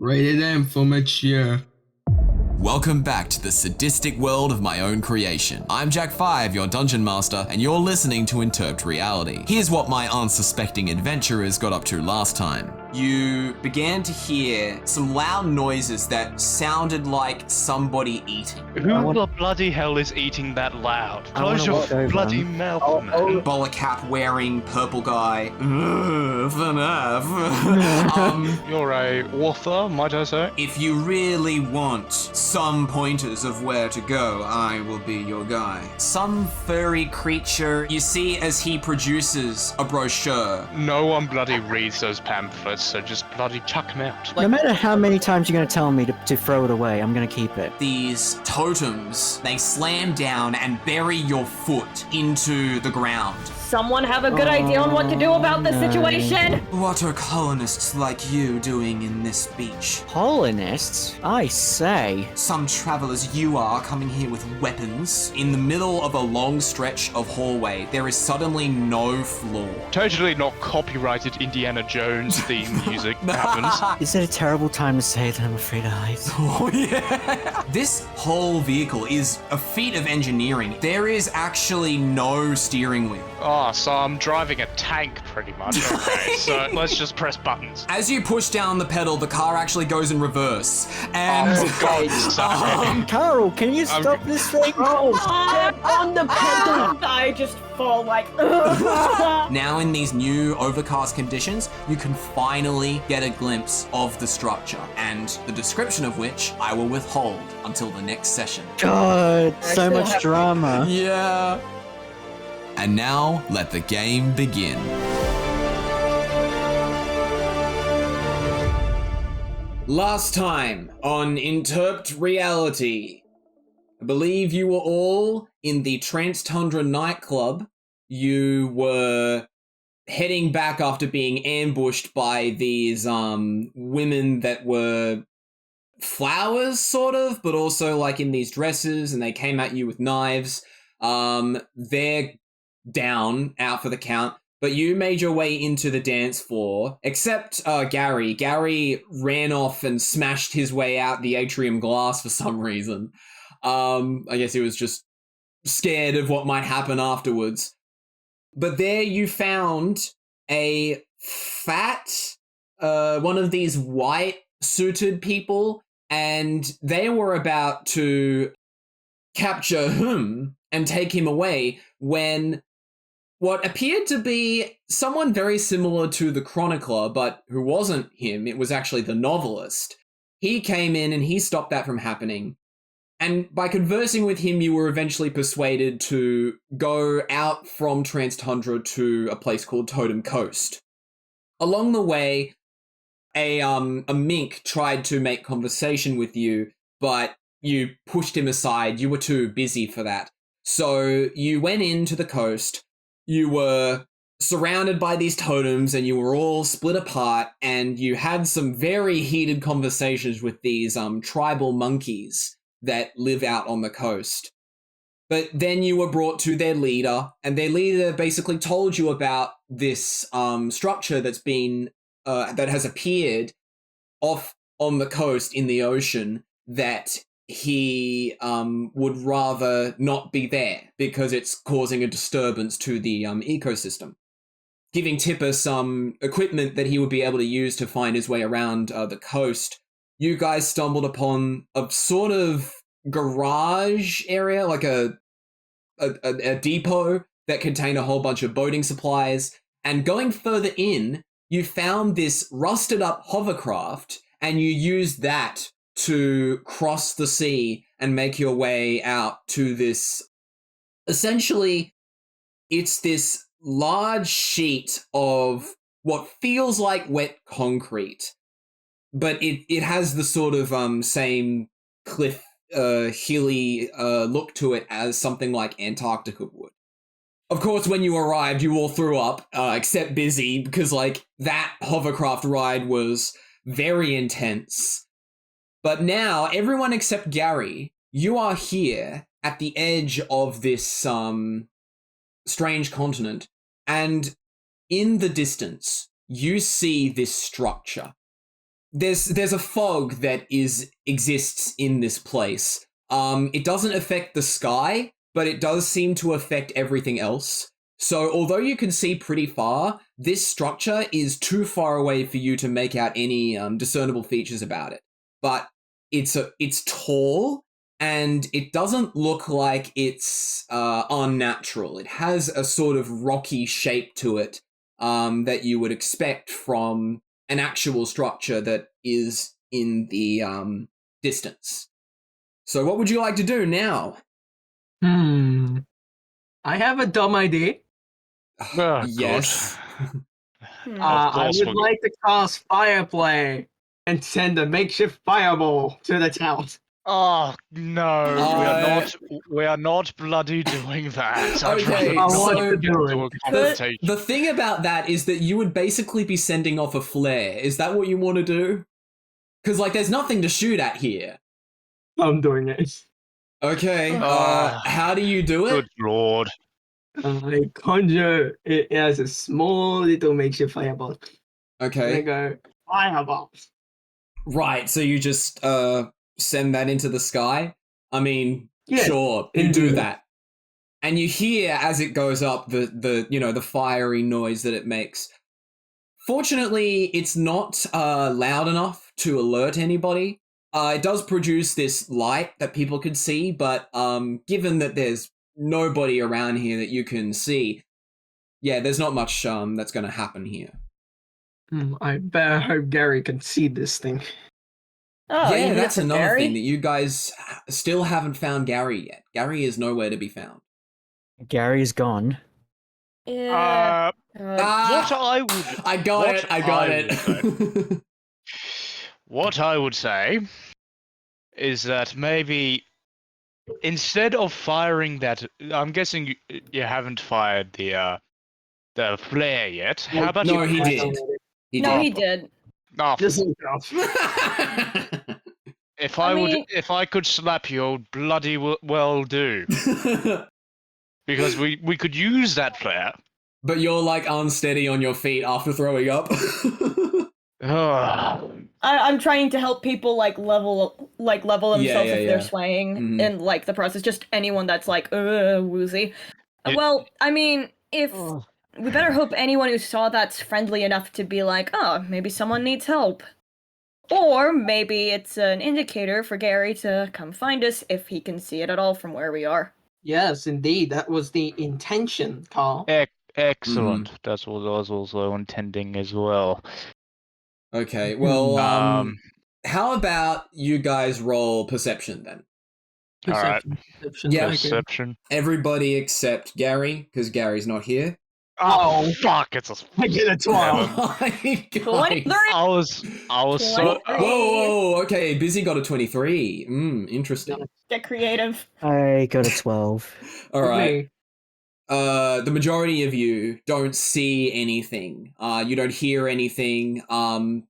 Rated M for mature. Welcome back to the sadistic world of my own creation. I'm Jack5, your dungeon master, and you're listening to Interp'd Reality. Here's what my unsuspecting adventurers got up to last time. You began to hear some loud noises that sounded like somebody eating. Who the bloody hell is eating that loud? Close your bloody mouth, man. Bowler cap wearing purple guy. You're a author, might I say? If you really want some pointers of where to go, I will be your guy. Some furry creature you see as he produces a brochure. No one bloody reads those pamphlets, so just bloody chuck them out. No matter how many times you're going to tell me to throw it away, I'm going to keep it. These totems, they slam down and bury your foot into the ground. Someone have a good idea on what to do about this situation? What are colonists like you doing in this beach? Colonists? I say. Some travelers you are coming here with weapons. In the middle of a long stretch of hallway, there is suddenly no floor. Totally not copyrighted Indiana Jones theme music happens. Is it a terrible time to say that I'm afraid of heights? Oh yeah. This whole vehicle is a feat of engineering. There is actually no steering wheel. Oh, so I'm driving a tank pretty much. Okay, so let's just press buttons. As you push down the pedal, the car actually goes in reverse. And Oh, God's sake. Karl, can you stop this thing? Step on the pedal! I just fall like. now in these new overcast conditions, you can finally get a glimpse of the structure, and the description of which I will withhold until the next session. God, so much drama. Yeah. And now, let the game begin. Last time on Interp'd Reality, I believe you were all in the Trans-Tundra nightclub. You were heading back after being ambushed by these women that were flowers, sort of, but also like in these dresses, and they came at you with knives. They're down, out for the count, but you made your way into the dance floor, except Gary. Gary ran off and smashed his way out the atrium glass for some reason. I guess he was just scared of what might happen afterwards. But there you found a fat, one of these white-suited people, and they were about to capture him and take him away when what appeared to be someone very similar to the chronicler, but who wasn't him, it was actually the novelist. He came in and he stopped that from happening. And by conversing with him, you were eventually persuaded to go out from Trans-Tundra to a place called Totem Coast. Along the way, a mink tried to make conversation with you, but you pushed him aside. You were too busy for that. So you went into the coast. You were surrounded by these totems and you were all split apart, and you had some very heated conversations with these tribal monkeys that live out on the coast. But then you were brought to their leader, and their leader basically told you about this structure that's been that has appeared off on the coast in the ocean, that he would rather not be there because it's causing a disturbance to the ecosystem. Giving Tipper some equipment that he would be able to use to find his way around the coast, you guys stumbled upon a sort of garage area, like a depot that contained a whole bunch of boating supplies. And going further in, you found this rusted up hovercraft, and you used that to cross the sea and make your way out to this. Essentially, it's this large sheet of what feels like wet concrete, but it has the sort of same cliff, hilly look to it as something like Antarctica would. Of course, when you arrived, you all threw up, except Bizzy, because like that hovercraft ride was very intense. But now, everyone except Gary, you are here at the edge of this strange continent, and in the distance, you see this structure. there's a fog that exists in this place. It doesn't affect the sky, but it does seem to affect everything else. So although you can see pretty far, this structure is too far away for you to make out any discernible features about it. But it's tall, and it doesn't look like it's unnatural. It has a sort of rocky shape to it that you would expect from an actual structure that is in the distance. So what would you like to do now? I have a dumb idea. Oh, Yes. I would like to cast fire play and send a makeshift fireball to the town. Oh no, we are not bloody doing that. I'd Okay, rather so get to a conversation. The thing about that is that you would basically be sending off a flare. Is that what you want to do? Because, like, there's nothing to shoot at here. I'm doing it. Okay, how do you do it? Good lord. I conjure it as a small little makeshift fireball. Okay. And I go, fireball. Right, so you just send that into the sky? I mean, Yeah, sure, you indeed. do that. And you hear as it goes up the fiery noise that it makes. Fortunately, it's not loud enough to alert anybody. It does produce this light that people can see, but given that there's nobody around here that you can see, yeah, there's not much that's going to happen here. I better hope Gary can see this thing. Oh, Yeah, you that's for another Gary? thing that you guys still haven't found Gary yet. Gary is nowhere to be found. Gary's gone. Yeah. What I would I got what it. I got I it. What I would say is that maybe instead of firing that, I'm guessing you haven't fired the flare yet. How about No, you? he did. He No, did. he did. Oh, Just look out. if I I mean- if I could slap you, I'd bloody well do, because we could use that flare. But you're like unsteady on your feet after throwing up. Ugh. I'm trying to help people level themselves Yeah, if yeah. they're swaying Mhm. in the process. Just anyone that's woozy. Well, I mean, if we better hope anyone who saw that's friendly enough to be like, oh, maybe someone needs help. Or maybe it's an indicator for Gary to come find us if he can see it at all from where we are. Yes, indeed. That was the intention, Karl. Excellent. That's what I was also intending as well. Okay, well, how about you guys roll perception then? Alright. Perception. Yeah, Okay. Perception. Everybody except Gary, because Gary's not here. Oh fuck! It's a. I get a 12. Oh my God. 23! I was so. Whoa, okay, Bizzy got a 23. Interesting. Get creative. I got a 12. All right. Okay. The majority of you don't see anything. You don't hear anything.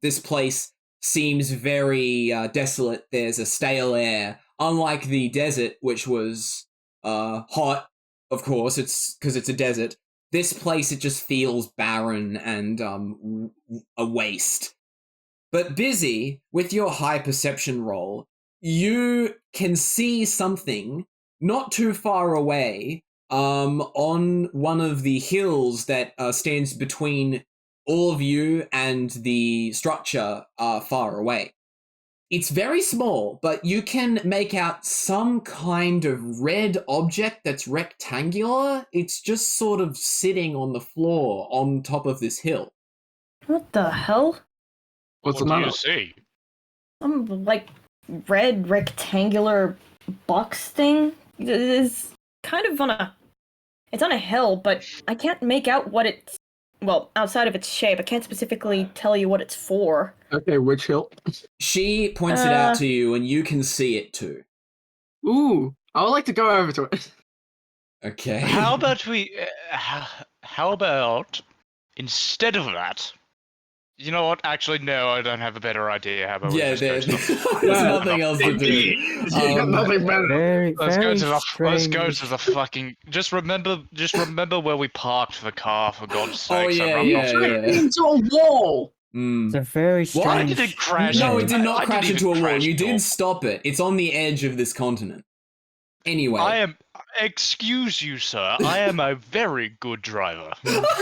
This place seems very desolate. There's a stale air. Unlike the desert, which was hot, of course, it's because it's a desert. This place, it just feels barren and a waste. But Bizzy, with your high perception roll, you can see something not too far away on one of the hills that stands between all of you and the structure far away. It's very small, but you can make out some kind of red object that's rectangular. It's just sort of sitting on the floor on top of this hill. What the hell? What's What the do matter? you see? Some red rectangular box thing. It's kind of it's on a hill, but I can't make out what it's. Well, outside of its shape, I can't specifically tell you what it's for. Okay, which hill? She points it out to you, and you can see it too. Ooh, I would like to go over to it. Okay. How about we? How about instead of that? You know what? Actually, no. I don't have a better idea. How about we Yeah, just there's go to the- nothing else to do. You got nothing better. Very, Let's very go to the. Let's strange. go to the fucking. Just remember where we parked the car. For God's sake. Oh, yeah. It's a wall. Mm. It's a very strange. Why did it crash? No, it did not I didn't crash even into a wall. crash You into a did wall. stop it. It's on the edge of this continent. Anyway. I am. Excuse you, sir. I am a very good driver.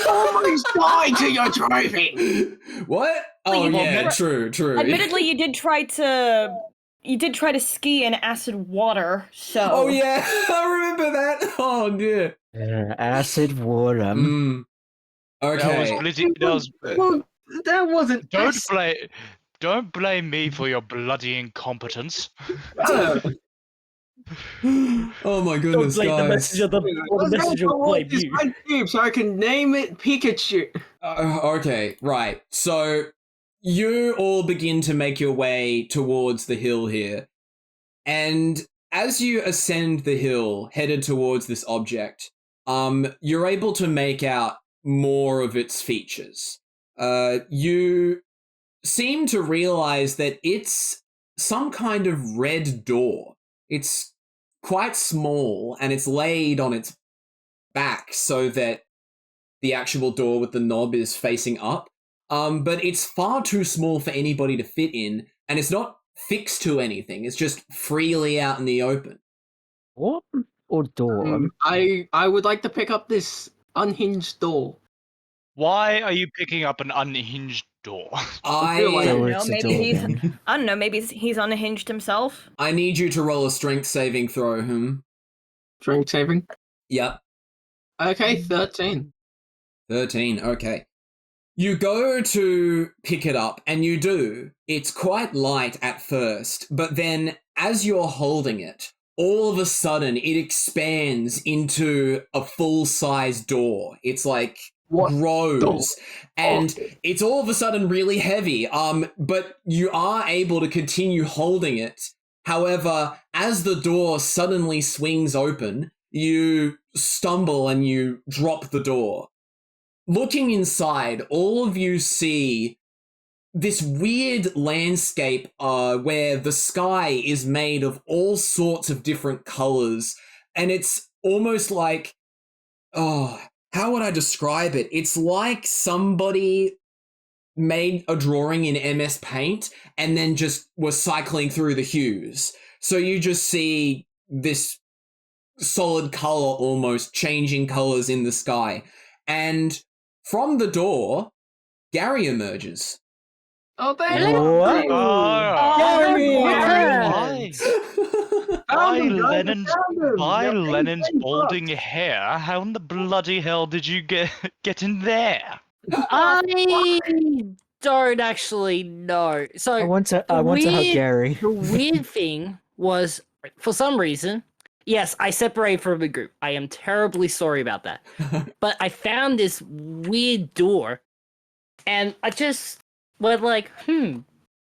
Always die to your driving. What? Oh you yeah, did- true. Admittedly, you did try to ski in acid water, so. Oh yeah, I remember that. Oh dear. Acid water. Mm. Okay. Well, that wasn't. Don't blame me for your bloody incompetence. Oh my goodness, Don't blame the guys. messenger. The messenger will blame you. Red cube, so I can name it Pikachu. Okay, right. So you all begin to make your way towards the hill here. And as you ascend the hill, headed towards this object, you're able to make out more of its features. You seem to realize that it's some kind of red door. It's quite small and it's laid on its back so that the actual door with the knob is facing up. But it's far too small for anybody to fit in, and it's not fixed to anything. It's just freely out in the open. What? Or door? I would like to pick up this unhinged door. Why are you picking up an unhinged door? I feel like- I So don't know, it's a maybe door he's. then. I don't know. Maybe he's unhinged himself. I need you to roll a strength saving throw. Strength saving. Yep. Okay, 13. 13, okay. You go to pick it up, and you do. It's quite light at first, but then as you're holding it, all of a sudden it expands into a full-size door. It's like What? grows, door? and it's all of a sudden really heavy. But you are able to continue holding it. However, as the door suddenly swings open, you stumble and you drop the door. Looking inside, all of you see this weird landscape where the sky is made of all sorts of different colors, and it's almost like, oh, how would I describe it? It's like somebody made a drawing in MS Paint and then just was cycling through the hues. So you just see this solid color almost changing colors in the sky. And from the door, Gary emerges. Oh, there What? By Lennon's balding hair, how in the bloody hell did you get in there? I don't actually know. So I want to hug weird- Gary. the weird thing was, for some reason, yes, I separated from a group. I am terribly sorry about that. But I found this weird door, and I just went like,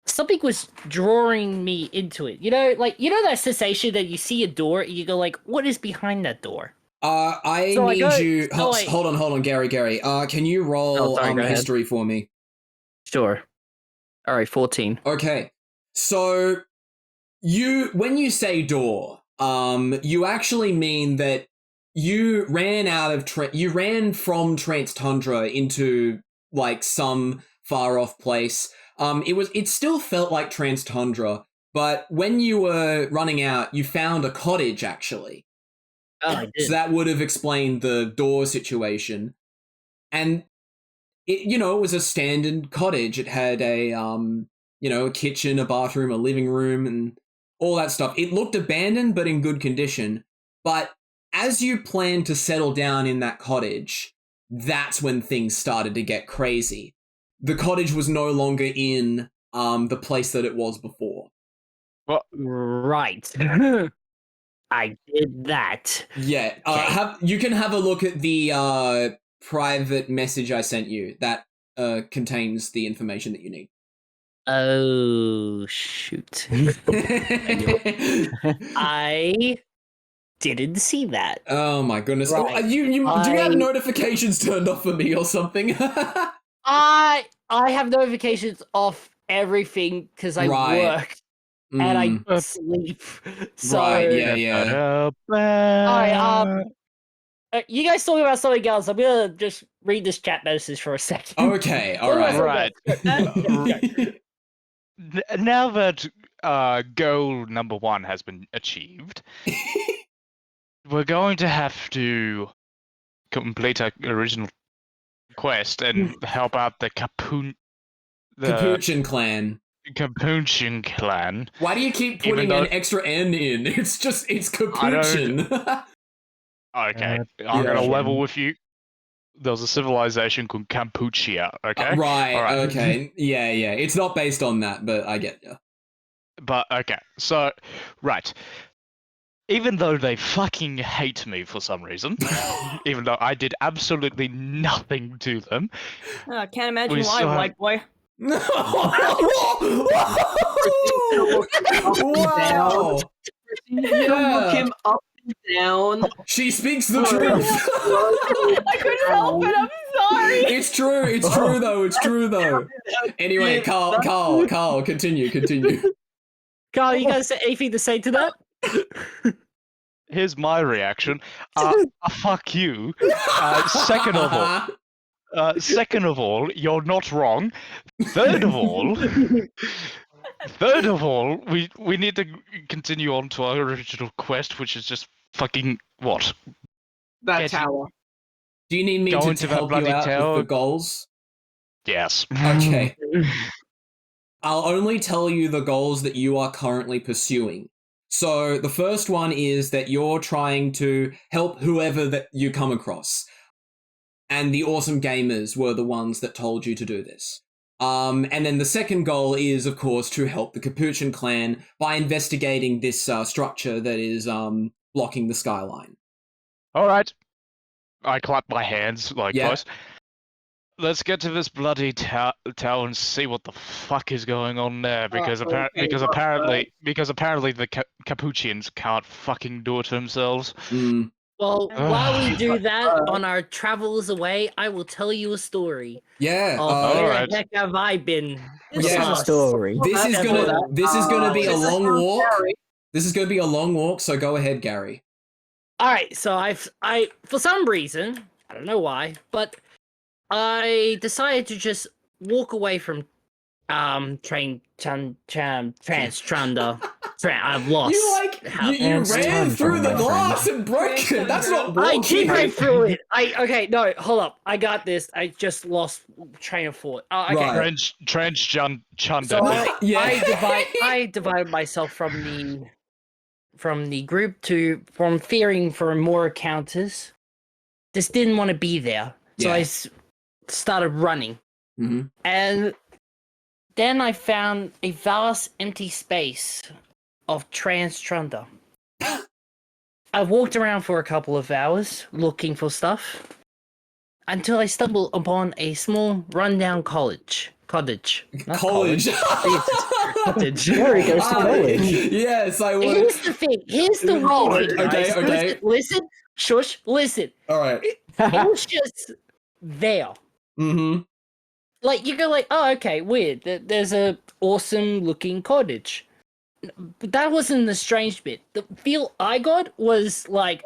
something was drawing me into it. You know that sensation that you see a door and you go like, what is behind that door? I So I need go- you. so I- Hold on, Gary. Can you roll Oh, sorry, go ahead. history for me? Sure. All right, 14. Okay, so when you say door, you actually mean that you ran out of you ran from Trance Tundra into like some far off place. It still felt like Trance Tundra, but when you were running out, you found a cottage actually. Oh, I did. So that would have explained the door situation. And it was a standard cottage. It had a a kitchen, a bathroom, a living room, and all that stuff. It looked abandoned but in good condition. But as you planned to settle down in that cottage, that's when things started to get crazy. The cottage was no longer in the place that it was before. Right. I did that. Yeah, Okay. you can have a look at the private message I sent you that contains the information that you need. Oh, shoot. I didn't see that. Oh my goodness! Right. Do you have notifications turned off for me or something? I have notifications off everything because I Right. work and I sleep. So Right, yeah. Alright, You guys talking about something else. I'm gonna just read this chat message for a second. Okay, all right. Now that goal number 1 has been achieved, we're going to have to complete our original quest and help out the Capuchin clan. Capuchin clan. Why do you keep putting an extra N in? It's Capuchin. Okay, I'm gonna level with you. There's a civilization called Campuchia, okay? Right, okay. Yeah. It's not based on that, but I get you. But, okay, so, right. Even though they fucking hate me for some reason, even though I did absolutely nothing to them. Can't imagine why, white boy. Wow! You look him up and down. She speaks the truth. I couldn't help it. I'm sorry. It's true though. Anyway, Karl, continue. Karl, you guys say anything to say to that? Here's my reaction. Fuck you. Second of all, you're not wrong. Third of all, we need to continue on to our original quest, which is just fucking what? That tower. Do you need me to help you out with the goals? Yes. Okay. I'll only tell you the goals that you are currently pursuing. So the first one is that you're trying to help whoever that you come across. And the awesome gamers were the ones that told you to do this. And then the second goal is, of course, to help the Capuchin clan by investigating this structure that is blocking the skyline. All right. I clap my hands close. Let's get to this bloody tower and see what the fuck is going on there, because apparently the Capuchins can't fucking do it themselves. Mm. Well, while we do that on our travels away, I will tell you a story. Yeah. Where the heck have I been? What's the story? This is gonna be a long walk. This is gonna be a long walk. So go ahead, Gary. All right. So I for some reason, I don't know why, but I decided to just walk away from Transtranda. I've lost. You ran through the glass and broke it. That's not walking. I did break through it. Okay, no, hold up. I got this. I just lost train of thought. Okay. Right. Transchunda. So I divided myself from the group from fearing for more encounters. Just didn't want to be there. So I started running. Mm-hmm. And then I found a vast empty space of Transtrunda. I walked around for a couple of hours looking for stuff until I stumbled upon a small rundown cottage. Cottage. Cottage. Gary goes to college. Yes, I would. Here's the thing. Here's the weird thing, guys. Okay. Listen. Shush. Listen. All right. It was just there. Mm-hmm. Like, you go like, oh, okay, weird. There's a awesome looking cottage. But that wasn't the strange bit. The feel I got was like,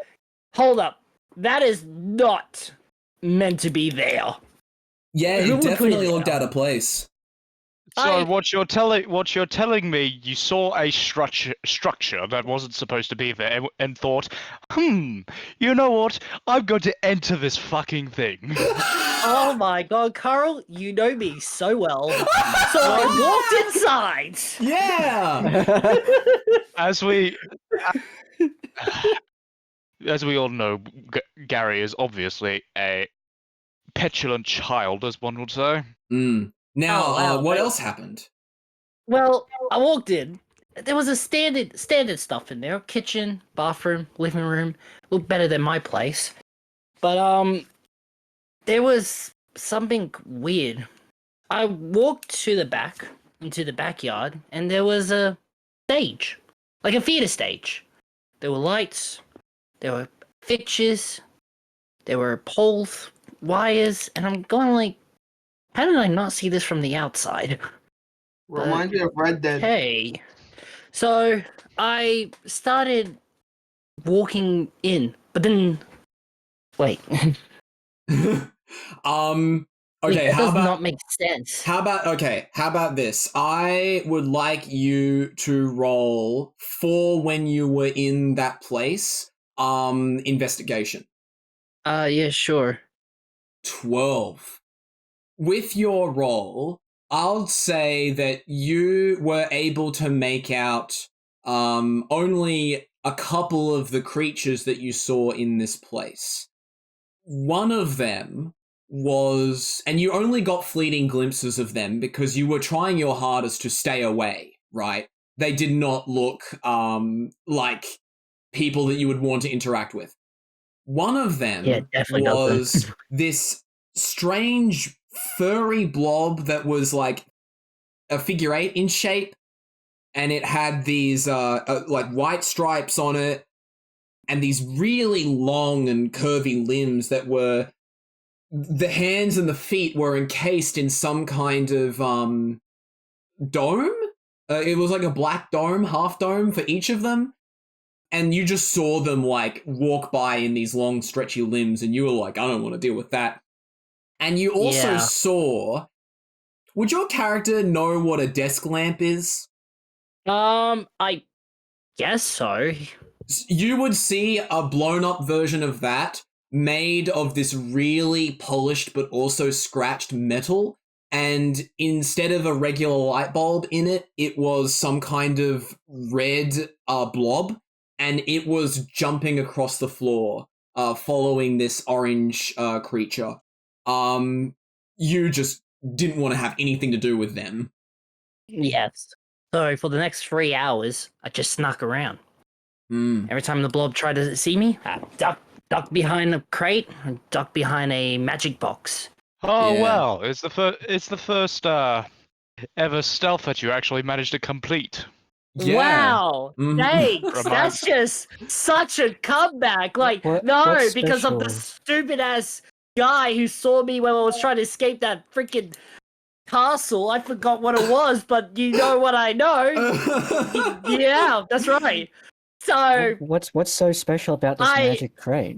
hold up, that is not meant to be there. Yeah, it definitely looked out of place. So what you're telling me, you saw a structure that wasn't supposed to be there and thought, you know what? I'm going to enter this fucking thing. Oh my god, Karl, you know me so well. So I walked inside. Yeah. As we all know, Gary is obviously a petulant child, as one would say. Mm. Now, what else happened? Well, I walked in. There was a standard stuff in there. Kitchen, bathroom, living room. Looked better than my place. But, there was something weird. I walked to the back, into the backyard, and there was a stage. Like a theater stage. There were lights. There were fixtures. There were poles, wires, and I'm going like, how did I not see this from the outside? Reminds me of Red Dead. Hey. So I started walking in, but then Wait. Okay, that how does about not make sense. how about this? I would like you to roll for when you were in that place. Investigation. Yeah, sure. 12. With your roll, I'll say that you were able to make out only a couple of the creatures that you saw in this place. One of them was, and you only got fleeting glimpses of them because you were trying your hardest to stay away, right? They did not look like people that you would want to interact with. One of them was this strange furry blob that was like a figure 8 in shape, and it had these like white stripes on it and these really long and curvy limbs that were, the hands and the feet were encased in some kind of dome. It was like a black dome, half dome for each of them. And you just saw them like walk by in these long stretchy limbs, and you were like, I don't want to deal with that. And you also saw, would your character know what a desk lamp is? I guess so. You would see a blown up version of that made of this really polished but also scratched metal. And instead of a regular light bulb in it, it was some kind of red blob. And it was jumping across the floor, following this orange creature. You just didn't want to have anything to do with them. Yes. So for the next 3 hours, I just snuck around. Every time the blob tried to see me, I duck behind a crate and duck behind a magic box. Oh well, it's the first ever stealth that you actually managed to complete. Yeah. Wow! Thanks. That's just such a comeback. Like, what's because of the stupid ass guy who saw me when I was trying to escape that freaking castle. I forgot what it was, but you know what I know. Yeah, that's right. So what's so special about this magic crate?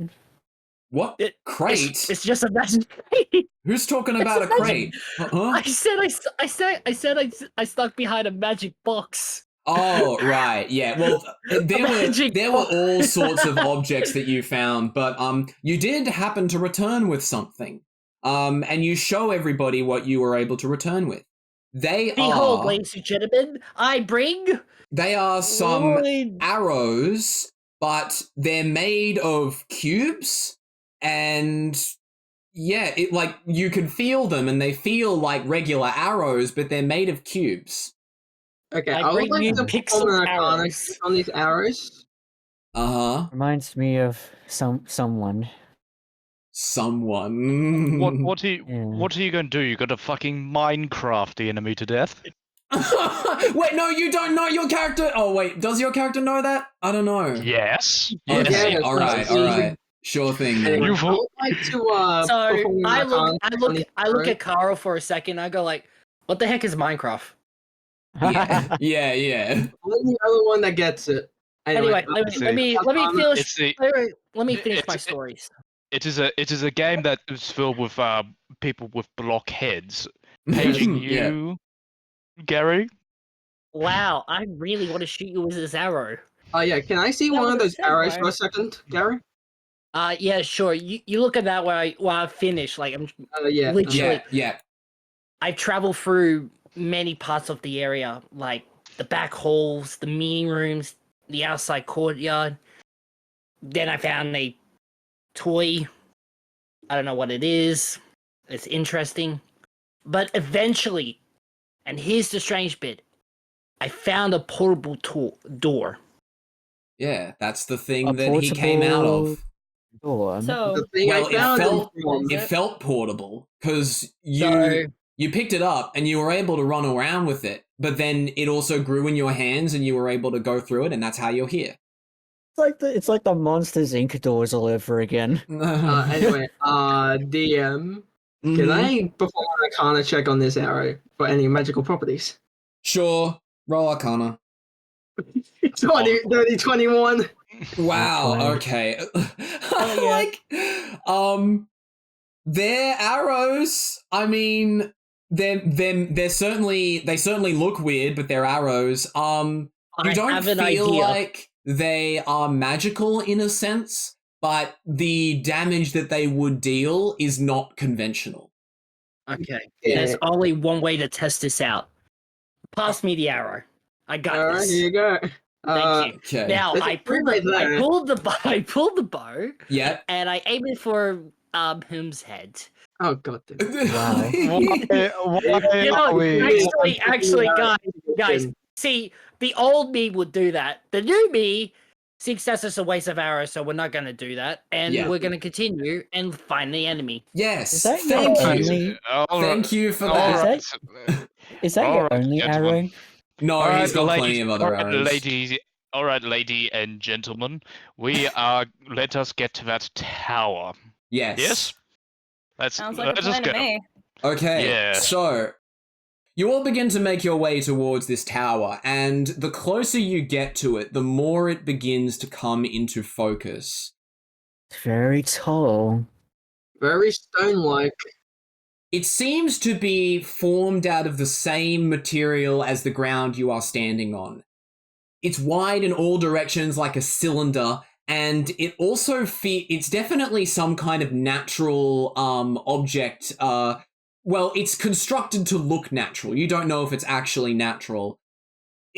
What crate? It's just a magic crate. Who's talking about a crate? I said I stuck behind a magic box. Oh, right, yeah. Well, there were all sorts of objects that you found, but you did happen to return with something. And you show everybody what you were able to return with. Behold, ladies and gentlemen, I bring... They are some arrows, but they're made of cubes, and yeah, it like you can feel them, and they feel like regular arrows, but they're made of cubes. Okay, I would like to perform an arcana on these arrows. Reminds me of someone. Someone. What are you going to do? You got to fucking Minecraft the enemy to death? Wait, no, you don't know your character. Oh wait, does your character know that? I don't know. Yes. Okay, all right. Sure thing. Anyway, I would like to. So I look at Karl for a second. I go like, "What the heck is Minecraft?" Yeah. I'm the other one that gets it. Anyway, let me finish my stories. It is a game that is filled with people with block heads paging you, Gary. Wow, I really want to shoot you with this arrow. Yeah, can I see one of those arrows for a second, Gary? Yeah, sure. You look at that while I finish. Like I'm literally. Yeah. I travel through many parts of the area, like the back halls, the meeting rooms, the outside courtyard. Then I found a toy. I don't know what it is. It's interesting. But eventually, and here's the strange bit, I found a portable door. Yeah, that's the thing that he came out of. So, it felt portable because you picked it up and you were able to run around with it, but then it also grew in your hands and you were able to go through it, and that's how you're here. It's like the Monsters Inc. doors all over again. Anyway, DM, can I perform an Arcana check on this arrow for any magical properties? Sure, roll Arcana. 20, 21. Wow. Okay. Okay. Oh, yeah. Their arrows. I mean, they're certainly they certainly look weird, but they're arrows. You I don't have an feel idea. like they are magical in a sense, but the damage that they would deal is not conventional. Okay. Yeah. There's only one way to test this out. Pass me the arrow. I got All right, this. here you go. Thank you. Okay. Now There's a I pulled freeway the I there. pulled the bow. I pulled the bow Yeah. and I aimed it for him's head. Oh god. Damn. Wow. You know, actually, guys, Position. see, the old me would do that. The new me thinks that's just a waste of arrows, so we're not going to do that, and Yeah. we're going to continue and find the enemy. Yes. Is that Thank your you. only? Thank you for All that. right. Is that All your right, only gentlemen. arrow? No, All he's right, got ladies, plenty of other arrows. All right, lady and gentlemen, we are. Let us get to that tower. Yes. Yes. Sounds like a Let us plan to go. me. Okay. Yeah. So you all begin to make your way towards this tower, and the closer you get to it, the more it begins to come into focus. It's very tall. Very stone-like. It seems to be formed out of the same material as the ground you are standing on. It's wide in all directions like a cylinder, and it also it's definitely some kind of natural object. Well, it's constructed to look natural. You don't know if it's actually natural.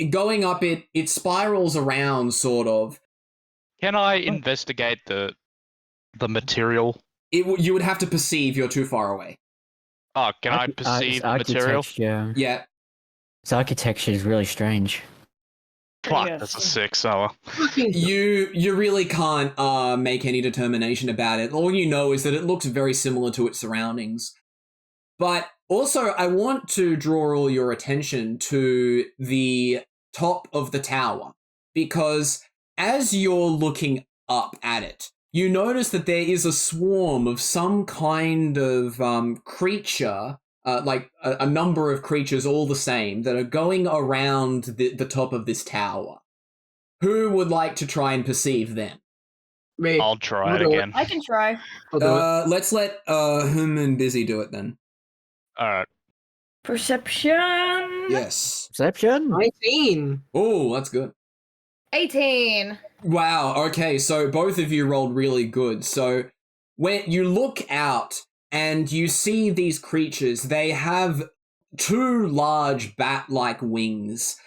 Going up it spirals around, sort of. Can I investigate the material? You would have to perceive. You're too far away. Oh, can I perceive the material? Architecture. Yeah. Its architecture is really strange. Fuck, Yes. that's a 6 hour. You really can't make any determination about it. All you know is that it looks very similar to its surroundings. But also, I want to draw all your attention to the top of the tower, because as you're looking up at it, you notice that there is a swarm of some kind of creature, like a number of creatures all the same, that are going around the top of this tower. Who would like to try and perceive them? Me. I'll try I'll it do it. again. I can try. I'll do it. Let's let him and Bizzy do it then. All right. Perception. Yes. Perception? 19. Oh, that's good. 18. Wow, okay, so both of you rolled really good. So when you look out and you see these creatures, they have two large bat-like wings,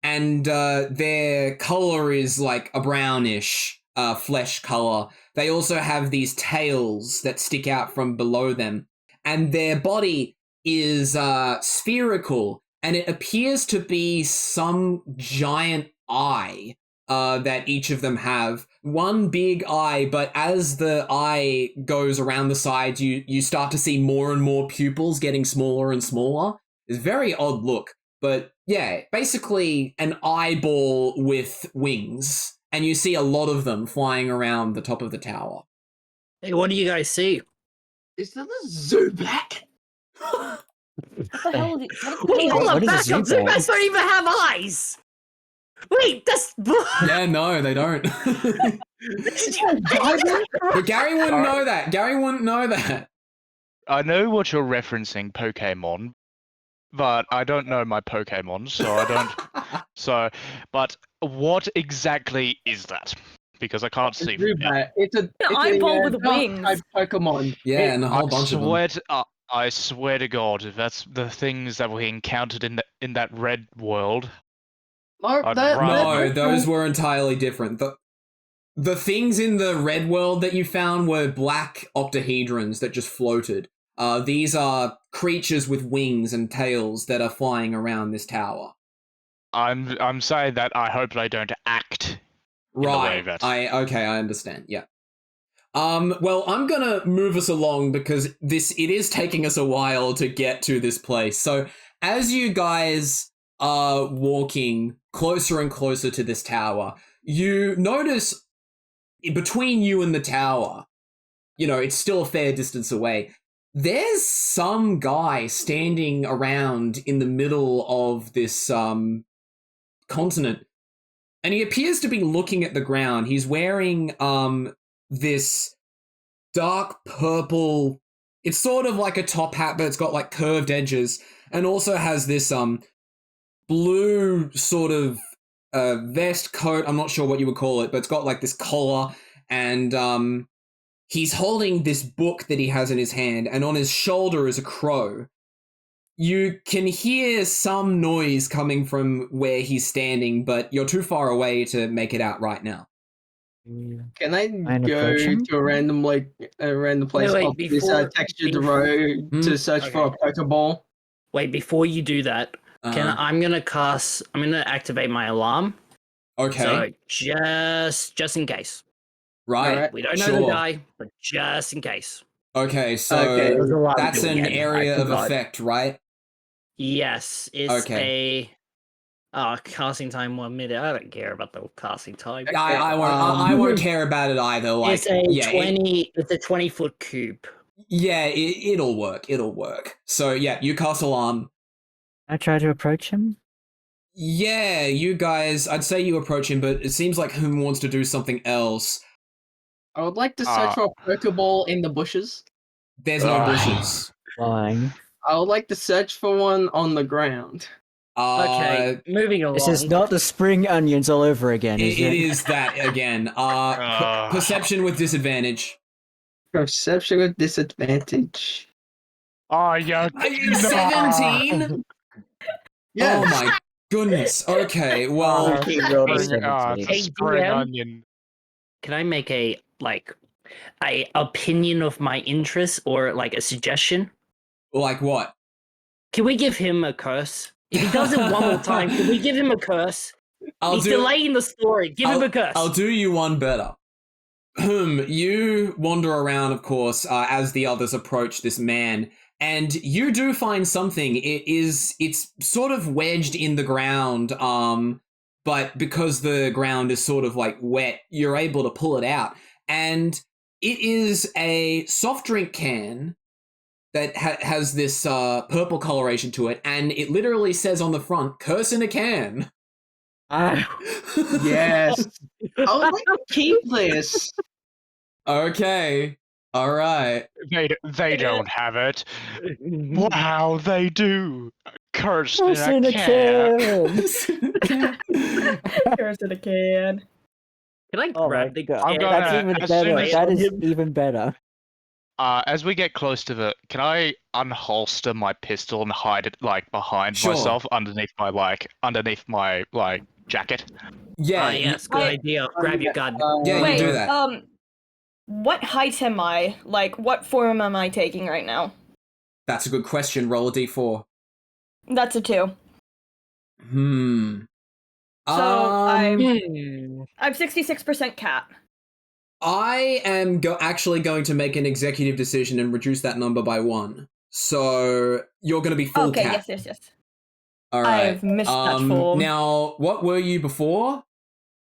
and their color is like a brownish flesh color. They also have these tails that stick out from below them, and their body is spherical, and it appears to be some giant eye that each of them have. One big eye, but as the eye goes around the sides, you start to see more and more pupils getting smaller and smaller. It's a very odd look, but yeah, basically an eyeball with wings, and you see a lot of them flying around the top of the tower. Hey, what do you guys see? Is that a Zubat? What the hell? Wait, hold What on, is a back up! Zubat? Zubats don't even have eyes! Wait, that's... Yeah, no, they don't. But Gary wouldn't know that. Gary wouldn't know that. I know what you're referencing, Pokemon, but I don't know my Pokemon, so I don't. But what exactly is that? Because I can't see. Zubat. It's an eyeball with dark wings. type Pokemon. Yeah, and a whole bunch of them. I swear to God, if that's the things that we encountered in that red world. No, I'd that- rather- No, those were entirely different. The things in the red world that you found were black octahedrons that just floated. These are creatures with wings and tails that are flying around this tower. I'm saying that I hope they don't act. In the way Right. that- I understand. Yeah. Well, I'm gonna move us along because it is taking us a while to get to this place. So as you guys are walking closer and closer to this tower, you notice between you and the tower, it's still a fair distance away, there's some guy standing around in the middle of this continent. and he appears to be looking at the ground. He's wearing this dark purple. It's sort of like a top hat, but it's got like curved edges, and also has this blue sort of vest coat. I'm not sure what you would call it, but it's got like this collar, and he's holding this book that he has in his hand, and on his shoulder is a crow. You can hear some noise coming from where he's standing, but you're too far away to make it out right now. Can I And go approach him? to a random place Wait, off this before- textured before- road to search for a Pokeball? Wait, before you do that, I'm gonna activate my alarm. Okay. So just in case. Right. We don't know sure. the guy, but just in case. Okay, so Okay. There's a lot of that's doing an it. area I of forgot. effect, right? Yes, it's Okay. casting time 1 minute. I don't care about the casting time. I won't care about it either. Like, It's a yeah, 20. It's a 20-foot cube. it'll work. It'll work. So yeah, you cast alarm. I try to approach him. Yeah, you guys. I'd say you approach him, but it seems like Whom wants to do something else. I would like to search for a Pokeball in the bushes. There's no bushes. Flying. I would like to search for one on the ground. Okay, moving along. This is not the spring onions all over again, It is it? is that again. Perception with disadvantage. Perception with disadvantage. Oh, yeah. 17. Yeah. Oh my goodness. Okay, well, Spring onion. Can I make a opinion of my interest or like a suggestion? like what? Can we give him a curse? If he does it one more time, can we give him a curse? He's delaying the story. Give him a curse. I'll do you one better. You wander around, of course, as the others approach this man, and you do find something. It's sort of wedged in the ground, but because the ground is sort of like wet, you're able to pull it out, and it is a soft drink can that has this purple coloration to it, and it literally says on the front, "Curse in a can." Yes. I would like to keep this. Okay. All right. They don't have it. Wow, they do. Cursed Curse in a can. Curse in a can. Can I Oh my grab the god. I'm can? gonna- That's even as soon better. as- That is even better. As we get close to the, can I unholster my pistol and hide it like behind Sure. myself underneath my jacket? Yeah. Yes, good idea. Grab your gun. Yeah, you Wait, do that. What height am I? Like, what form am I taking right now? That's a good question. Roll a d4. That's a 2. So I'm 66% cat. I am actually going to make an executive decision and reduce that number by 1. So you're going to be full Okay, cat. yes. All right. I've missed that form. Now, what were you before?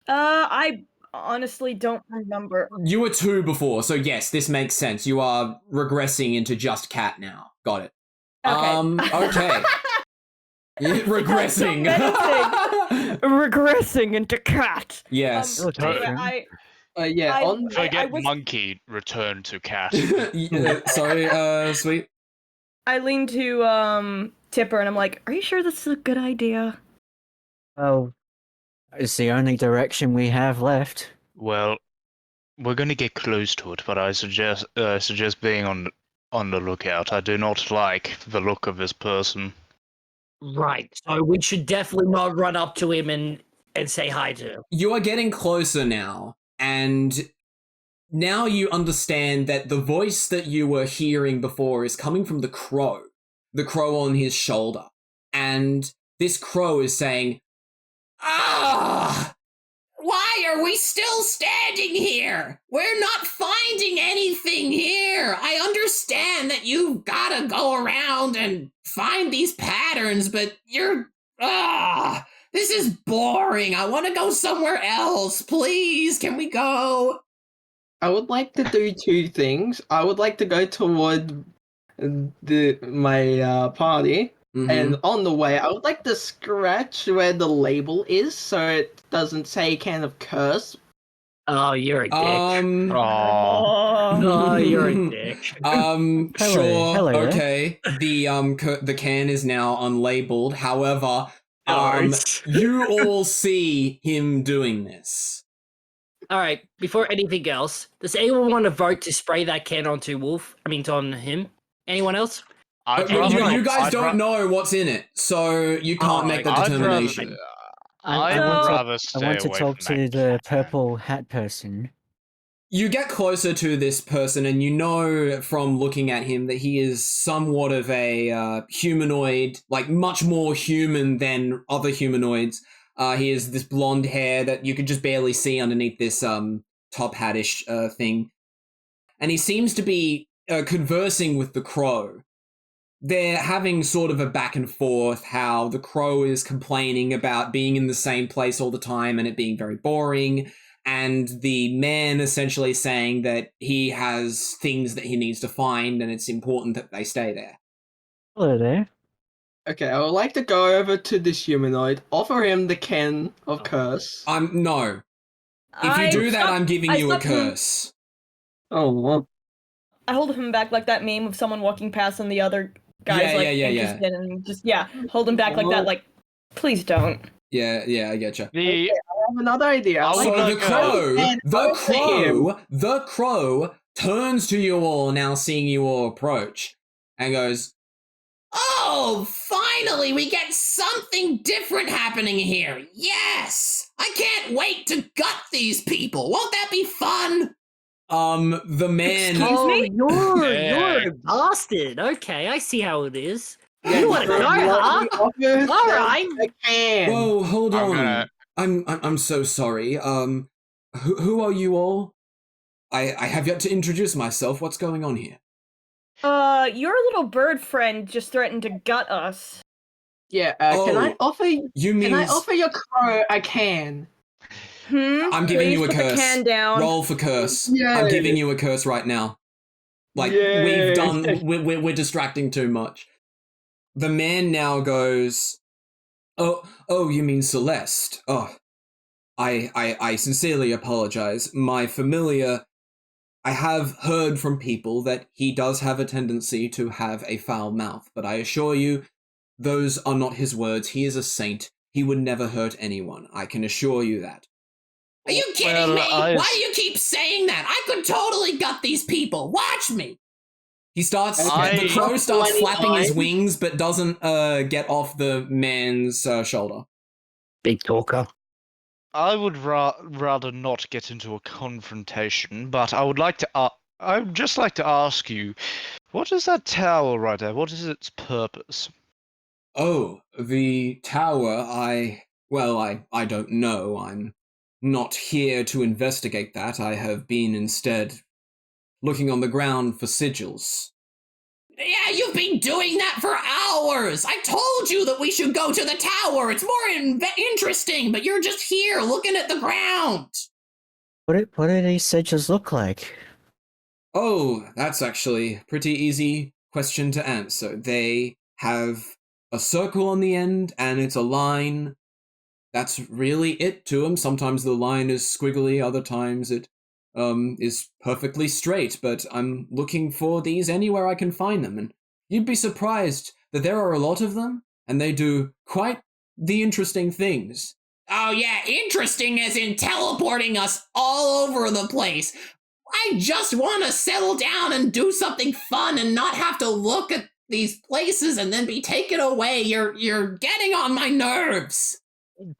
I honestly don't remember. You were 2 before, so yes, this makes sense. You are regressing into just cat now. Got it. Okay. Okay. Regressing. Regressing into cat. Yes. Anyway, Yeah. On Forget was- monkey, return to cat. Sorry, sweet. I lean to Tipper and I'm like, "Are you sure this is a good idea?" Oh, it's the only direction we have left. Well, we're going to get close to it, but I suggest being on the lookout. I do not like the look of this person. Right. So we should definitely not run up to him and say hi to him. You are getting closer now, and now you understand that the voice that you were hearing before is coming from the crow on his shoulder. And this crow is saying, "Ah! Why are we still standing here? We're not finding anything here. I understand that you've gotta go around and find these patterns, but this is boring. I want to go somewhere else. Please, can we go?" I would like to do 2 things. I would like to go toward my party And on the way, I would like to scratch where the label is so it doesn't say kind of curse. Oh, you're a dick. Oh. Oh, you're a dick. Sure. hello there. Okay. The can is now unlabeled. However, Nice. you all see him doing this. All right. Before anything else, does anyone want to vote to spray that can onto on him? Anyone else? You guys don't know what's in it, so you can't make the determination. I'd rather stay I want to away talk from to that the can. purple hat person. You get closer to this person, and you know from looking at him that he is somewhat of a humanoid, like much more human than other humanoids. He has this blonde hair that you could just barely see underneath this top hatish thing. And he seems to be conversing with the crow. They're having sort of a back and forth, how the crow is complaining about being in the same place all the time and it being very boring, and the man essentially saying that he has things that he needs to find and it's important that they stay there. Hello there. Okay, I would like to go over to this humanoid, offer him the can of curse. No. If you do that, I'm giving you a curse. Oh, well. I hold him back like that meme of someone walking past and the other guy's interested and just hold him back like that, like, please don't. Yeah, I getcha. I have another idea. So the crow turns to you all now, seeing you all approach, and goes, "Oh, finally we get something different happening here. Yes! I can't wait to gut these people. Won't that be fun?" The man... Excuse me? You're a bastard. Okay, I see how it is. You want to go, huh? All right. I can. Whoa, hold on. I'm so sorry. Who are you all? I have yet to introduce myself. What's going on here? Your little bird friend just threatened to gut us. Yeah, can I offer Can I offer your crow a can? I'm giving you a put curse. The can down. Roll for curse. Yeah. I'm giving you a curse right now. Like, we've done... We're distracting too much. The man now goes, Oh, you mean Celeste? Oh, I sincerely apologize. My familiar... I have heard from people that he does have a tendency to have a foul mouth, but I assure you, those are not his words. He is a saint. He would never hurt anyone. I can assure you that. Are you kidding me? Why do you keep saying that? I could totally gut these people. Watch me. He starts. The crow starts flapping his wings, but doesn't get off the man's shoulder. Big talker. I would rather not get into a confrontation, but I would like to. I would just like to ask you, what is that tower right there? What is its purpose? Oh, the tower. I don't know. I'm not here to investigate that. I have been instead looking on the ground for sigils. Yeah, you've been doing that for hours! I told you that we should go to the tower! It's more interesting, but you're just here looking at the ground! What do these sigils look like? Oh, that's actually a pretty easy question to answer. They have a circle on the end, and it's a line. That's really it to them. Sometimes the line is squiggly, other times it is perfectly straight, but I'm looking for these anywhere I can find them, and you'd be surprised that there are a lot of them, and they do quite the interesting things. Oh yeah, interesting as in teleporting us all over the place. I just want to settle down and do something fun and not have to look at these places and then be taken away. You're getting on my nerves.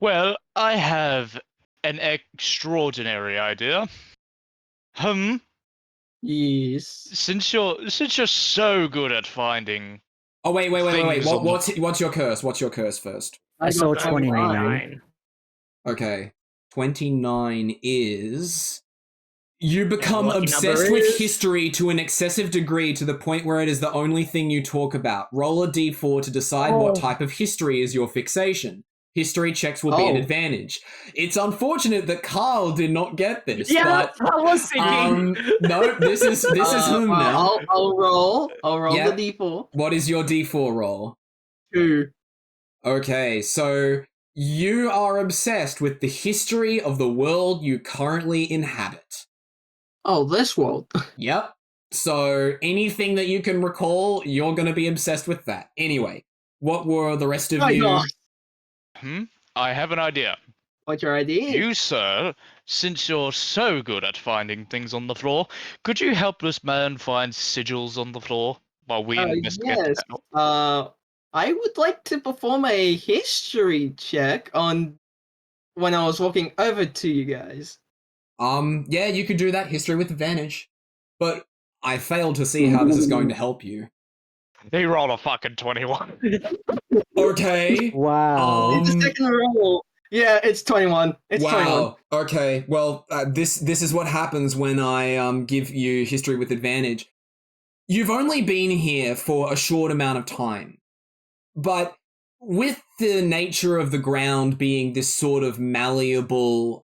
Well, I have an extraordinary idea. Yes. Since you're so good at finding. Oh wait. What's your curse? What's your curse first? I saw 29. Okay. 29 is... You become lucky obsessed number with is- history to an excessive degree to the point where it is the only thing you talk about. Roll a d4 to decide what type of history is your fixation. History checks will be an advantage. It's unfortunate that Karl did not get this. Yeah, but, I was thinking. no, this is whom now. I'll roll the d4. What is your d4 roll? 2. Okay, so you are obsessed with the history of the world you currently inhabit. Oh, this world. Yep. So anything that you can recall, you're going to be obsessed with that. Anyway, what were the rest of My you? God. I have an idea. What's your idea? You, sir, since you're so good at finding things on the floor, could you help this man find sigils on the floor while we investigate Yes. the battle? I would like to perform a history check on when I was walking over to you guys. Yeah, you could do that. History with advantage. But I failed to see how this is going to help you. He rolled a fucking 21. Okay. Wow. It's a second roll. Yeah, it's 21. It's 21. Wow. Okay. Well, this is what happens when I give you history with advantage. You've only been here for a short amount of time, but with the nature of the ground being this sort of malleable,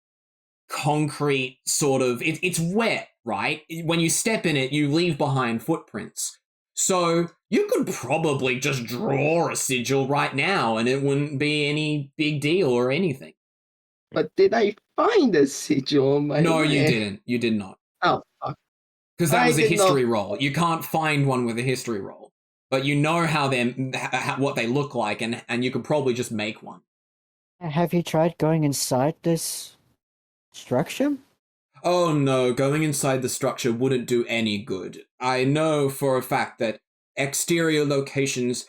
concrete sort of, it's wet, right? When you step in it, you leave behind footprints. So you could probably just draw a sigil right now and it wouldn't be any big deal or anything. But did I find a sigil on my No, way? you didn't. You did not. Oh, fuck. Because that I was a did not- history roll. You can't find one with a history roll. But you know what they look like, and you could probably just make one. Have you tried going inside this structure? Oh no, going inside the structure wouldn't do any good. I know for a fact that exterior locations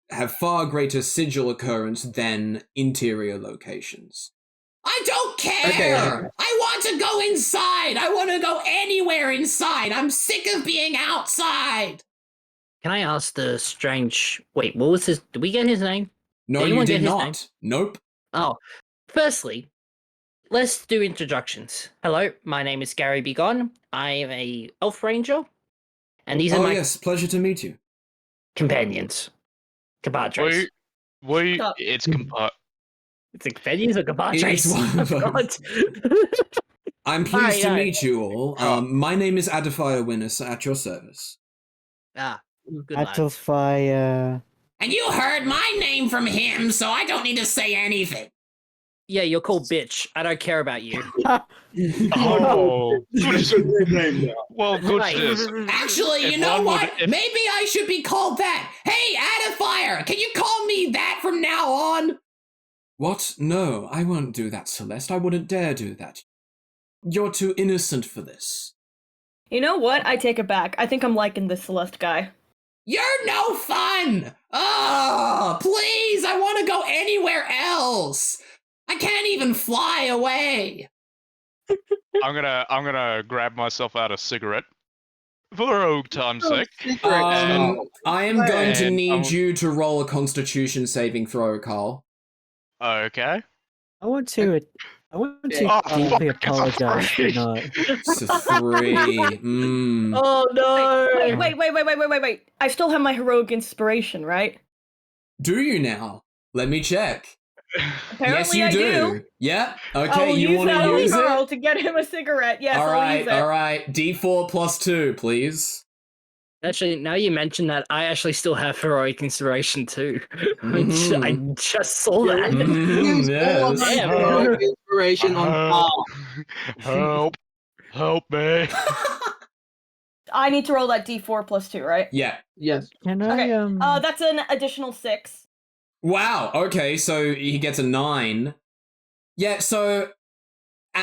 have far greater sigil occurrence than interior locations. I don't care! Okay. I want to go inside! I want to go anywhere inside! I'm sick of being outside! Can I ask the strange? Wait, what was his? Did we get his name? No, Did you anyone did get his not. name? Nope. Oh, firstly, let's do introductions. Hello, my name is Gary Begon. I am a elf ranger, and these are Oh my yes, pleasure to meet you. companions. Compadres. Stop. It's It's a companions or compadres? It's one of them. God. I'm pleased to Alright. meet you all. Oh. My name is Adafire Winnis at your service. Good lads. Atofire. And you heard my name from him, so I don't need to say anything. Yeah, you're called bitch. I don't care about you. Oh, well, good Right. sis. Actually, you If know one would- what? if- Maybe I should be called that. Hey, Adafire, can you call me that from now on? What? No, I won't do that, Celeste. I wouldn't dare do that. You're too innocent for this. You know what? I take it back. I think I'm liking this Celeste guy. You're no fun! Oh, please, I want to go anywhere else. I can't even fly away. I'm gonna grab myself out a cigarette for old time's sake. I am going to And need you to roll a Constitution saving throw, Karl. Okay. I want to Oh, deeply fuck, apologize for it's a not. It's a 3. Oh no! Wait. I still have my heroic inspiration, right? Do you now? Let me check. Apparently yes, you I do. Yep. I'll Okay, you use want that to on use Karl it? to get him a cigarette. Yes, All I'll use it. right. D4 plus 2, please. Actually, now you mention that, I actually still have heroic inspiration too. I just saw that. Use all of my Yes. heroic inspiration on Karl. Help me. I need to roll that D4 plus 2, right? Yeah. Yes. Can Okay. I That's an additional 6. Wow. Okay, so he gets a 9. Yeah. So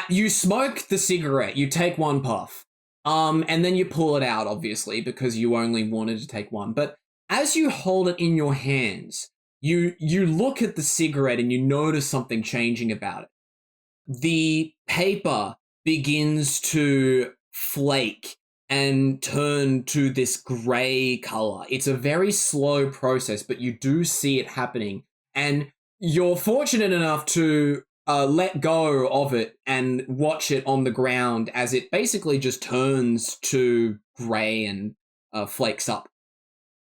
you smoke the cigarette. You take one puff. And then you pull it out, obviously, because you only wanted to take one. But as you hold it in your hands, you look at the cigarette and you notice something changing about it. The paper begins to flake and turn to this gray color. It's a very slow process, but you do see it happening. And you're fortunate enough to let go of it and watch it on the ground as it basically just turns to gray and flakes up.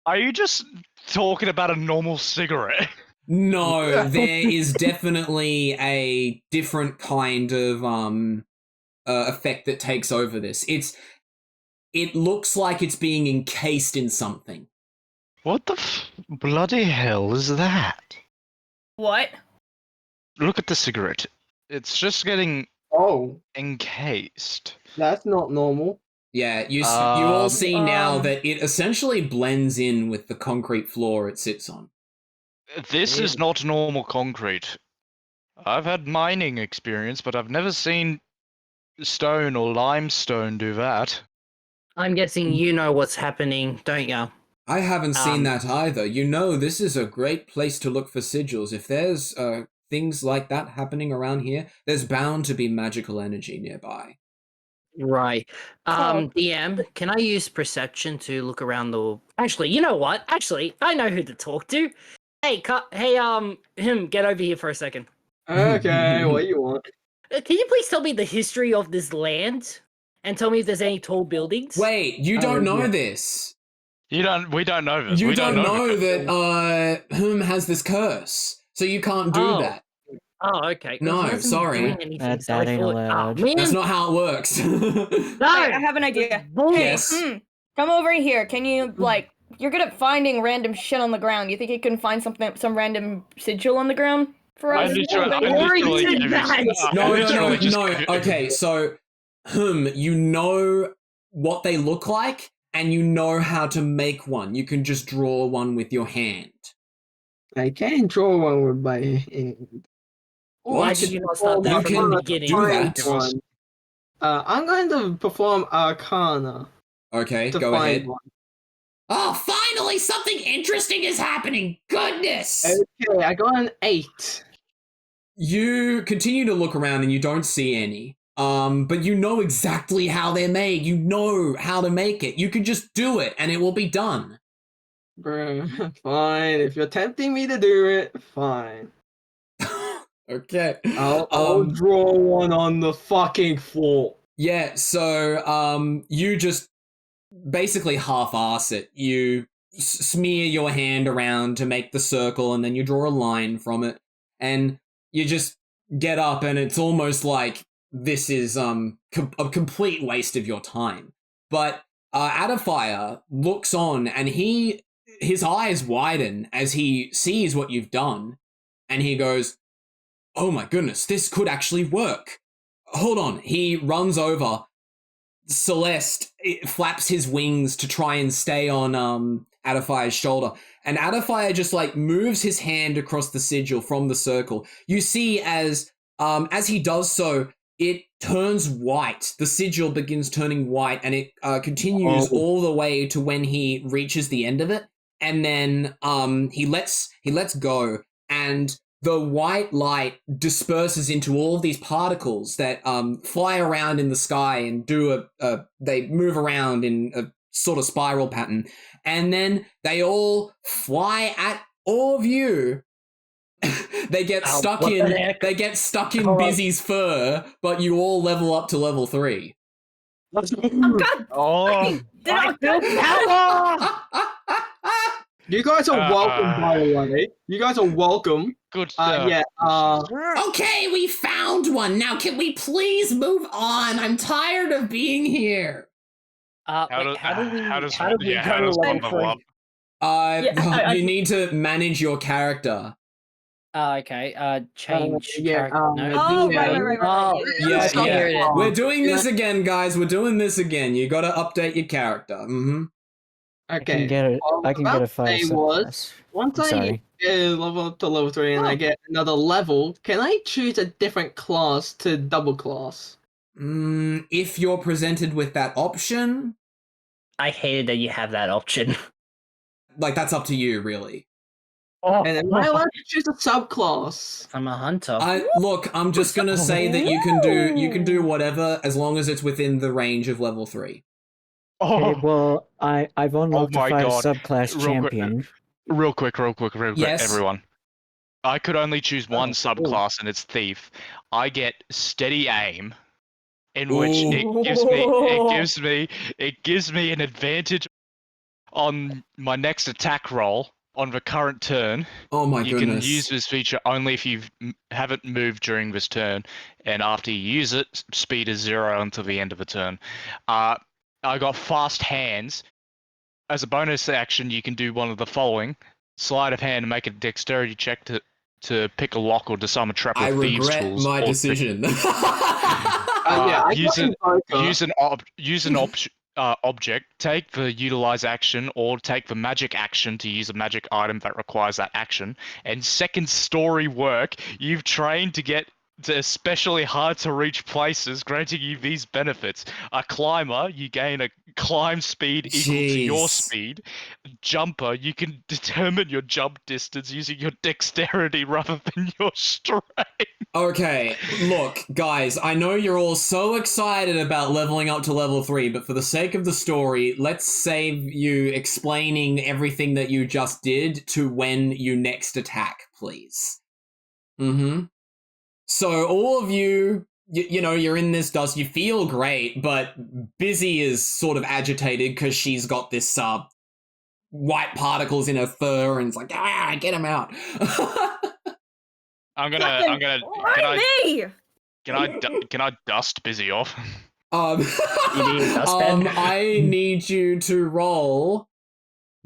Are you just talking about a normal cigarette? No, there is definitely a different kind of effect that takes over this. It looks like it's being encased in something. What the bloody hell is that? What? Look at the cigarette. It's just getting Oh, encased. that's not normal. Yeah, you all see now Um, that it essentially blends in with the concrete floor it sits on. This is not normal concrete. I've had mining experience, but I've never seen stone or limestone do that. I'm guessing you know what's happening, don't ya? I haven't seen Um, that either. You know, this is a great place to look for sigils. If there's things like that happening around here, there's bound to be magical energy nearby. Right. Cool. DM, can I use perception to look around the... Actually, you know what? Actually, I know who to talk to. Hey, get over here for a second. Okay, what do you want? Can you please tell me the history of this land? And tell me if there's any tall buildings? Wait, you don't know this. We don't know this. You We don't know this. that Whom has this curse, so you can't do Oh. that. Oh, okay. No, He hasn't been sorry. doing anything, That so I ain't thought- allowed. Oh, man. That's not how it works. No, I have an idea. bullshit. Yes. Come over here. Can you, like, you're good at finding random shit on the ground. You think you can find some random sigil on the ground for us? No. Okay, so you know what they look like, and you know how to make one. You can just draw one with your hand. I can't draw one with my hand. Why did you not start You that from can the beginning? do that. One. I'm going to perform Arcana Okay, to go find ahead. one. Oh, finally something interesting is happening. Goodness. Okay, I got an 8. You continue to look around and you don't see any. But you know exactly how they're made. You know how to make it. You can just do it and it will be done. Bruh, fine. If you're tempting me to do it, fine. Okay. I'll draw one on the fucking floor. Yeah, so you just basically half-ass it. You smear your hand around to make the circle, and then you draw a line from it, and you just get up, and it's almost like this is a complete waste of your time. But Adafire looks on, and his eyes widen as he sees what you've done, and he goes, "Oh my goodness, this could actually work. Hold on." He runs over. Celeste flaps his wings to try and stay on Adafire's shoulder. And Adafire just like moves his hand across the sigil from the circle. You see as he does so, it turns white. The sigil begins turning white, and it continues all the way to when he reaches the end of it. And then he lets go, and the white light disperses into all of these particles that fly around in the sky and they move around in a sort of spiral pattern, and then they all fly at all of you. They get stuck in Bizzy's fur, but you all level up to level 3. Oh, You guys are welcome, by the way. You guys are welcome. good stuff. Okay, we found one. Now can we please move on? I'm tired of being here. How does one level up? You need to manage your character. Okay, change yeah, character. No. Oh, Yeah. right. Oh, Yeah, here it is. We're doing this again, guys. We're doing this again. You gotta update your character. Mm-hmm. I Okay. can get it. I can get a 5 Say was, once I'm I sorry. level up to level 3 and I get another level, can I choose a different class to double class? If you're presented with that option, I hated that you have that option. like that's up to you, really. Oh, And am I allowed to choose a subclass? I'm a hunter. I'm just gonna say that you can do whatever as long as it's within the range of level 3. Okay, well, I've unlocked my a 5 God. subclass Real quick. champion. Real quick, Yes. everyone. I could only choose one subclass, and it's Thief. I get steady aim, in which it gives me an advantage on my next attack roll on the current turn. Oh my You goodness. can use this feature only if you haven't moved during this turn, and after you use it, speed is 0 until the end of the turn. I got fast hands, as a bonus action, you can do one of the following: sleight of hand and make a dexterity check to pick a lock or disarm a trap with I thieves' regret tools. my or decision. Use an object, take the utilize action, or take the magic action to use a magic item that requires that action. And second story work, you've trained to get to especially hard to reach places, granting you these benefits. A climber, you gain a climb speed equal to your Jeez. speed. Jumper, you can determine your jump distance using your dexterity rather than your strength. Okay, look, guys, I know you're all so excited about leveling up to level 3, but for the sake of the story, let's save you explaining everything that you just did to when you next attack, please. So all of you, you know, you're in this dust, you feel great, but Bizzy is sort of agitated because she's got this white particles in her fur and it's like, get him out. Can I dust Bizzy off? I need you to roll.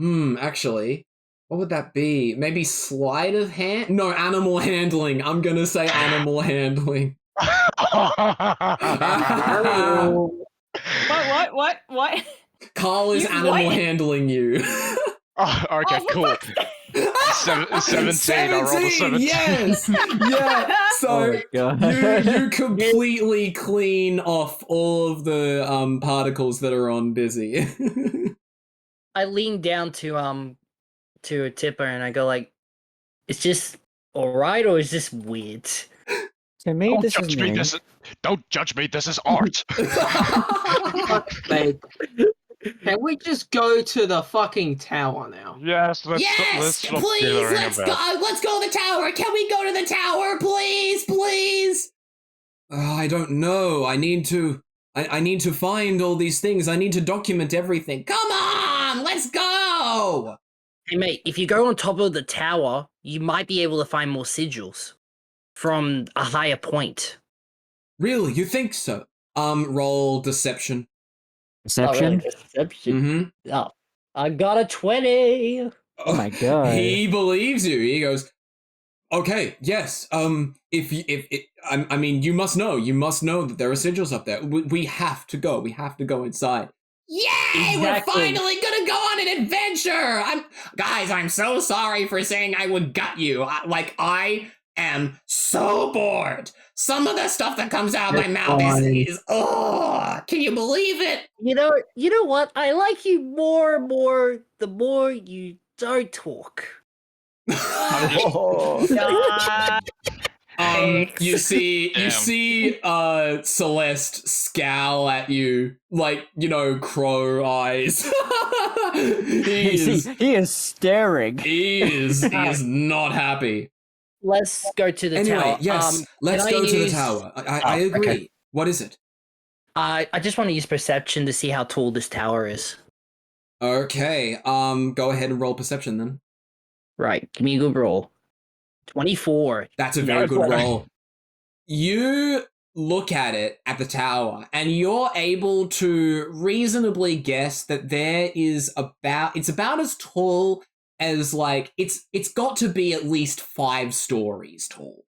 Actually, what would that be? Maybe sleight of hand? No, animal handling. I'm gonna say animal handling. What? Karl is animal handling you. Okay, cool. 17. I rolled a 17. Yes. Yeah. So you completely clean off all of the particles that are on Bizzy. I lean down to Tipper and I go like, "It's just alright, or is this weird?" To me, this is new. Don't judge me. This is art. Can we just go to the fucking tower now? Yes, let's please, let's go. Let's go to the tower. Can we go to the tower, please? I don't know. I need to find all these things. I need to document everything. Come on, let's go. Hey mate, if you go on top of the tower, you might be able to find more sigils from a higher point. Really? You think so? Roll deception. Deception? Oh, really? Deception. Oh, I got a 20. Oh my god. He believes you. He goes, okay, yes. I mean, you must know that there are sigils up there. We have to go. We have to go inside. Yay! Exactly. We're finally gonna go on an adventure. I'm so sorry for saying I would gut you. I am so bored. Some of the stuff that comes out of my mouth is can you believe it? You know what? I like you more and more the more you don't talk. You see Celeste scowl at you like, crow eyes. He is staring. He is not happy. Let's go to the tower. Yes, let's go to the tower. I agree. Okay. What is it? I just want to use perception to see how tall this tower is. Okay. Go ahead and roll perception then. Right. Give me a good roll. 24. That's a very good roll. You look at it at the tower, and you're able to reasonably guess that it's about as tall as it's got to be at least 5 stories tall.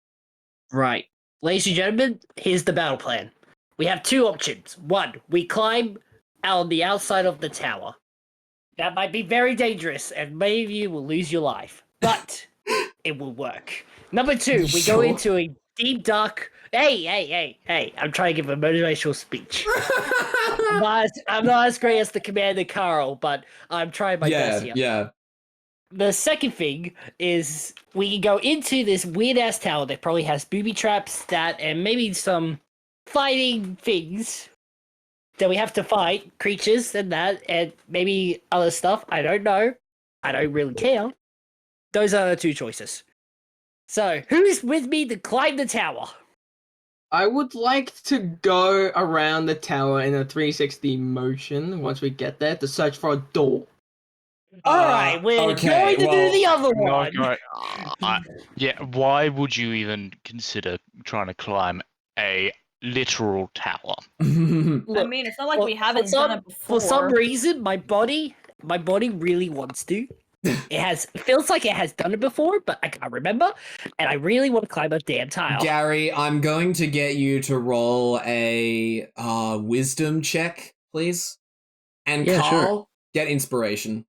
Right. Ladies and gentlemen, here's the battle plan. We have 2 options. 1, we climb on the outside of the tower. That might be very dangerous, and many of you will lose your life. But it will work. Number 2, we go into a deep, dark... Hey, I'm trying to give a motivational speech. I'm not as great as the Commander Karl, but I'm trying my best here. Yeah. The second thing is we can go into this weird-ass tower that probably has booby traps, and maybe some fighting things that we have to fight, creatures and that, and maybe other stuff. I don't know. I don't really care. Those are the 2 choices. So, who's with me to climb the tower? I would like to go around the tower in a 360 motion once we get there to search for a door. Alright, we're going to do the other one. Why would you even consider trying to climb a literal tower? I mean, it's not like we haven't done it before. For some reason, my body my body really wants to. It feels like it has done it before, but I can't remember. And I really want to climb a damn tile. Gary, I'm going to get you to roll a wisdom check, please. And Yeah, Karl, sure. get inspiration.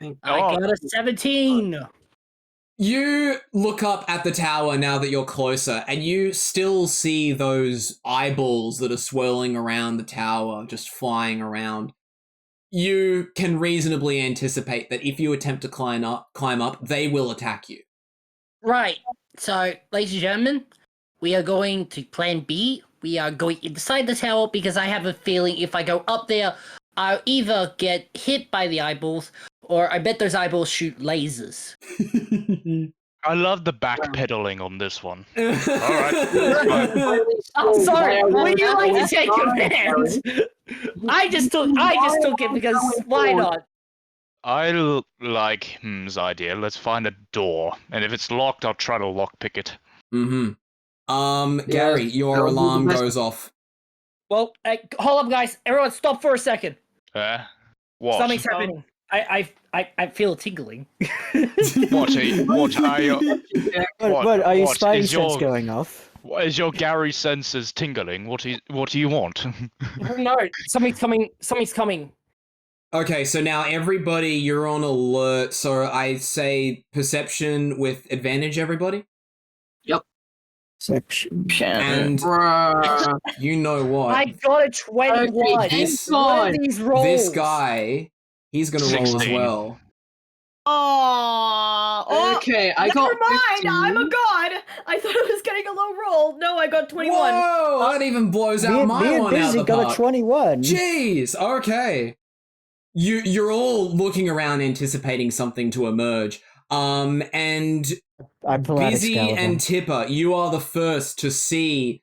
I got a 17. You look up at the tower now that you're closer, and you still see those eyeballs that are swirling around the tower, just flying around. You can reasonably anticipate that if you attempt to climb up, they will attack you. Right. So, ladies and gentlemen, we are going to plan B. We are going inside the tower because I have a feeling if I go up there, I'll either get hit by the eyeballs or I bet those eyeballs shoot lasers. I love the backpedaling on this one. Alright. I'm sorry. Would you like to take command? I just took it because why not? I like Hm's idea. Let's find a door, and if it's locked, I'll try to lockpick it. Gary, your alarm goes off. Well, hold up, guys. Everyone, stop for a second. What? Something's happening. I feel tingling. What are you? What are you? What are your what spidey is sense your- going off? What is your Gary senses tingling? What do you want? No, something's coming. Something's coming. Okay, so now everybody, you're on alert. So I say perception with advantage, everybody. Section. And Bruh. you know what? I got a 21. Okay, this- What are these rolls? This guy, he's gonna roll as 16. well. Oh, Okay, I got never mind. 15. I'm a god. I thought I was getting a low roll. No, I got 21. Whoa! That even blows Me out and my one out Bizzy the got park. a 21. Jeez. Okay. You're all looking around, anticipating something to emerge. And I'm pulling out Bizzy Excalibur. and Tipper, you are the first to see.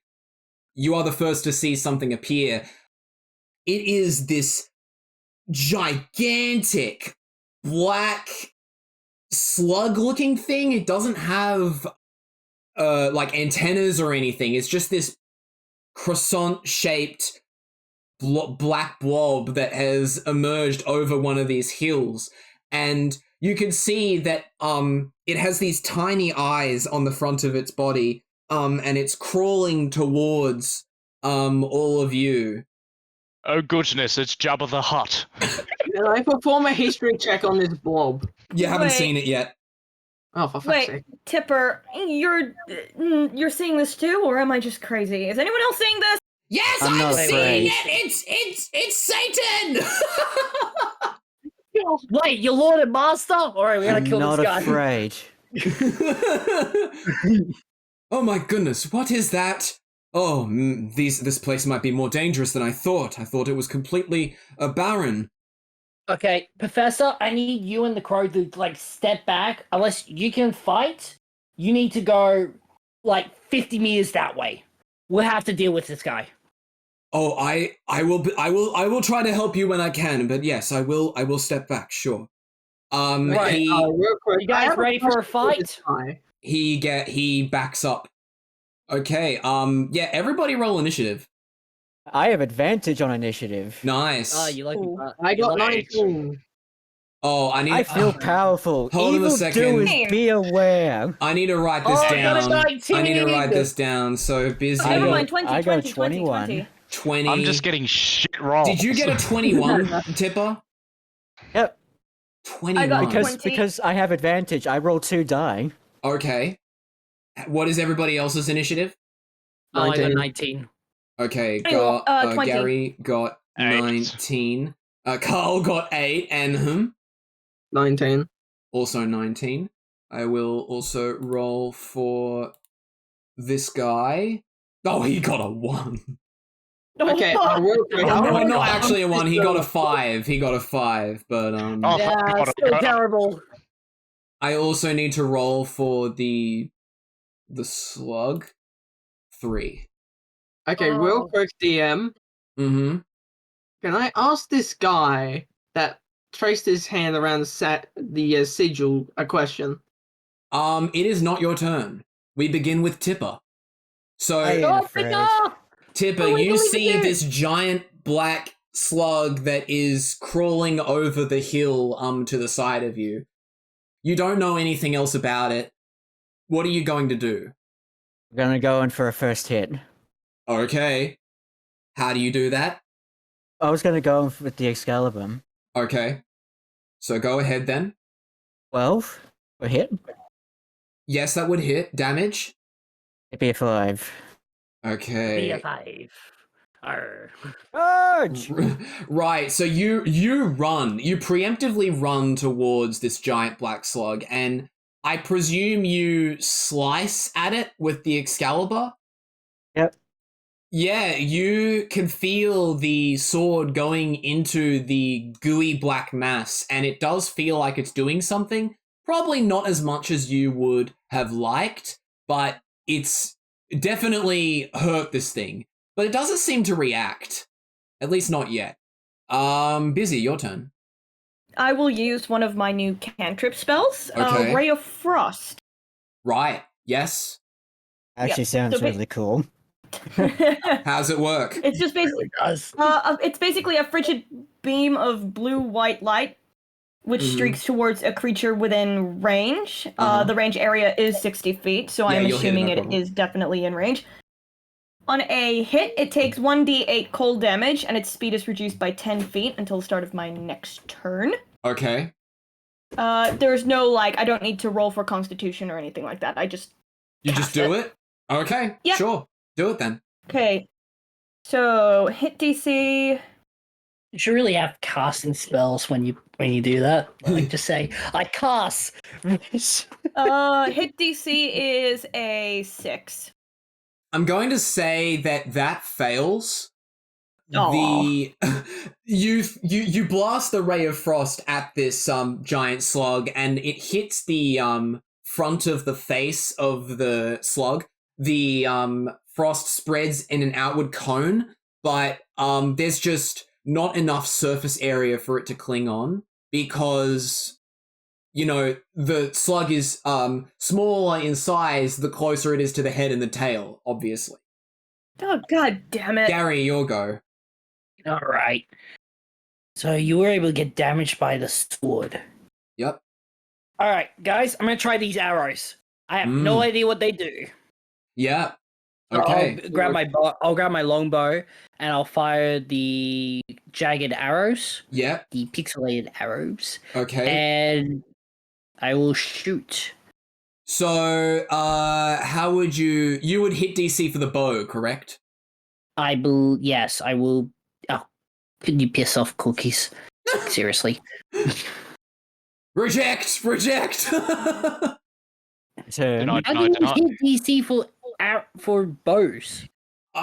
You are the first to see something appear. It is this gigantic black slug-looking thing. It doesn't have like antennas or anything. It's just this croissant-shaped black blob that has emerged over one of these hills, and you can see that it has these tiny eyes on the front of its body, and it's crawling towards all of you. Oh goodness, it's Jabba the Hutt. Can I perform a history check on this blob? You haven't Wait. seen it yet. Oh, for fuck's Wait, sake. Tipper, you're seeing this too, or am I just crazy? Is anyone else seeing this? Yes, I'm not seeing afraid. it. It's Satan. Wait, your lord and master? Alright, we gotta I'm kill not this guy. afraid. Oh my goodness, what is that? Oh, this place might be more dangerous than I thought. I thought it was completely barren. Okay, Professor, I need you and the crow to, like, step back. Unless you can fight, you need to go, like, 50 meters that way. We'll have to deal with this guy. Oh, I will try to help you when I can, but yes, I will step back, sure. Right, Real quick, You guys I have ready for a question for this fight? guy. he backs up. Okay, yeah, everybody roll initiative. I have advantage on initiative. Nice. Oh, you like me. I got Nice. 19. Oh, I need I feel powerful. Hold on a Evil second. doers, be aware. I need to write this Oh, I got a down. I need to 19. write this down. So Bizzy. Oh, never got- mind, 20, I got 20, 21. 20. 20. I'm just getting shit rolls. Did you get a 21, Tipper? Yep. 21. I got Because 20. because I have advantage, I roll 2 die. Okay. What is everybody else's initiative? Oh, I got 19. 19. Okay, Anyway, got 20. Gary got 8. 19. Karl got 8 and 19. also 19. I will also roll for this guy. Oh, he got a 1. Okay, real quick. Oh, I no, wanna not ask actually a 1. He got a this, 5. He got a 5, but Oh, Yeah, God, still God. terrible. I also need to roll for the slug. 3. Okay, real quick, DM. Mm-hmm. Can I ask this guy that traced his hand around the sigil a question? It is not your turn. We begin with Tipper. So I ain't Oh, afraid. no! Tipper, Oh, I you believe see it. this giant black slug that is crawling over the hill to the side of you. You don't know anything else about it. What are you going to do? I'm gonna go in for a first hit. Okay. How do you do that? I was gonna go in with the Excalibur. Okay. So go ahead then. 12 for hit. Yes, that would hit. Damage? It'd be a 5. Okay. Be a 5. Arr. Charge! Right, so you preemptively run towards this giant black slug, and I presume you slice at it with the Excalibur? Yep. Yeah, you can feel the sword going into the gooey black mass, and it does feel like it's doing something. Probably not as much as you would have liked, but it's definitely hurt this thing. But it doesn't seem to react. At least not yet. Bizzy, your turn. I will use one of my new cantrip spells, Okay. Ray of Frost. Right, yes. Actually Yeah, sounds so really cool. How's it work? It's just basically it's basically a frigid beam of blue-white light, which streaks towards a creature within range. The range area is 60 feet, so Yeah, I'm you'll hit it, no assuming it problem. is definitely in range. On a hit, it takes 1d8 cold damage, and its speed is reduced by 10 feet until the start of my next turn. Okay. There's no, I don't need to roll for Constitution or anything like that. I just You just cast do it? Okay, Yeah. sure. Do it then. Okay. So, hit DC... You should really have casting spells when you do that. Like just say, I cast. hit DC is a 6. I'm going to say that fails. Aw. You blast the ray of frost at this giant slug, and it hits the front of the face of the slug. The frost spreads in an outward cone, but there's just not enough surface area for it to cling on because, you know, the slug is smaller in size the closer it is to the head and the tail, obviously. Oh, god damn it. Gary, your go. All right. So you were able to get damaged by the sword. Yep. All right, guys, I'm gonna try these arrows. I have no idea what they do. Yeah. So Okay. I'll grab my bow. I'll grab my longbow and I'll fire the jagged arrows, Yep. the pixelated arrows, Okay. and I will shoot. So, how would you would hit DC for the bow, correct? Yes, I will. Oh, could you piss off cookies? Seriously. Reject! Turn. Deny, How deny, can deny. you hit DC for bows?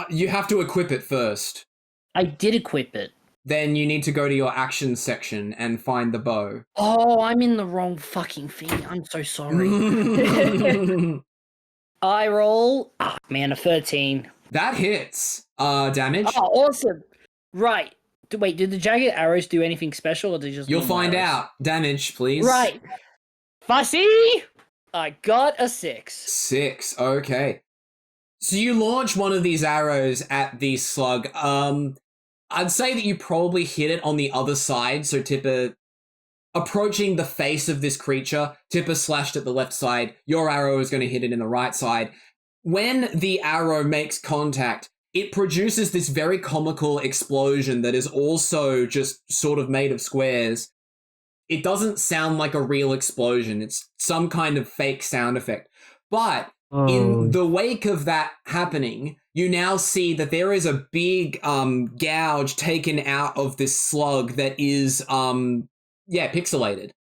You have to equip it first. I did equip it. Then you need to go to your action section and find the bow. Oh, I'm in the wrong fucking thing. I'm so sorry. I roll. Ah, man, a 13. That hits. Damage. Oh, awesome. Right. Wait, did the jagged arrows do anything special, or did they just? You'll normal find arrows? out. Damage, please. Right. Fussy. I got a 6. 6. Okay. So you launch one of these arrows at the slug. I'd say that you probably hit it on the other side. So Tipper, approaching the face of this creature, Tipper slashed at the left side. Your arrow is going to hit it in the right side. When the arrow makes contact, it produces this very comical explosion that is also just sort of made of squares. It doesn't sound like a real explosion. It's some kind of fake sound effect. But in the wake of that happening, you now see that there is a big gouge taken out of this slug that is pixelated.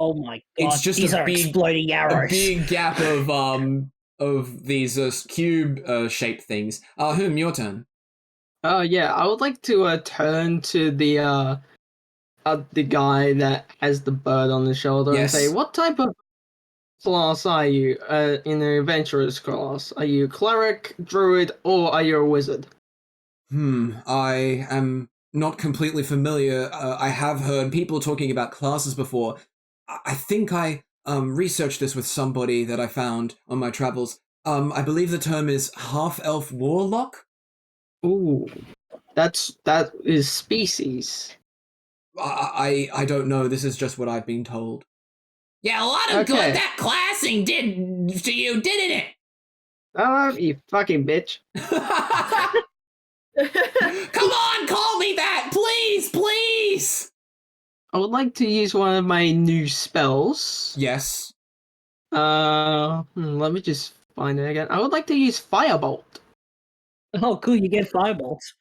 Oh my god! It's just These a are big- exploding A arrows. big gap of these cube shaped things. Your turn. Yeah, I would like to turn to the guy that has the bird on the shoulder Yes. and say, "What type of class are you in an adventurer's class? Are you cleric, druid, or are you a wizard?" I am not completely familiar. I have heard people talking about classes before. I think I researched this with somebody that I found on my travels. I believe the term is half-elf warlock. Ooh, That is species. I don't know. This is just what I've been told. Yeah, a lot of good that classing did to you, didn't it? Oh, you fucking bitch. Come on, call me that, please, please. I would like to use one of my new spells. Yes. Let me just find it again. I would like to use Firebolt. Oh, cool! You get fireballs.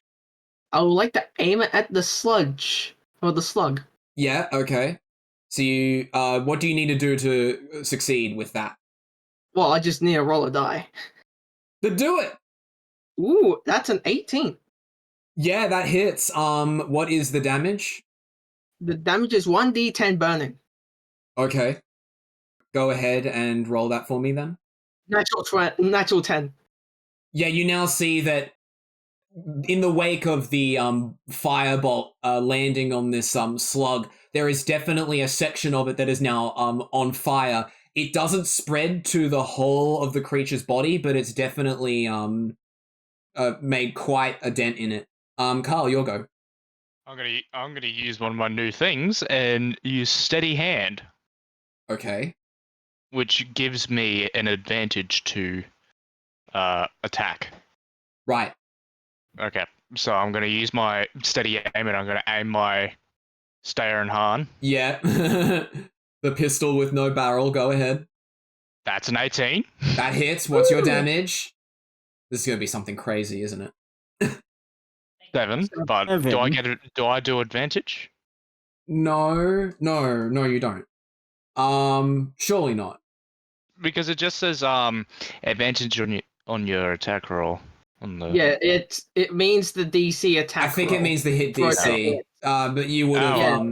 I would like to aim it at the sludge or the slug. Yeah. Okay. So you, what do you need to do to succeed with that? Well, I just need to roll a die. Then do it. Ooh, that's an 18. Yeah, that hits. What is the damage? The damage is 1d10 burning. Okay. Go ahead and roll that for me then. Natural 10. Yeah, you now see that in the wake of the firebolt landing on this slug, there is definitely a section of it that is now on fire. It doesn't spread to the whole of the creature's body, but it's definitely made quite a dent in it. Karl, your go. I'm gonna use one of my new things and use steady hand, Okay. which gives me an advantage to attack. Right. Okay, so I'm gonna use my steady aim and I'm gonna aim my Stayer and Han. Yeah. The pistol with no barrel. Go ahead. That's an 18. That hits. What's your damage? This is gonna be something crazy, isn't it? 7. But Seven. do I do advantage? No, you don't. Surely not. Because it just says advantage on your attack roll on the. Yeah, it means the DC attack. I think roll. it means the hit For DC. attack. But you would have,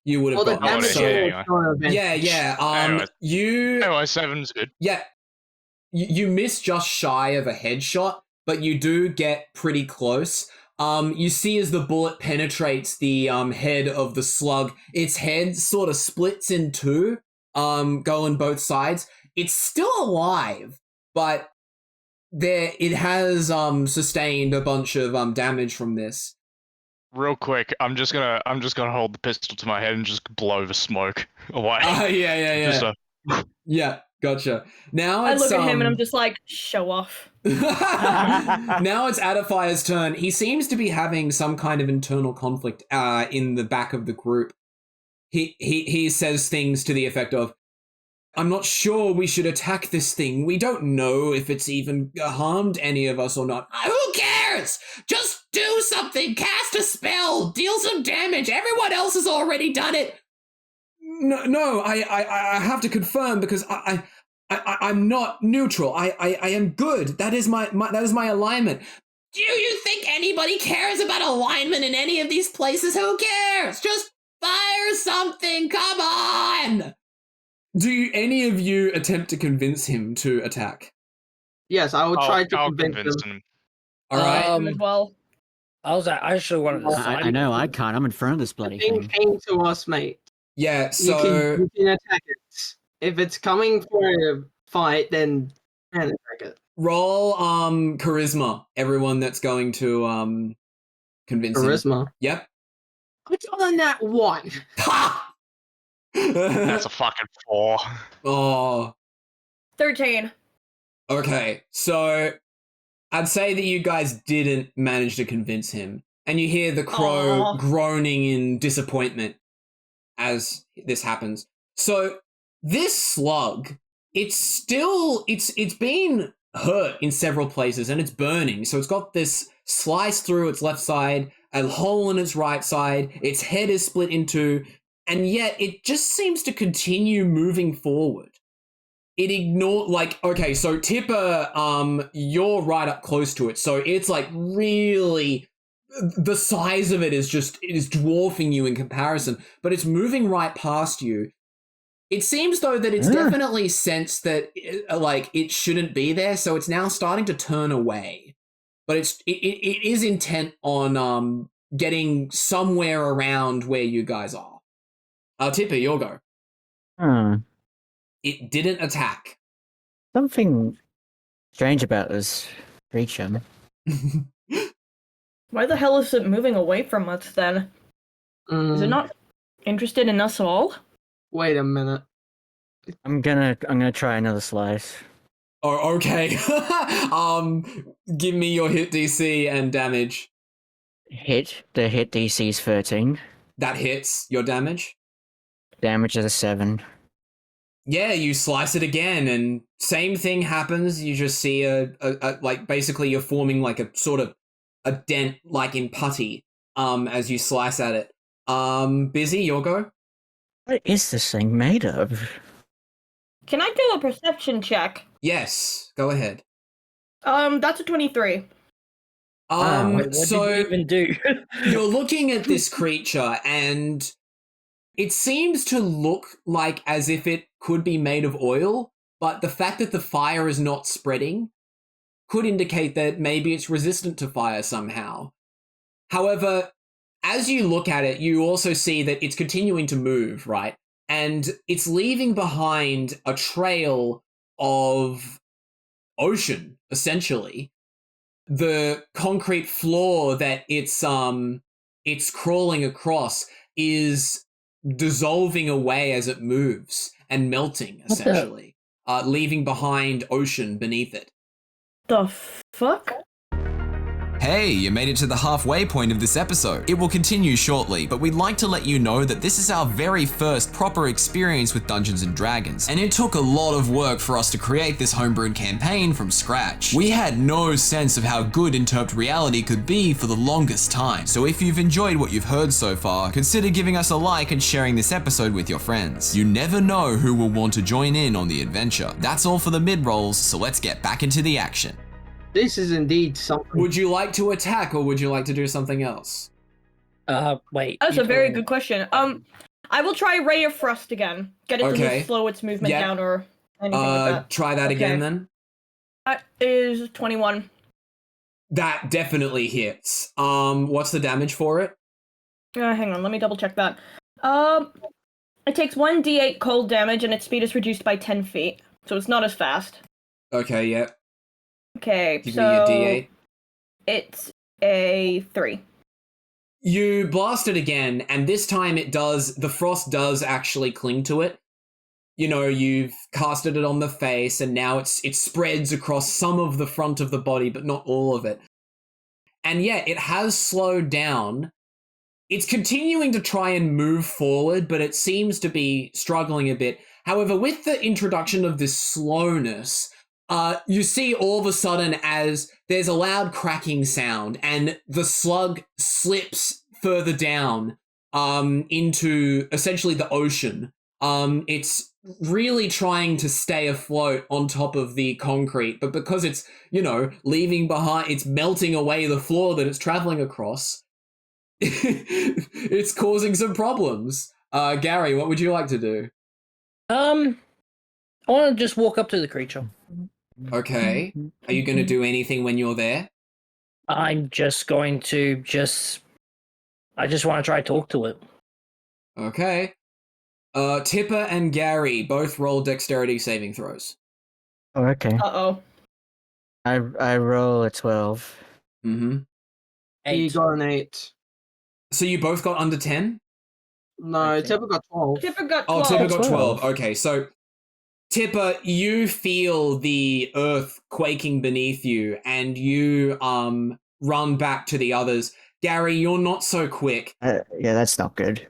you would have Well, the gotten damage it. yeah, roll is not an Yeah, advantage. yeah. Anyways. You, Anyway, 7's good. yeah, you miss just shy of a headshot, but you do get pretty close. You see as the bullet penetrates the head of the slug, its head sort of splits in two, going both sides. It's still alive, but it has sustained a bunch of damage from this. Real quick, I'm just gonna hold the pistol to my head and just blow the smoke away. Yeah. Just Yeah, gotcha. Now I it's look at him and I'm just like, show off. now it's Adafire's turn. He seems to be having some kind of internal conflict in the back of the group. He says things to the effect of, I'm not sure we should attack this thing. We don't know if it's even harmed any of us or not. Who cares? Just do something. Cast a spell. Deal some damage. Everyone else has already done it. No, I have to confirm because I'm not neutral. I am good. That is my alignment. Do you think anybody cares about alignment in any of these places? Who cares? Just fire something. Come on. Do any of you attempt to convince him to attack? Yes, I will try to I'll convince him. him. All right. As well. I actually wanted to. I know, I can't. I'm in front of this bloody The thing thing. came to us, mate. Yeah. So You can attack it. If it's coming for a fight, then you can attack it. roll charisma. Everyone that's going to convince him. Charisma. Yep. It's on that one. Ha! That's a fucking 4. Oh. 13. Okay, so I'd say that you guys didn't manage to convince him, and you hear the crow Aw. groaning in disappointment as this happens. So this slug, it's been hurt in several places, and it's burning. So it's got this slice through its left side, a hole in its right side. Its head is split in two, and yet it just seems to continue moving forward. It okay, so Tipper, you're right up close to it, so it's like really, the size of it is dwarfing you in comparison, but it's moving right past you. It seems though that it's definitely sensed that it shouldn't be there, so it's now starting to turn away. But it is intent on getting somewhere around where you guys are. Tipper, your go. It didn't attack. Something strange about this creature. Why the hell is it moving away from us then? Is it not interested in us all? Wait a minute. I'm gonna try another slice. Oh, okay. Give me your hit DC and damage. The hit DC is 13. That hits your damage. Damage is a 7. Yeah, you slice it again, and same thing happens. You just see a like basically you're forming like a sort of a dent, like in putty. As you slice at it. Bizzy, your go. What is this thing made of? Can I do a perception check? Yes, go ahead. That's a 23. What So did you even do? you're looking at this creature, and it seems to look like as if it could be made of oil, but the fact that the fire is not spreading could indicate that maybe it's resistant to fire somehow. However, as you look at it, you also see that it's continuing to move, right? And it's leaving behind a trail of ocean, essentially. The concrete floor that it's crawling across is dissolving away as it moves and melting, essentially, leaving behind ocean beneath it. The fuck? Hey, you made it to the halfway point of this episode. It will continue shortly, but we'd like to let you know that this is our very first proper experience with Dungeons and Dragons, and it took a lot of work for us to create this homebrewed campaign from scratch. We had no sense of how good interp'd reality could be for the longest time, so if you've enjoyed what you've heard so far, consider giving us a like and sharing this episode with your friends. You never know who will want to join in on the adventure. That's all for the mid-rolls, so let's get back into the action. This is indeed something. Would you like to attack, or would you like to do something else? Wait. That's a very good question. I will try Ray of Frost again. Get it Okay. to slow its movement Yeah. down or anything like that. Try that again then. That is 21. That definitely hits. What's the damage for it? Hang on, let me double check that. It takes 1d8 cold damage and its speed is reduced by 10 feet, so it's not as fast. Okay, yeah. Okay, Give so me your D8. it's a 3. You blast it again, and this time the frost does actually cling to it. You know, you've casted it on the face, and now it spreads across some of the front of the body, but not all of it. And yeah, it has slowed down. It's continuing to try and move forward, but it seems to be struggling a bit. However, with the introduction of this slowness, you see all of a sudden as there's a loud cracking sound and the slug slips further down into essentially the ocean. It's really trying to stay afloat on top of the concrete, but because it's, leaving behind, it's melting away the floor that it's traveling across, it's causing some problems. Gary, what would you like to do? I want to just walk up to the creature. Okay. Are you going to do anything when you're there? I'm just going to I just want to try to talk to it. Okay. Tipper and Gary both roll dexterity saving throws. Oh, okay. Uh-oh. I roll a 12. Mm-hmm. You 8. got an 8. So you both got under 10? No, Okay. Tipper got 12. Tipper got Oh, 12. Tipper got 12. 12. Okay, so Tipper, you feel the earth quaking beneath you, and you run back to the others. Gary, you're not so quick. Yeah, that's not good.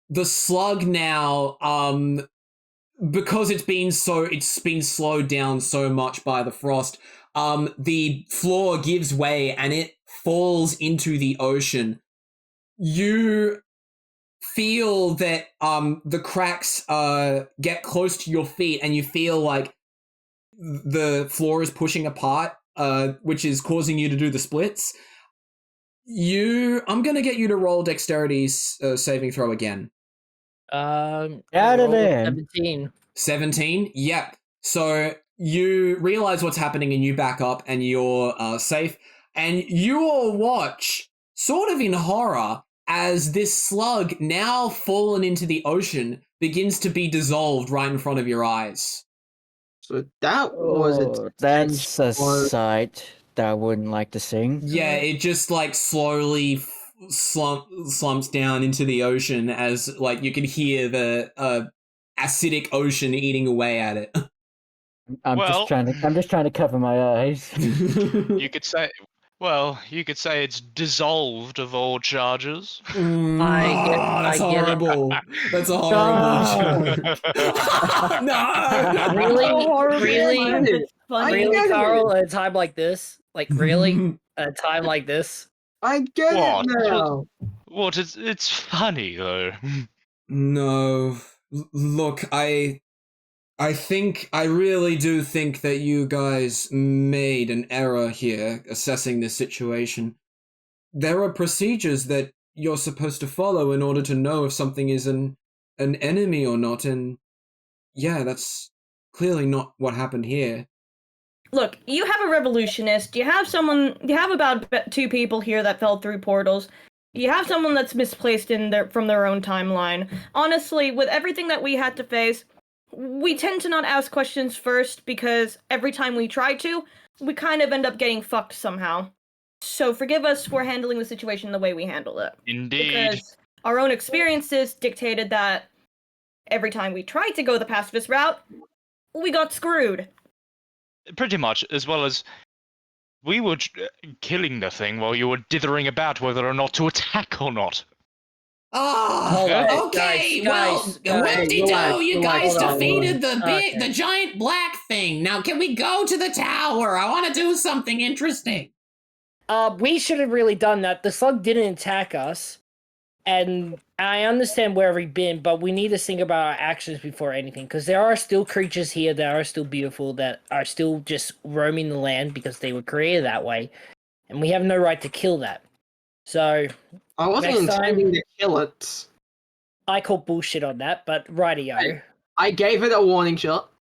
The slug now, because it's been slowed down so much by the frost, the floor gives way and it falls into the ocean. You feel that the cracks get close to your feet, and you feel like the floor is pushing apart, which is causing you to do the splits. I'm gonna get you to roll dexterity saving throw again. Out of there. 17. 17? Yep. So you realize what's happening and you back up and you're safe. And you all watch, sort of in horror, as this slug, now fallen into the ocean, begins to be dissolved right in front of your eyes. So that was Oh, that's a sight. that I wouldn't like to sing. Yeah, it just like slowly slumps down into the ocean as like you can hear the acidic ocean eating away at it. I'm just trying to cover my eyes. You could say, you could say it's dissolved of all charges. That's I get it. horrible. That's a horrible joke. No. Really, Funny. really, Karl, at a time like this? Like, really? At a time like this? I get What? it now. What? It's funny though. No. Look, I really do think that you guys made an error here assessing this situation. There are procedures that you're supposed to follow in order to know if something is an enemy or not, and yeah, that's clearly not what happened here. Look, you have a revolutionist. You have about 2 people here that fell through portals. You have someone that's misplaced from their own timeline. Honestly, with everything that we had to face, we tend to not ask questions first because every time we try to, we kind of end up getting fucked somehow. So forgive us for handling the situation the way we handled it. Indeed. Because our own experiences dictated that every time we tried to go the pacifist route, we got screwed. Pretty much, as well as we were killing the thing while you were dithering about whether or not to attack or not. Hold on, Okay, guys, whoop-de-doo, you guys hold on, defeated okay. the giant black thing. Now can we go to the tower? I want to do something interesting. We should have really done that. The slug didn't attack us, and I understand where we've been, but we need to think about our actions before anything, because there are still creatures here that are still beautiful, that are still just roaming the land because they were created that way, and we have no right to kill that. So, I wasn't next time- intending to kill it. I call bullshit on that, but rightio. I gave it a warning shot.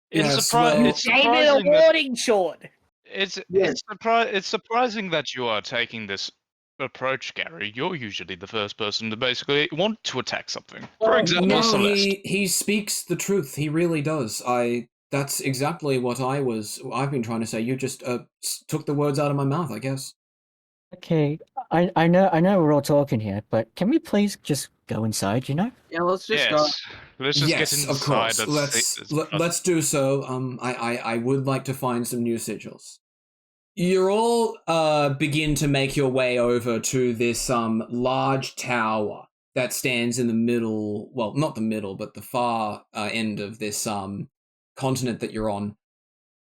It's, Yes, surpri- well- it's Gave it a surprising that warning shot! it's surprising that you are taking this approach, Gary. You're usually the first person to basically want to attack something. For example, No, Celeste. he speaks the truth. He really does. That's exactly what I've been trying to say. You just took the words out of my mouth, I guess. Okay, I know we're all talking here, but can we please just go inside, you know? Yeah, let's just go. Yes. Let's just get Yes, inside. of course. Let's do so. I would like to find some new sigils. You all begin to make your way over to this large tower that stands in the middle, well, not the middle, but the far end of this continent that you're on.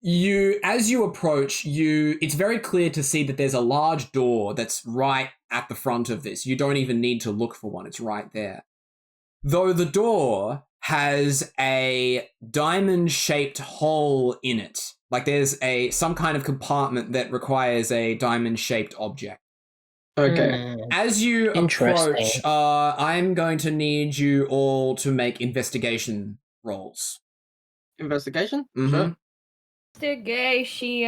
As you approach, it's very clear to see that there's a large door that's right at the front of this. You don't even need to look for one, it's right there. Though the door has a diamond-shaped hole in it. Like there's some kind of compartment that requires a diamond-shaped object. Okay. As you Interesting. approach, I'm going to need you all to make investigation rolls. Investigation? Mhm. Sure. Investigation.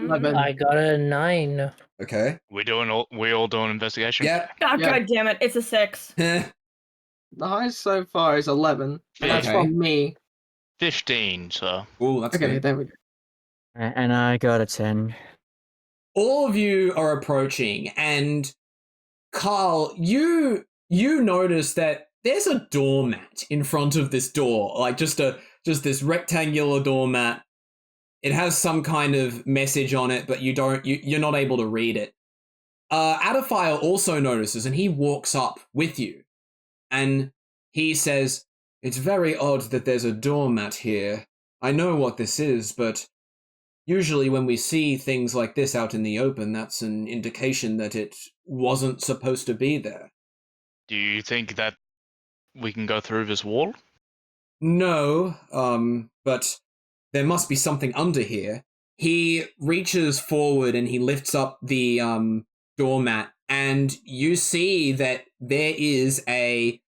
11. I got a 9. Okay. We all doing investigation. Yep. Oh, Yeah. God damn it, it's a 6. The highest so far is 11. And that's Okay. from me. 15. So Ooh, that's Okay, good. there we go. And I got a 10. All of you are approaching, and Karl, you notice that there's a doormat in front of this door, like just this rectangular doormat. It has some kind of message on it, but you're not able to read it. Adafile also notices, and he walks up with you, and he says, "It's very odd that there's a doormat here. I know what this is, but usually when we see things like this out in the open, that's an indication that it wasn't supposed to be there." do you think that we can go through this wall? No, but there must be something under here. He reaches forward and he lifts up the doormat, and you see that there is an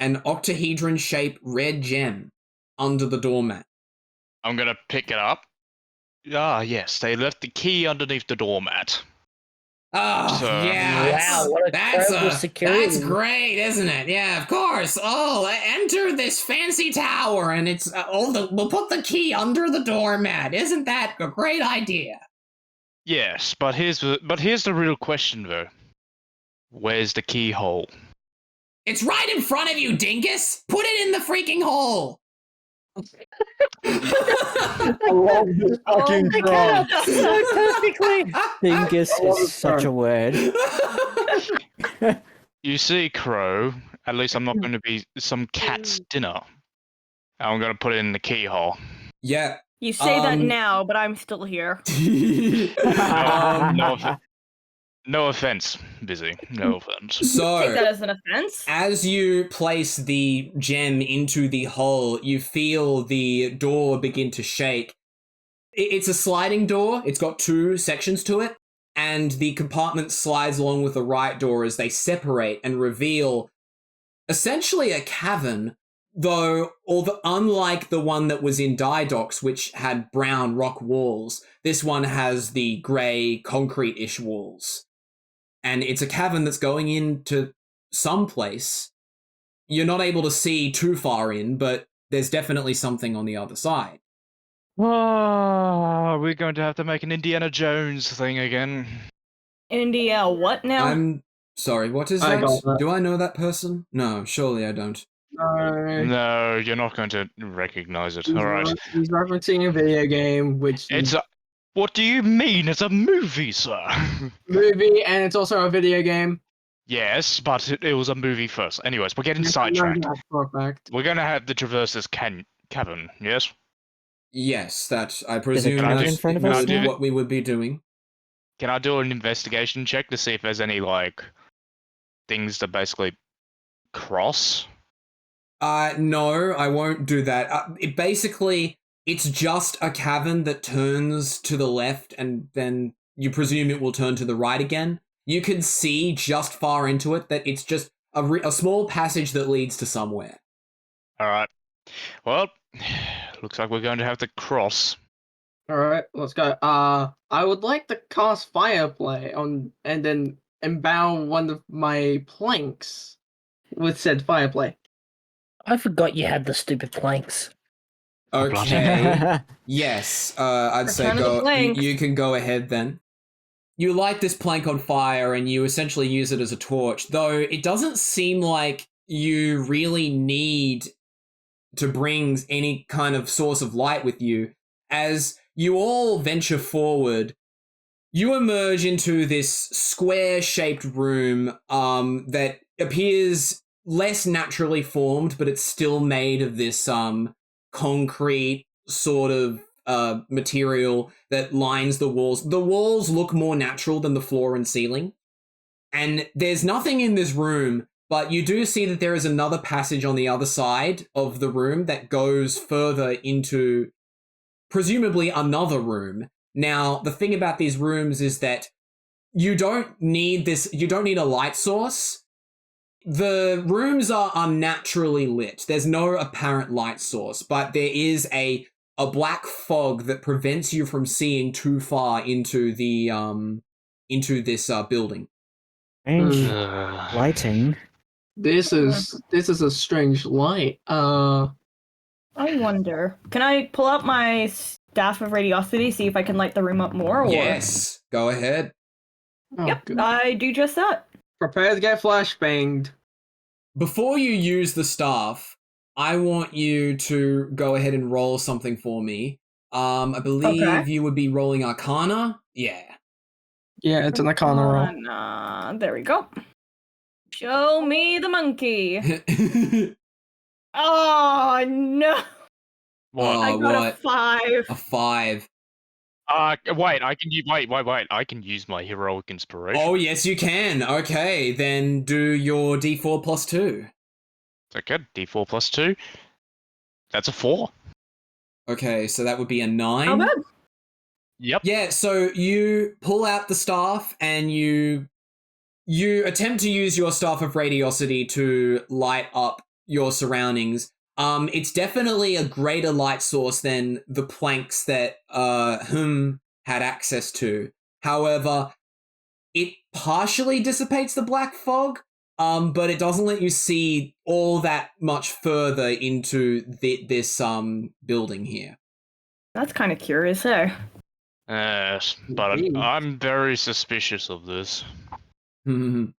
octahedron-shaped red gem under the doormat. I'm gonna pick it up. Ah, yes, they left the key underneath the doormat. Oh, So- yeah. Wow, what a incredible security. That's great, isn't it? Yeah, of course. Oh, enter this fancy tower, and it's we'll put the key under the doormat. Isn't that a great idea? Yes, but here's the real question though. Where's the keyhole? It's right in front of you, dingus! Put it in the freaking hole! I love this fucking I drum. cannot so perfectly. Dingus I love is it, such sir. a word. You see, Crow, at least I'm not going to be some cat's dinner. I'm going to put it in the keyhole. Yeah. You say that Um, now, but I'm still here. No offense, Bizzy. No offense. Take So, that as an offense. as you place the gem into the hole, you feel the door begin to shake. It's a sliding door. It's got 2 sections to it, and the compartment slides along with the right door as they separate and reveal essentially a cavern, though unlike the one that was in Didox, which had brown rock walls, this one has the grey concrete-ish walls. And it's a cavern that's going into some place. You're not able to see too far in, but there's definitely something on the other side. Oh, we're going to have to make an Indiana Jones thing again. India, what now? I'm sorry, what is I that? got that. Do I know that person? No, surely I don't. No, No, you're not going to recognize it. All right. he's referencing a video game, which It's a. What do you mean? It's a movie, sir. movie, and it's also a video game. Yes, but it was a movie first. Anyways, we're getting I know sidetracked. that for a fact. We're going to have to traverse this cavern, yes? Yes, that I presume cavern that's in front of us now? what we would be doing. Can I do an investigation check to see if there's any, like, things to basically cross? No, I won't do that. It's just a cavern that turns to the left, and then you presume it will turn to the right again. You can see just far into it that it's just a small passage that leads to somewhere. Alright. Well, looks like we're going to have to cross. All right, let's go. I would like to cast fire play on, and then endow one of my planks with said fire play. I forgot you had the stupid planks. Okay. Yes, I'd say Return of the go. planks. You can go ahead then. You light this plank on fire and you essentially use it as a torch, though it doesn't seem like you really need to bring any kind of source of light with you. As you all venture forward, you emerge into this square-shaped room that appears less naturally formed, but it's still made of this concrete sort of material that lines the walls. The walls look more natural than the floor and ceiling. And there's nothing in this room, but you do see that there is another passage on the other side of the room that goes further into presumably another room. Now, the thing about these rooms is that you don't need a light source. The rooms are unnaturally lit. There's no apparent light source, but there is a black fog that prevents you from seeing too far into this building. Strange Ugh. lighting. This is a strange light. I wonder. Can I pull out my staff of radiosity, see if I can light the room up more? Or... Yes, go ahead. Oh, Yep, good. I do just that. Prepare to get flashbanged. Before you use the staff, I want you to go ahead and roll something for me. I believe Okay. you would be rolling Arcana. Yeah. Yeah, it's an Arcana roll. There we go. Show me the monkey. What? Oh no! What? Oh, I got what? a 5. A 5. Wait, I can use wait. I can use my heroic inspiration. Oh, yes, you can. Okay, then do your D4 plus 2. Okay, D4 plus 2. That's a 4. Okay, so that would be a 9. How bad? Yep. Yeah, so you pull out the staff and you attempt to use your staff of radiosity to light up your surroundings. It's definitely a greater light source than the planks that had access to. However, it partially dissipates the black fog, but it doesn't let you see all that much further into this building here. That's kind of curious, eh? Yes, but Indeed. I'm very suspicious of this. Mhm.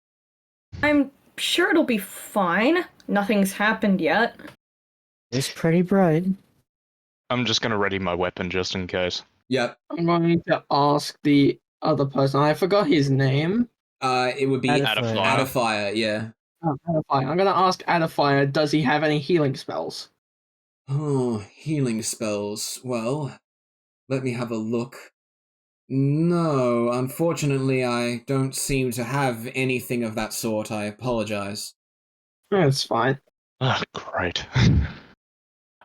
I'm sure it'll be fine. Nothing's happened yet. It's pretty bright. I'm just gonna ready my weapon just in case. Yep. I'm going to ask the other person. I forgot his name. It would be Adafire. Adafire, yeah. Oh, Adafire. I'm going to ask Adafire, does he have any healing spells? Oh, healing spells. Well, let me have a look. No, unfortunately, I don't seem to have anything of that sort. I apologize. That's fine. Oh, great.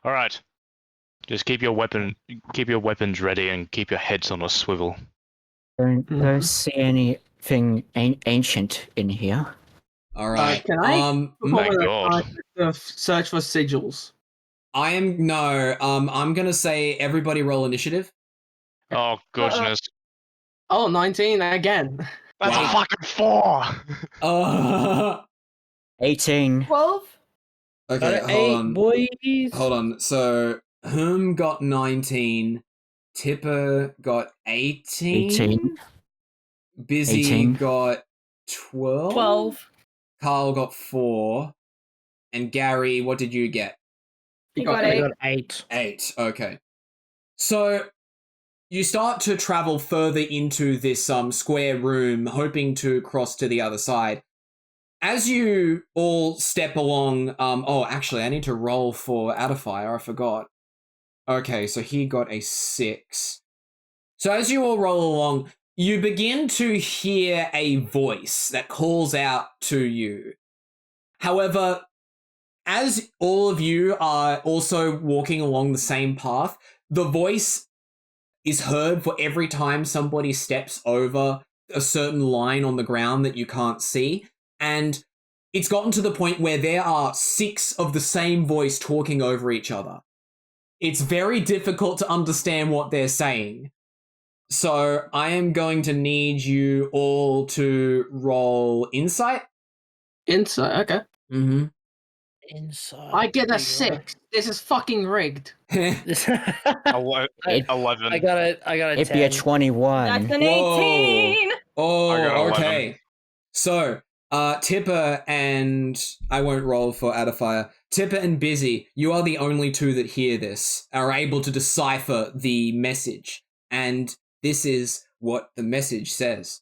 All right, just keep your weapons ready, and keep your heads on a swivel. Don't see anything ancient in here. All right. Can I My perform God. a search for sigils? I'm gonna say everybody roll initiative. Oh goodness, Oh, 19 again. that's Wow. a fucking 4. 18. 12? Okay, Got an hold 8, on. boys. Hold on. So, Whom got 19, Tipper got 18, 18. Bizzy 18. got 12, 12. Karl got 4, and Gary, what did you get? You got I 8. got 8. 8. Okay. So, you start to travel further into this square room, hoping to cross to the other side. As you all step along, actually, I need to roll for Adafire, I forgot. Okay, so he got a 6. So as you all roll along, you begin to hear a voice that calls out to you. However, as all of you are also walking along the same path, the voice is heard for every time somebody steps over a certain line on the ground that you can't see. And it's gotten to the point where there are 6 of the same voice talking over each other. It's very difficult to understand what they're saying. So I am going to need you all to roll insight. Insight, okay. Mm-hmm. Inside. I get a 6. This is fucking rigged. 11. I got a It'd 10. be a 21. That's an Whoa. 18! Oh, I got 11. okay. So, Tipper and I won't roll for Adafire. Tipper and Bizzy, you are the only two that hear this, are able to decipher the message. And this is what the message says.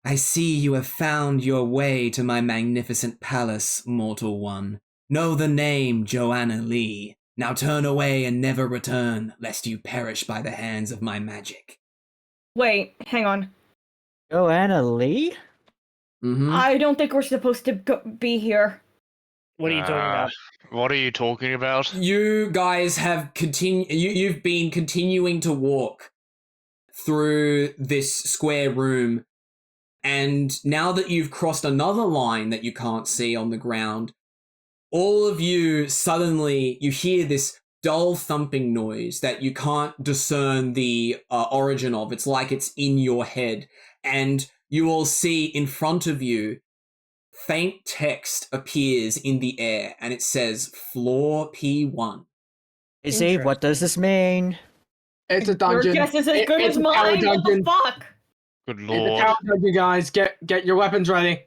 I see you have found your way to my magnificent palace, mortal one. Know the name Joanna Lee. Now turn away and never return, lest you perish by the hands of my magic. Wait, hang on. Joanna Lee? Mm-hmm. I don't think we're supposed to be here. What are you talking about? What are you talking about? You guys have you've been continuing to walk through this square room, and now that you've crossed another line that you can't see on the ground, all of you suddenly you hear this dull thumping noise that you can't discern the origin of. It's like it's in your head, and you all see in front of you faint text appears in the air, and it says floor P1. Izzy, what does this mean? It's a dungeon. Your guess is as good It's as a tower mine. What the dungeon. fuck? Good It's a lord. tower dungeon, guys. Get your weapons ready.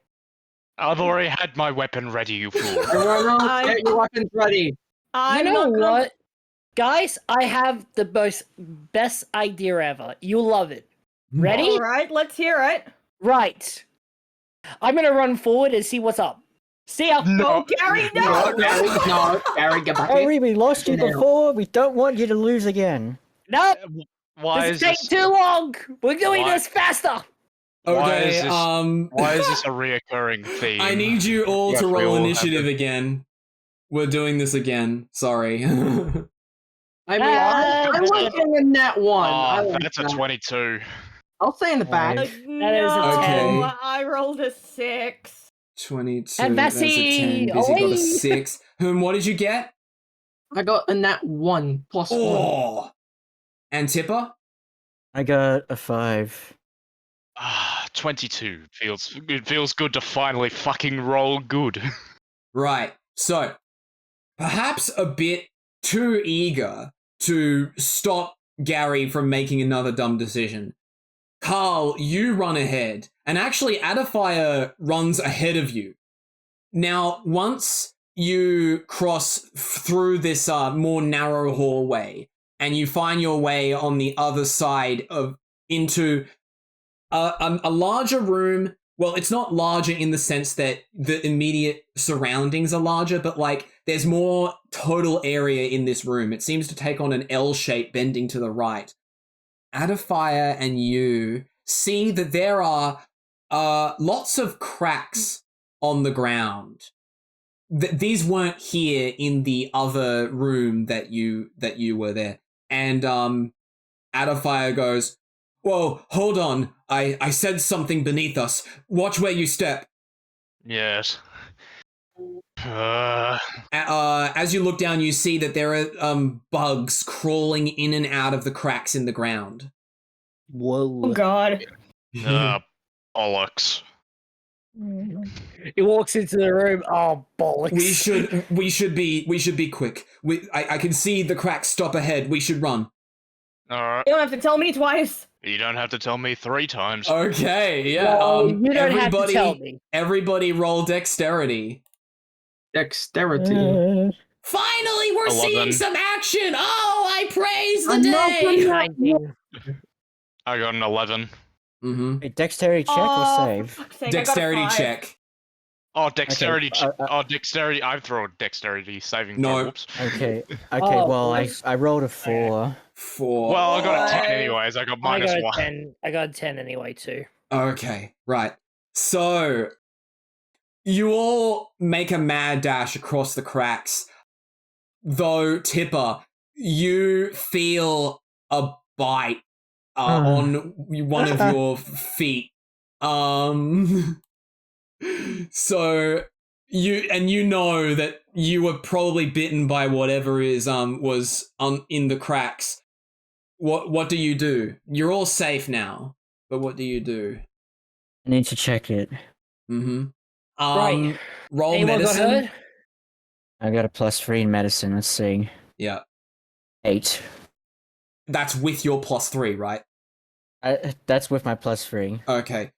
I've already had my weapon ready, you fool. Everyone else, I'm- get your weapons ready. You I'm know not gonna- what? Guys, I have the best idea ever. You'll love it. Ready? All right, let's hear it. Right. I'm gonna run forward and see what's up. See ya. Oh, Gary, no! No, Gary, get back in. Sorry, we lost you Now. before. We don't want you to lose again. Nope. Why This is takes this? too long. We're doing Why- this faster. Why Okay, is this- Why is this a reoccurring theme? I need you all Yes, to we roll all have initiative it. again. We're doing this again. Sorry. I mean, Ah, I like getting a net 1. I Oh, like that's a that. 22. I'll stay in the back. That No, is a 10. I rolled a 6. 22. And That's a 10. Bessie, Busy got away. a 6. What did you get? I got a net 1 plus 1. Oh. And Tipper? I got a 5. 22. It feels good to finally fucking roll good. Right. So, perhaps a bit too eager to stop Gary from making another dumb decision. Karl, you run ahead, and actually Adafire runs ahead of you. Now, once you cross through this more narrow hallway, and you find your way on the other side into a larger room. Well, it's not larger in the sense that the immediate surroundings are larger, but like there's more total area in this room. It seems to take on an L shape bending to the right. Adafire and you see that there are lots of cracks on the ground. These weren't here in the other room that you were there. And Adafire goes, "Whoa, hold on. I said something beneath us. Watch where you step." Yes. As you look down, you see that there are bugs crawling in and out of the cracks in the ground. Whoa. Oh god. Bollocks. He walks into the room. Oh, bollocks. We should be quick. I can see the cracks stop ahead. We should run. Alright. You don't have to tell me twice. You don't have to tell me 3 times. Okay, yeah. Well, you don't have to tell me. Everybody roll dexterity. Dexterity. Finally, we're 11. seeing some action. Oh, I praise the day. 19. I got an 11. Mm-hmm. A dexterity check or For save? fuck's sake, Dexterity I got a 5. check. Oh, dexterity. Okay, Dexterity. I throw a dexterity saving No. throw. Whoops. Okay. Oh, well, what? I rolled a 4. 4. Well, I got a 10 What? anyways. I got I minus got a 1. 10. I got a 10 anyway, too. Okay, right. So, you all make a mad dash across the cracks. Though, Tipper, you feel a bite on one of your feet. So, you know that you were probably bitten by whatever was in the cracks. What do you do? You're all safe now, but what do you do? I need to check it. Mm-hmm. Right. Roll Anyone got medicine. hurt? I got a +3 in medicine. Let's see. Yeah, 8. that's with your +3, right? That's with my +3. Okay.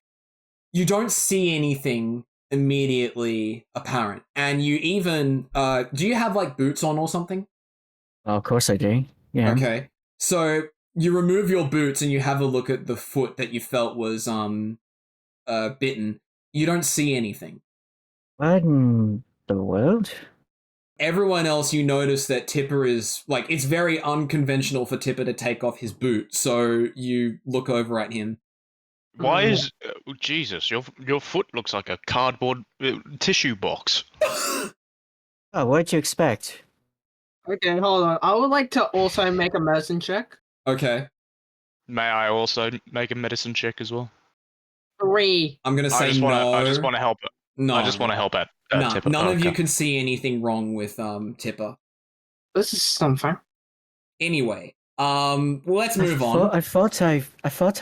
You don't see anything immediately apparent, and you even do you have like boots on or something? Oh, of course I do. Yeah. Okay. So you remove your boots and you have a look at the foot that you felt was bitten. You don't see anything. What in the world? Everyone else, you notice that Tipper is like, it's very unconventional for Tipper to take off his boot. So you look over at him. Why is Jesus? Your foot looks like a cardboard tissue box. Oh, what'd you expect? Okay, hold on. I would like to also make a medicine check. Okay. May I also make a medicine check as well? 3. I'm gonna say I just want to help it. No. I just want to help it. No, Tipper. none of you Okay. can see anything wrong with Tipper. This is something. Anyway, let's move on. I thought I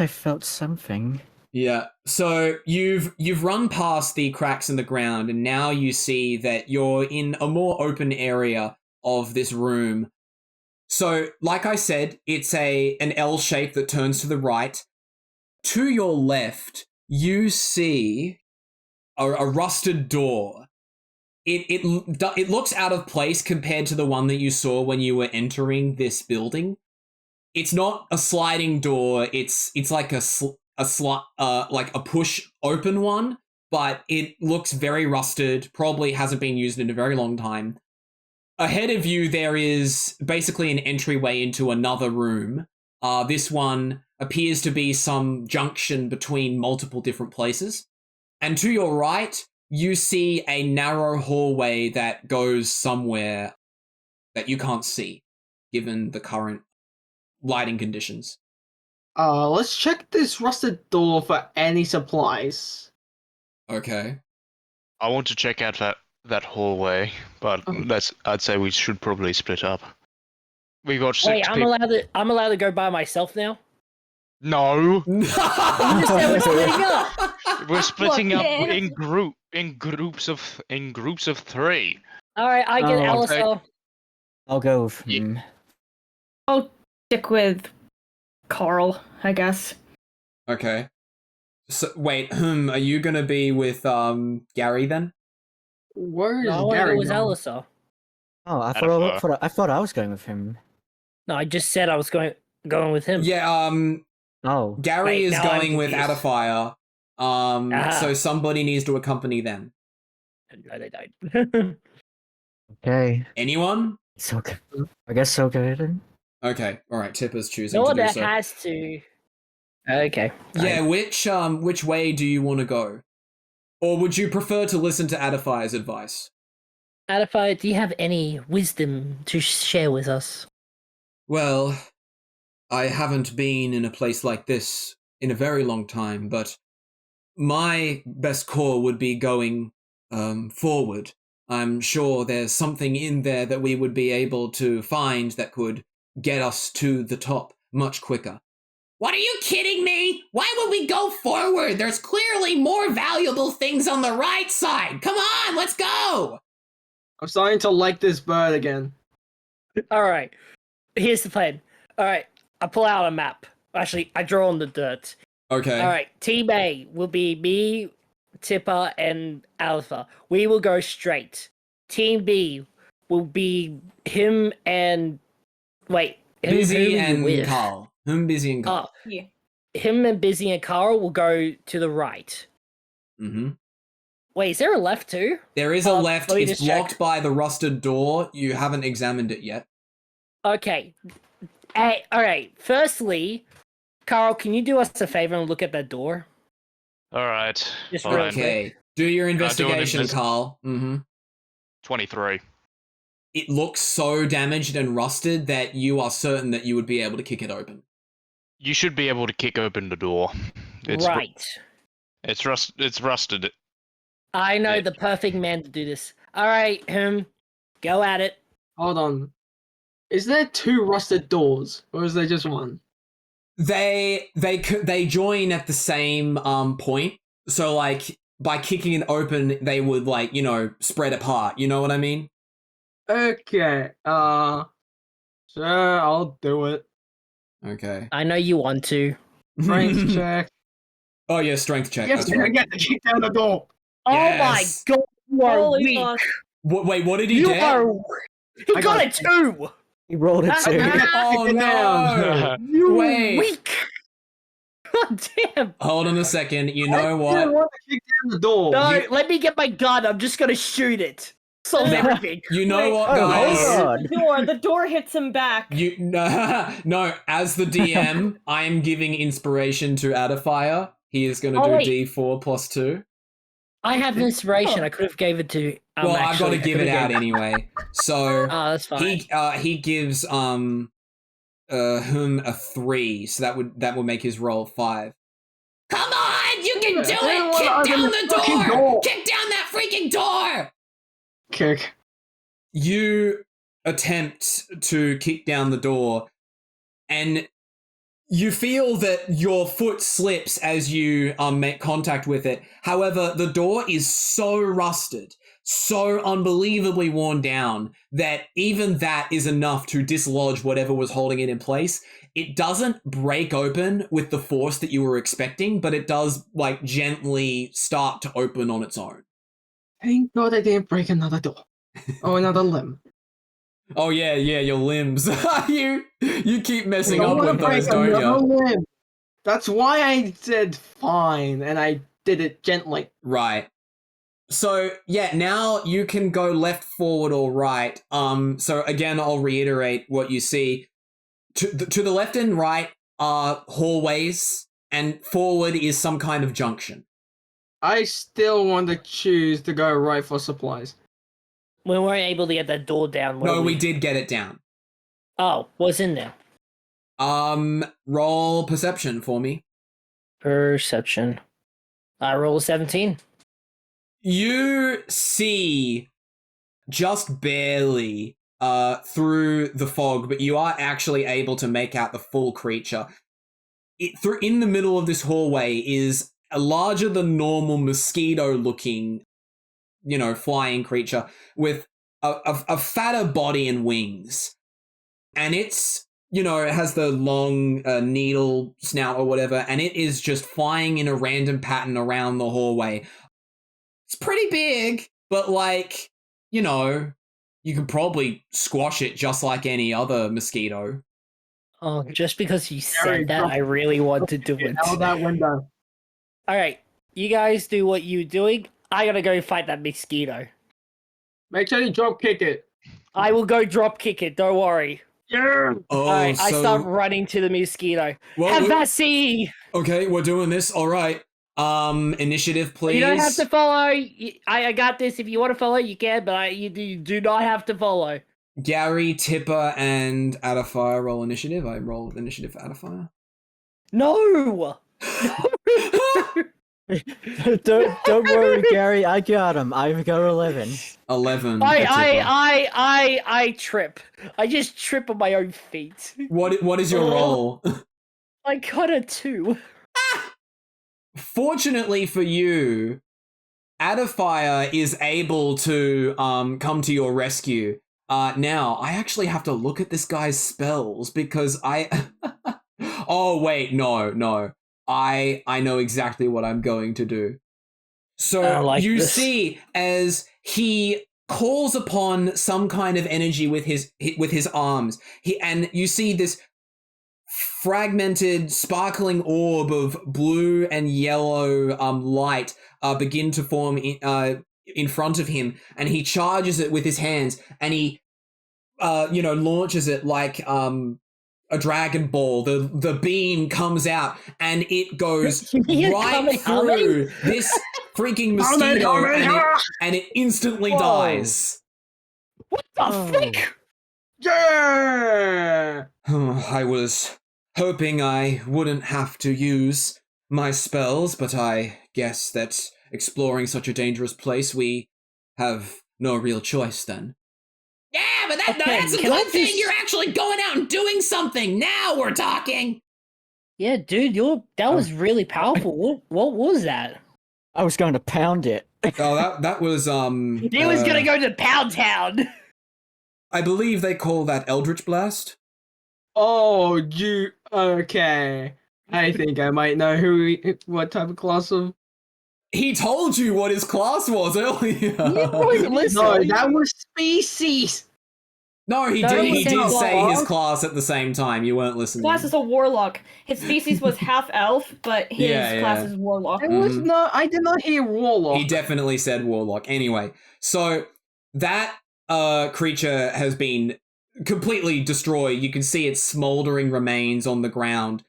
felt something. Yeah. So you've run past the cracks in the ground, and now you see that you're in a more open area of this room. So, like I said, it's an L shape that turns to the right. To your left, you see a rusted door. It looks out of place compared to the one that you saw when you were entering this building. It's not a sliding door. It's like like a push open one, but it looks very rusted. Probably hasn't been used in a very long time. Ahead of you, there is basically an entryway into another room. This one appears to be some junction between multiple different places. And to your right, you see a narrow hallway that goes somewhere that you can't see, given the current lighting conditions. Let's check this rusted door for any supplies. Okay. I want to check out that hallway, but I'd say we should probably split up. We got 6 Wait, people. I'm allowed to go by myself now? No, You just said we're splitting up. we're splitting up man. in groups of 3. Alright, I get Oh, Alice. okay. I'll go with Yeah. him. I'll stick with Karl, I guess. Okay. So wait, are you gonna be with Gary then? Where is No, I want to Gary go with going? Alistar. Oh, I thought I was going with him. No, I just said I was going with him. Yeah, Oh, Gary Wait, is now I'm going with confused. Adafire. So Ah. somebody needs to accompany them. No, they don't. okay. Anyone? So good. I guess so good then. Okay, alright, Tipper's choosing No to one do that so. has to. Okay. Yeah, which way do you want to go? Or would you prefer to listen to Adafire's advice? Adify, do you have any wisdom to share with us? Well, I haven't been in a place like this in a very long time, but my best call would be going forward. I'm sure there's something in there that we would be able to find that could get us to the top much quicker. What are you kidding me? Why would we go forward? There's clearly more valuable things on the right side. Come on, let's go! I'm starting to like this bird again. All right. Here's the plan. All right. I pull out a map. Actually, I draw on the dirt. Okay. All right. Team A will be me, Tipper, and Alpha. We will go straight. Team B will be him and wait. Him, Bizzy who are you and with? Karl. Bizzy and Karl. Oh, Yeah. him and Bizzy and Karl will go to the right. Mm-hmm. Wait, is there a left too? There is a left. let me It's just check. blocked by the rusted door. You haven't examined it yet. Okay. Hey, all right. Firstly, Karl, can you do us a favor and look at that door? All right. Just fine. real Okay. Do your investigation, invest- Karl. Mm-hmm. 23. It looks so damaged and rusted that you are certain that you would be able to kick it open. You should be able to kick open the door. It's right. It's rusted. I know Yeah. the perfect man to do this. All right, go at it. Hold on. Is there 2 rusted doors, or is there just one? They join at the same point. So like by kicking it open, they would like, spread apart. You know what I mean? Okay. Sure, I'll do it. Okay. I know you want to. Strength check. Oh yeah, strength check. Yes, That's I right. get to kick down the door. Yes. Oh my god, you are Holy weak. fuck. Wait, what did he You get? are. He I got got a 2. He rolled it too. Oh Kick it no! You Wait. weak. God damn. Hold on a second. You I know didn't what? want to kick down the door. No, let me get my gun. I'm just gonna shoot it. Solve No. everything. You know Wait, what, oh, guys? hold on. The door hits him back. You no, as the DM, I am giving inspiration to Adafire. He is going to Oh, do wait. D4 plus 2. I have an inspiration. Oh. I could have gave it to. Well, I've got to actually, I give it could've out gave- anyway. So Oh, that's fine. he gives him a 3, so that would make his roll 5. Come on, you can do I it! wanna Kick open down the the fucking door! door. Kick down that freaking door! Kick. You attempt to kick down the door, and you feel that your foot slips as you make contact with it. However, the door is so rusted, so unbelievably worn down, that even that is enough to dislodge whatever was holding it in place. It doesn't break open with the force that you were expecting, but it does like gently start to open on its own. Thank God I didn't break another door. Oh, another limb. Oh yeah, your limbs. you keep messing I up wanna with those, break don't another you? limb. That's why I said fine, and I did it gently. Right. So yeah, now you can go left, forward, or right. So again, I'll reiterate what you see. To the left and right are hallways, and forward is some kind of junction. I still want to choose to go right for supplies. We weren't able to get that door down. were No, we did get it down. Oh, what's in there? Roll perception for me. Perception. I roll a 17. You see just barely through the fog, but you are actually able to make out the full creature. In the middle of this hallway is a larger than normal mosquito-looking, flying creature with a fatter body and wings. And its it has the long needle snout or whatever, and it is just flying in a random pattern around the hallway. It's pretty big, but like, you can probably squash it just like any other mosquito. Oh, just because you Gary, said that, drop I really want to do Get it. out of that window. All right, you guys do what you're doing. I gotta go fight that mosquito. Make sure you drop kick it. I will go drop kick it. Don't worry. Yeah. Oh, All right, I start running to the mosquito. Well, Have that see. okay, we're doing this. All right. Initiative, please. You don't have to follow. I got this. If you want to follow, you can, but you do not have to follow. Gary, Tipper, and Adafire roll initiative. I rolled initiative for Adafire. No. don't worry, Gary. I got him. I got 11. 11. I trip. I just trip on my own feet. What is your roll? I got a 2. Fortunately for you, Adafire is able to come to your rescue. Now, I actually have to look at this guy's spells because oh, wait, no. I know exactly what I'm going to do. So you see as he calls upon some kind of energy with his arms. And you see this fragmented, sparkling orb of blue and yellow light begin to form in front of him, and he charges it with his hands, and he launches it like a Dragon Ball. The beam comes out, and it goes right through this freaking mosquito, and it instantly dies. What the frick? Yeah. I was hoping I wouldn't have to use my spells, but I guess that exploring such a dangerous place, we have no real choice then. Yeah, but that's a good thing. You're actually going out and doing something. Now we're talking. Yeah, dude, that was really powerful. What was that? I was going to pound it. Oh, that was He was gonna go to Pound Town. I believe they call that Eldritch Blast. Oh, you okay? I think I might know what type of class of. He told you what his class was earlier. No, that was species. No, he did. He did say his class at the same time. You weren't listening. Class is a warlock. His species was half elf, but his class is warlock. It was not. I did not hear warlock. He definitely said warlock. Anyway, so that creature has been completely destroyed. You can see its smoldering remains on the ground.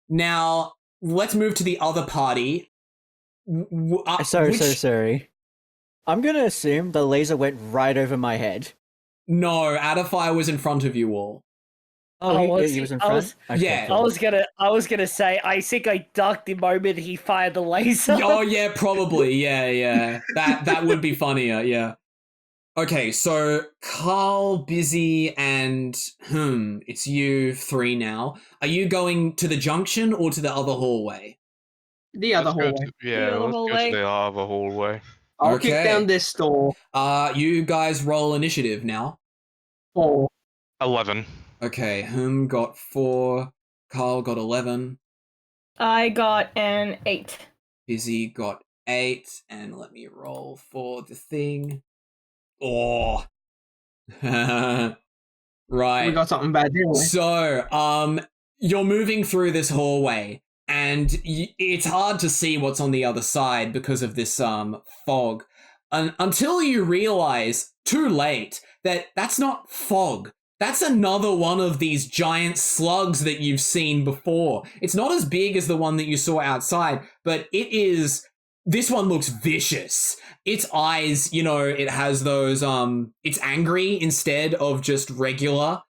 Now, let's move to the other party. Sorry. I'm gonna assume the laser went right over my head. No, Adafire was in front of you all. Oh, he was in front? Yeah. I was gonna say, I think I ducked the moment he fired the laser. Oh yeah, probably. Yeah. That would be funnier, yeah. Okay, so Karl, Bizzy, and it's you three now. Are you going to the junction or to the other hallway? The other hallway. Let's go to the other hallway. I'll kick down this door. You guys roll initiative now. 4. 11. Okay, got 4. Karl got 11. I got an 8. Bizzy got 8, and let me roll for the thing. Oh. Right. We got something bad, didn't we? So, you're moving through this hallway, and it's hard to see what's on the other side because of this fog. Until you realize, too late, that that's not fog. That's another one of these giant slugs that you've seen before. It's not as big as the one that you saw outside, but it is. This one looks vicious. Its eyes, it has those, it's angry instead of just regular.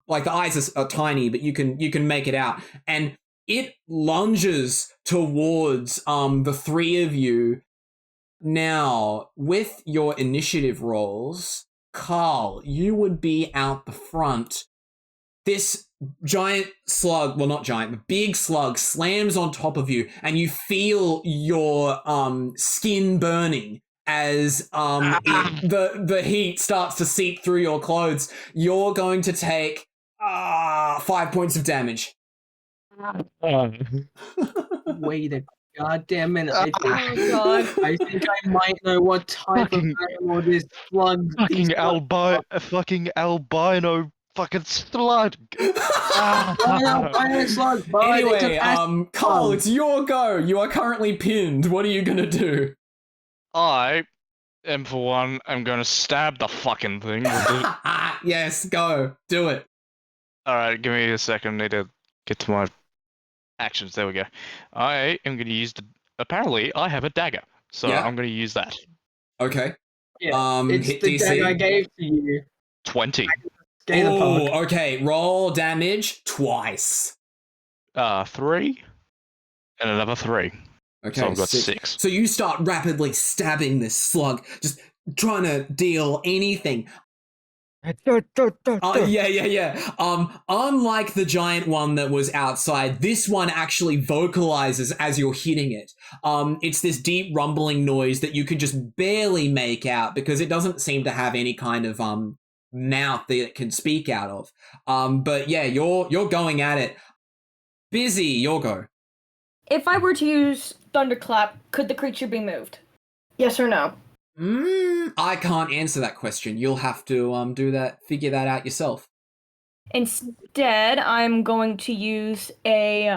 Like, the eyes are tiny, but you can make it out. And it lunges towards the three of you. Now, with your initiative rolls, Karl, you would be out the front. This giant slug, well, not giant, but big slug slams on top of you, and you feel your skin burning as the heat starts to seep through your clothes. You're going to take 5 points of damage. Wait a goddamn minute. Oh god. I think I might know what type Fucking- of animal this slug. fucking albino fucking slug. Albino slug, but it's Anyway, an acid Karl, slug. it's your go. You are currently pinned. What are you gonna do? I am, for one, I'm gonna stab the fucking thing. with the- Yes, go. Do it. Alright, give me a second. I need to get to my actions. There we go. I am gonna use the. Apparently, I have a dagger, so Yeah. I'm gonna use that. Okay. Yeah, it's Hit the DC. dagger I gave to you. 20. Gator Oh, pug. okay. Roll damage twice. 3. And another 3. Okay, So I've got 6. So you start rapidly stabbing this slug, just trying to deal anything. Yeah. Unlike the giant one that was outside, this one actually vocalizes as you're hitting it. It's this deep rumbling noise that you can just barely make out because it doesn't seem to have any kind of mouth that it can speak out of. But yeah, you're going at it. Bizzy, your go. If I were to use Thunderclap, could the creature be moved? Yes or no? I can't answer that question. You'll have to figure that out yourself. Instead, I'm going to use a You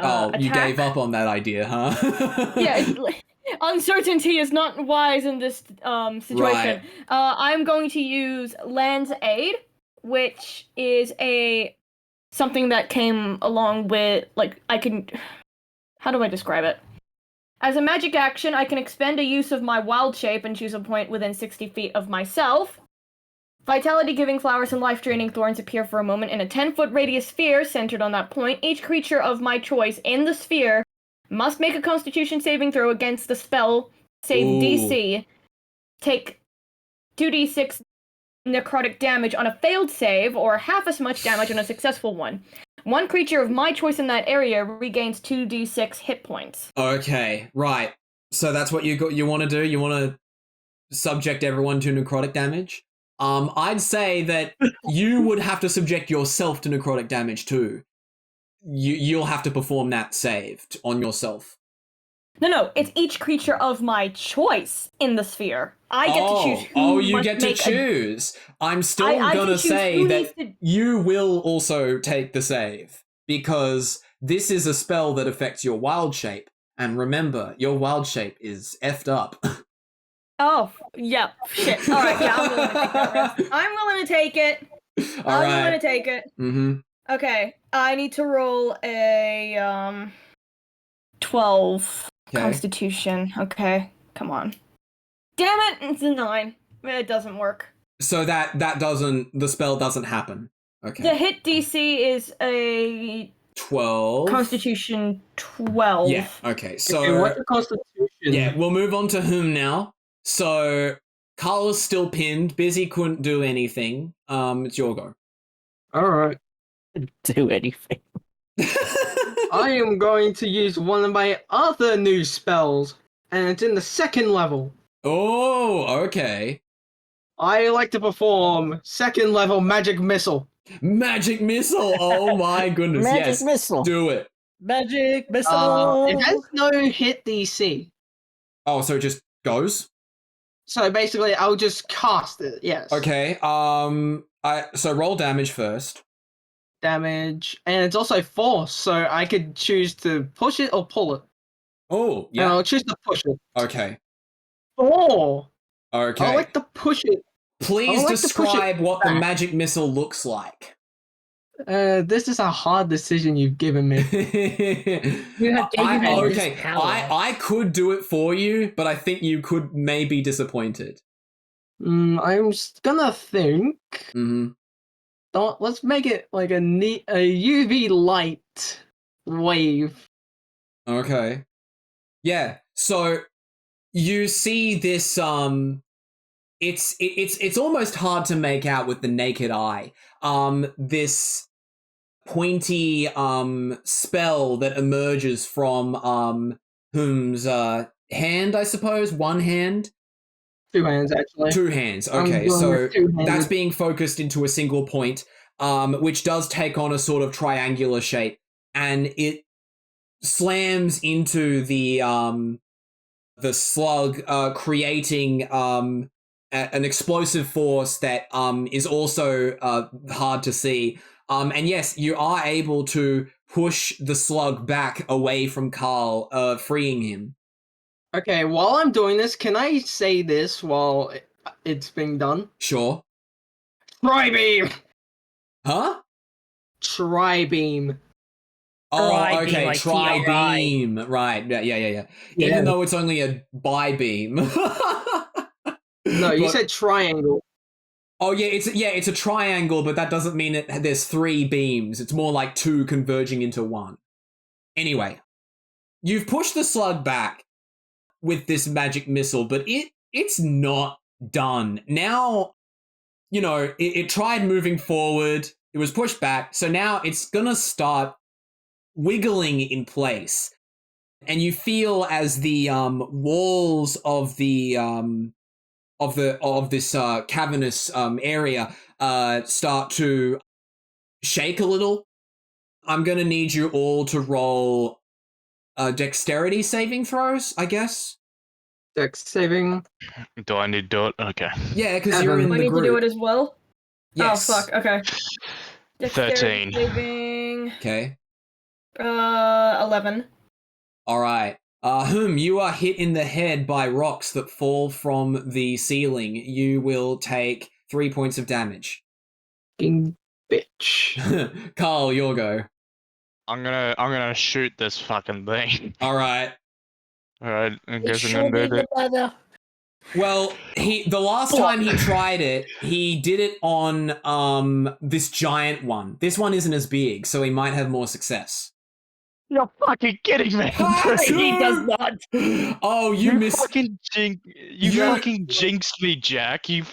attack. gave up on that idea, huh? Yeah, uncertainty is not wise in this situation. Right. I'm going to use Land's Aid, which is something that came along with how do I describe it? As a magic action, I can expend a use of my wild shape and choose a point within 60 feet of myself. Vitality-giving flowers and life-draining thorns appear for a moment in a 10-foot radius sphere centered on that point. Each creature of my choice in the sphere must make a Constitution saving throw against the spell save Ooh. DC. Take 2d6 necrotic damage on a failed save, or half as much damage on a successful one. One creature of my choice in that area regains 2d6 hit points. Okay, right. So that's what you want to do? You want to subject everyone to necrotic damage? I'd say that you would have to subject yourself to necrotic damage too. You'll have to perform that save on yourself. No, it's each creature of my choice in the sphere. I get to choose who you must get to make choose. I'm still I gonna can choose say who that needs to- you will also take the save because this is a spell that affects your wild shape. And remember, your wild shape is effed up. Oh, yeah, shit. All right, yeah, I'm willing to take that risk. I'm willing to take it. All I'm right. willing to take it. Mm-hmm. Okay, I need to roll a 12 Okay. Constitution. Okay, come on. Damn it, it's a 9. It doesn't work. So the spell doesn't happen. Okay. The hit DC is a 12. Constitution 12. Yeah, okay. So Okay, what's the Constitution? yeah, we'll move on to whom now. So Karl is still pinned. Bizzy couldn't do anything. It's your go. Alright. Do anything. I am going to use one of my other new spells, and it's in the 2nd level. Oh, okay. I like to perform 2nd level magic missile. Magic missile. Oh my goodness. Magic yes. missile. Do it. Magic missile. It has no hit DC. Oh, so it just goes? So basically, I'll just cast it, yes. Okay. So roll damage first. Damage. And it's also force, so I could choose to push it or pull it. Oh, And yeah. I'll choose to push it. Okay. 4! Okay. I like to push it. Please I like to push it describe what the back. magic missile looks like. This is a hard decision you've given me. You have given me this Okay, power. I could do it for you, but I think you could may be disappointed. I'm just gonna think. Mm-hmm. Let's make it like a UV light wave. Okay. Yeah. So you see this. It's almost hard to make out with the naked eye. This pointy spell that emerges from whom's hand, I suppose. One hand. 2 hands, actually. 2 hands. I'm Okay, going so with 2-handed. that's being focused into a single point. which does take on a sort of triangular shape, and it slams into the slug, creating an explosive force that is also hard to see. And yes, you are able to push the slug back away from Karl, freeing him. Okay, while I'm doing this, can I say this while it's being done? Sure. Tri-beam! Huh? Tri-beam. Oh, Tri-beam, okay, like tri-beam. Right, yeah. Even though it's only a bi-beam. No, you But- said triangle. Oh, it's a triangle, but that doesn't mean there's 3 beams. It's more like 2 converging into 1. Anyway, you've pushed the slug back with this magic missile, but it's not done. Now, it tried moving forward. It was pushed back, so now it's gonna start wiggling in place, and you feel as the walls of the of this cavernous area start to shake a little. I'm gonna need you all to roll dexterity saving throws, I guess. Dex saving. Do I need to do it? Okay. Yeah, because you're in Do I the need group. to do it as well? Yes. Oh, fuck, okay. Dexterity 13. saving, Okay. 11. All right. You are hit in the head by rocks that fall from the ceiling. You will take 3 points of damage. Fucking bitch. Karl, your go. I'm gonna shoot this fucking thing. All right. Alright, I guess I'm gonna do that. Well, the last time he tried it, he did it on this giant one. This one isn't as big, so he might have more success. You're fucking kidding me. He does not. Oh, you missed. fucking You- fucking jinxed me, Jack. You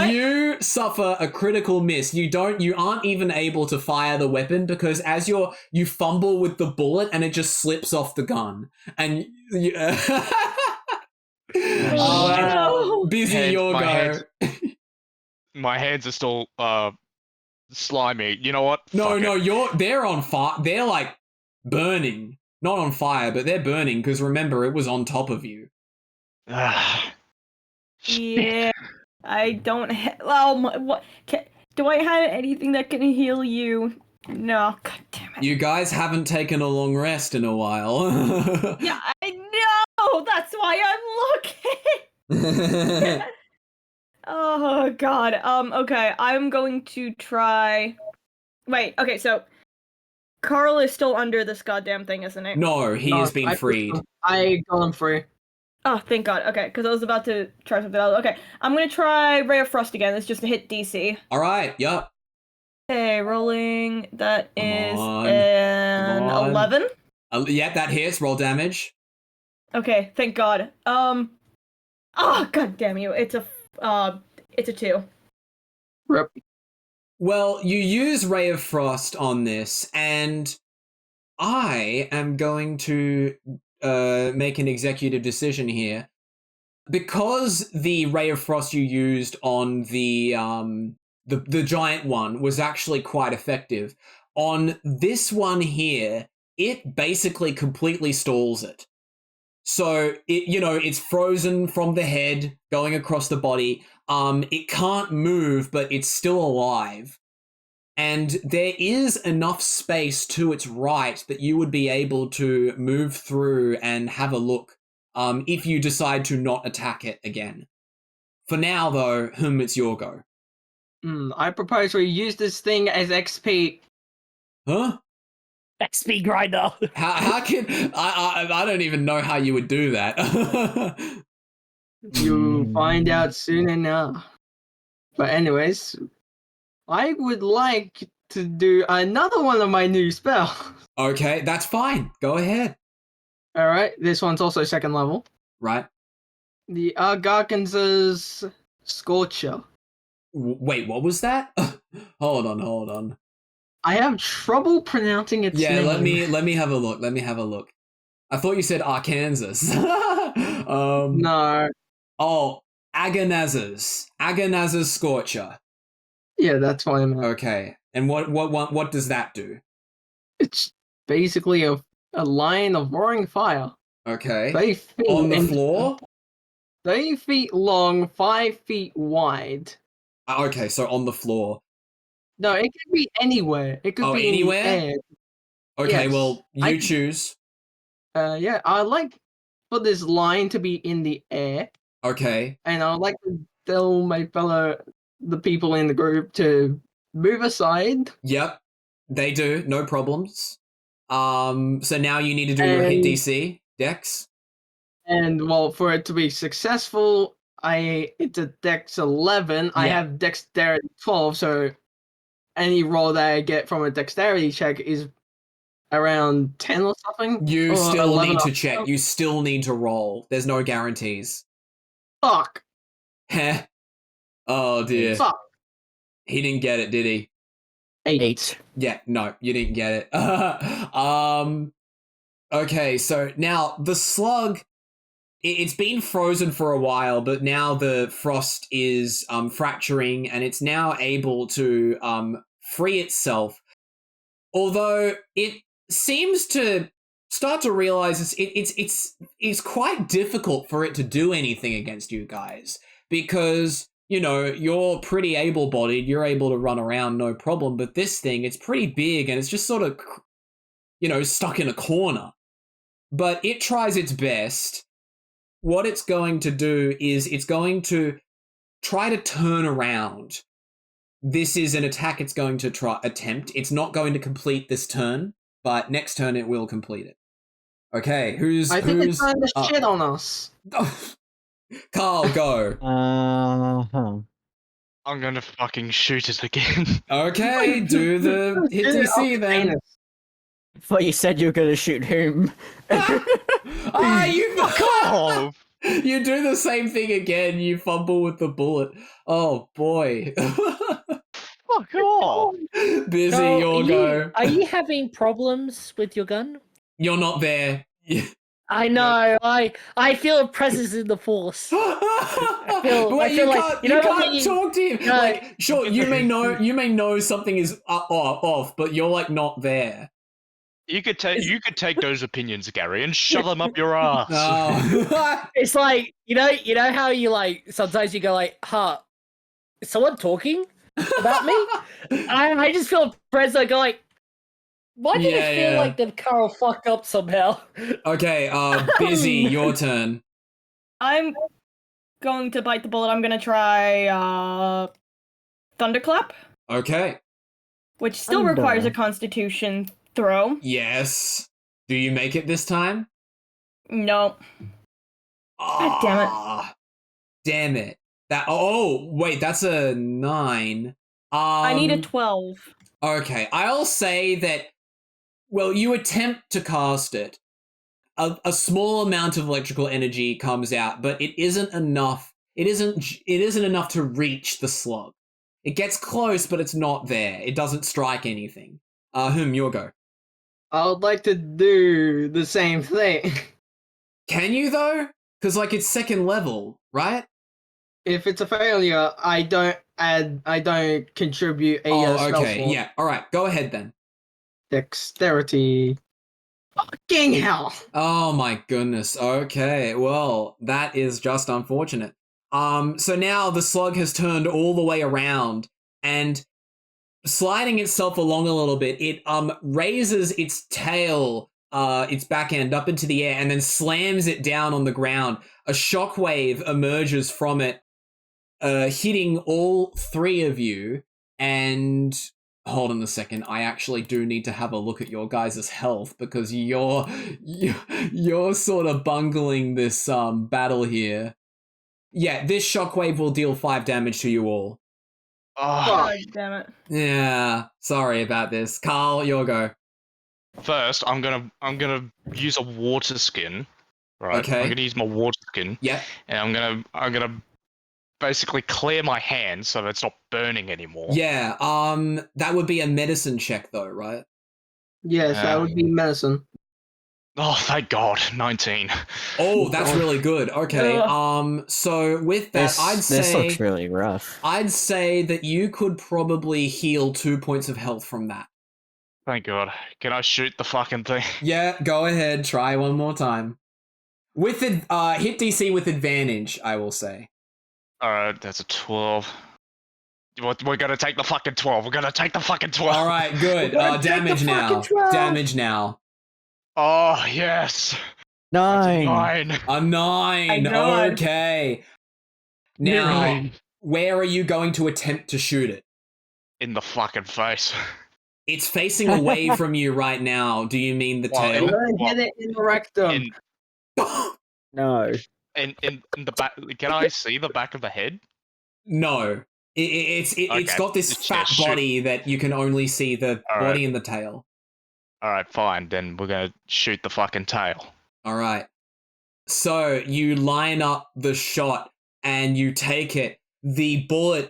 You suffer a critical miss. You aren't even able to fire the weapon because as you fumble with the bullet and it just slips off the gun. And you, Bizzy, Hands- your my go. hands- my hands are still slimy. You know what? No, Fuck it. they're on fire. They're like burning. Not on fire, but they're burning because remember, it was on top of you. Ah, Yeah, I don't. What? Do I have anything that can heal you? No, god damn it. You guys haven't taken a long rest in a while. Yeah, I know. That's why I'm looking. Oh god. Okay, I'm going to try. Wait. Okay, so Karl is still under this goddamn thing, isn't it? No, he has been freed. I got him free. Oh, thank God. Okay, because I was about to try something else. Okay, I'm gonna try Ray of Frost again. It's just a hit DC. All right. Yep. Okay, rolling. That is on. an Come on. 11. Yeah, that hits. Roll damage. Okay, thank God. Oh, god damn you! It's a 2. Rip. Well, you use Ray of Frost on this, and I am going to make an executive decision here. Because the Ray of Frost you used on the giant one was actually quite effective, on this one here, it basically completely stalls it. So it's frozen from the head going across the body. It can't move, but it's still alive. And there is enough space to its right that you would be able to move through and have a look if you decide to not attack it again. For now, though, it's your go. I propose we use this thing as XP. Huh? XP grinder. How can I don't even know how you would do that. You'll find out soon enough. But anyways, I would like to do another one of my new spells. Okay, that's fine. Go ahead. Alright, this one's also 2nd level. Right. The Arkansas Scorcher. Wait, what was that? Hold on. I have trouble pronouncing its name. let me have a look. I thought you said Arkansas. No. Oh, Agonazes Scorcher. Yeah, that's what I meant. Okay. And what does that do? It's basically a line of roaring fire. Okay. 30 feet On the in- floor? 30 feet long, 5 feet wide. Okay, so on the floor. No, it could be anywhere. It could Oh, be anywhere? in the air. Okay, Yes. well, I- you choose. Yeah, I like for this line to be in the air, Okay. and I would like to tell the people in the group to move aside. Yep. They do, no problems. So now you need to do your hit And- DC, Dex. And well, for it to be successful, it's a Dex 11. I Yeah. have Dexterity 12, so any roll that I get from a Dexterity check is around 10 or something. You Or still 11 need to or- check. You still need to roll. There's no guarantees. Fuck. Heh. Oh dear. Fuck. He didn't get it, did he? 8. Yeah, no, you didn't get it. Okay, so now the slug, it's been frozen for a while, but now the frost is fracturing and it's now able to free itself. Although it seems to start to realize it's quite difficult for it to do anything against you guys because, you know, you're pretty able-bodied, you're able to run around no problem, but this thing, it's pretty big and it's just sort of, you know, stuck in a corner. But it tries its best. What it's going to do is it's going to try to turn around. This is an attack it's going to attempt. It's not going to complete this turn, but next turn it will complete it. Okay, I think it's trying to shit on us. Karl, go. I'm gonna fucking shoot it again. Okay, do the hit DC then. I thought you said you were going to shoot him. Ah, you Fuck off! You do the same thing again. You fumble with the bullet. Oh boy. Fuck off! Busy, Karl, your go. Are you having problems with your gun? You're not there. I know. I feel a presence in the force. I feel like- you know when can't you- talk to him. No. Like, sure, you may know something is off, but you're like not there. You could take those opinions, Gary, and shove them up your ass. Oh. It's like you know how you like sometimes you go like, "Huh, is someone talking about me?" I just feel a presence. I go like, "Why do Yeah, you feel yeah. like the Karl fucked up somehow?" Okay, Busy, your turn. I'm going to bite the bullet. I'm gonna try Thunderclap, Okay. which still Thunder. requires a Constitution throw. Yes. Do you make it this time? No. God damn it. Ah, damn it. Wait, that's a 9. I need a 12. Okay, I'll say that, well, you attempt to cast it. A small amount of electrical energy comes out, but it isn't enough. It isn't enough to reach the slug. It gets close, but it's not there. It doesn't strike anything. Your go. I would like to do the same thing. Can you though? Because like it's second level, right? If it's a failure, I don't contribute a spell Okay, slot. yeah. All right, go ahead then. Dexterity. Fucking hell. Oh my goodness. Okay, well, that is just unfortunate. So now the slug has turned all the way around and sliding itself along a little bit, it raises its tail, its back end up into the air and then slams it down on the ground. A shockwave emerges from it, hitting all three of you. And hold on a second, I actually do need to have a look at your guys' health because you're sort of bungling this battle here. Yeah, this shockwave will deal 5 damage to you all. Oh, God damn it. Yeah, sorry about this. Karl, your go. first, I'm gonna use a water skin. Right. Okay. I'm gonna use my water skin, Yep. and I'm gonna basically clear my hand so that it's not burning anymore. Yeah, that would be a medicine check though, right? Yes, that would be medicine. Oh, thank God, 19. Oh, that's really good. Okay. So with that, This looks really rough. I'd say that you could probably heal 2 points of health from that. Thank God. Can I shoot the fucking thing? Yeah, go ahead. Try one more time. With hit DC with advantage, I will say. Alright, that's a 12. We're gonna take the fucking 12. We're gonna take the fucking 12. All right, good. Damage now. Damage now. Oh, yes. That's a 9. A 9. My God. Okay. Now, where are you going to attempt to shoot it? In the fucking face. It's facing away from you right now. Do you mean the Well, I'm tail? gonna hit it in the rectum. No. In the back. Can I see the back of the head? No. It's Okay, got this it's fat just shoot. body that you can only see the All body right. and the tail. Alright, fine. Then we're gonna shoot the fucking tail. All right. So you line up the shot and you take it. The bullet,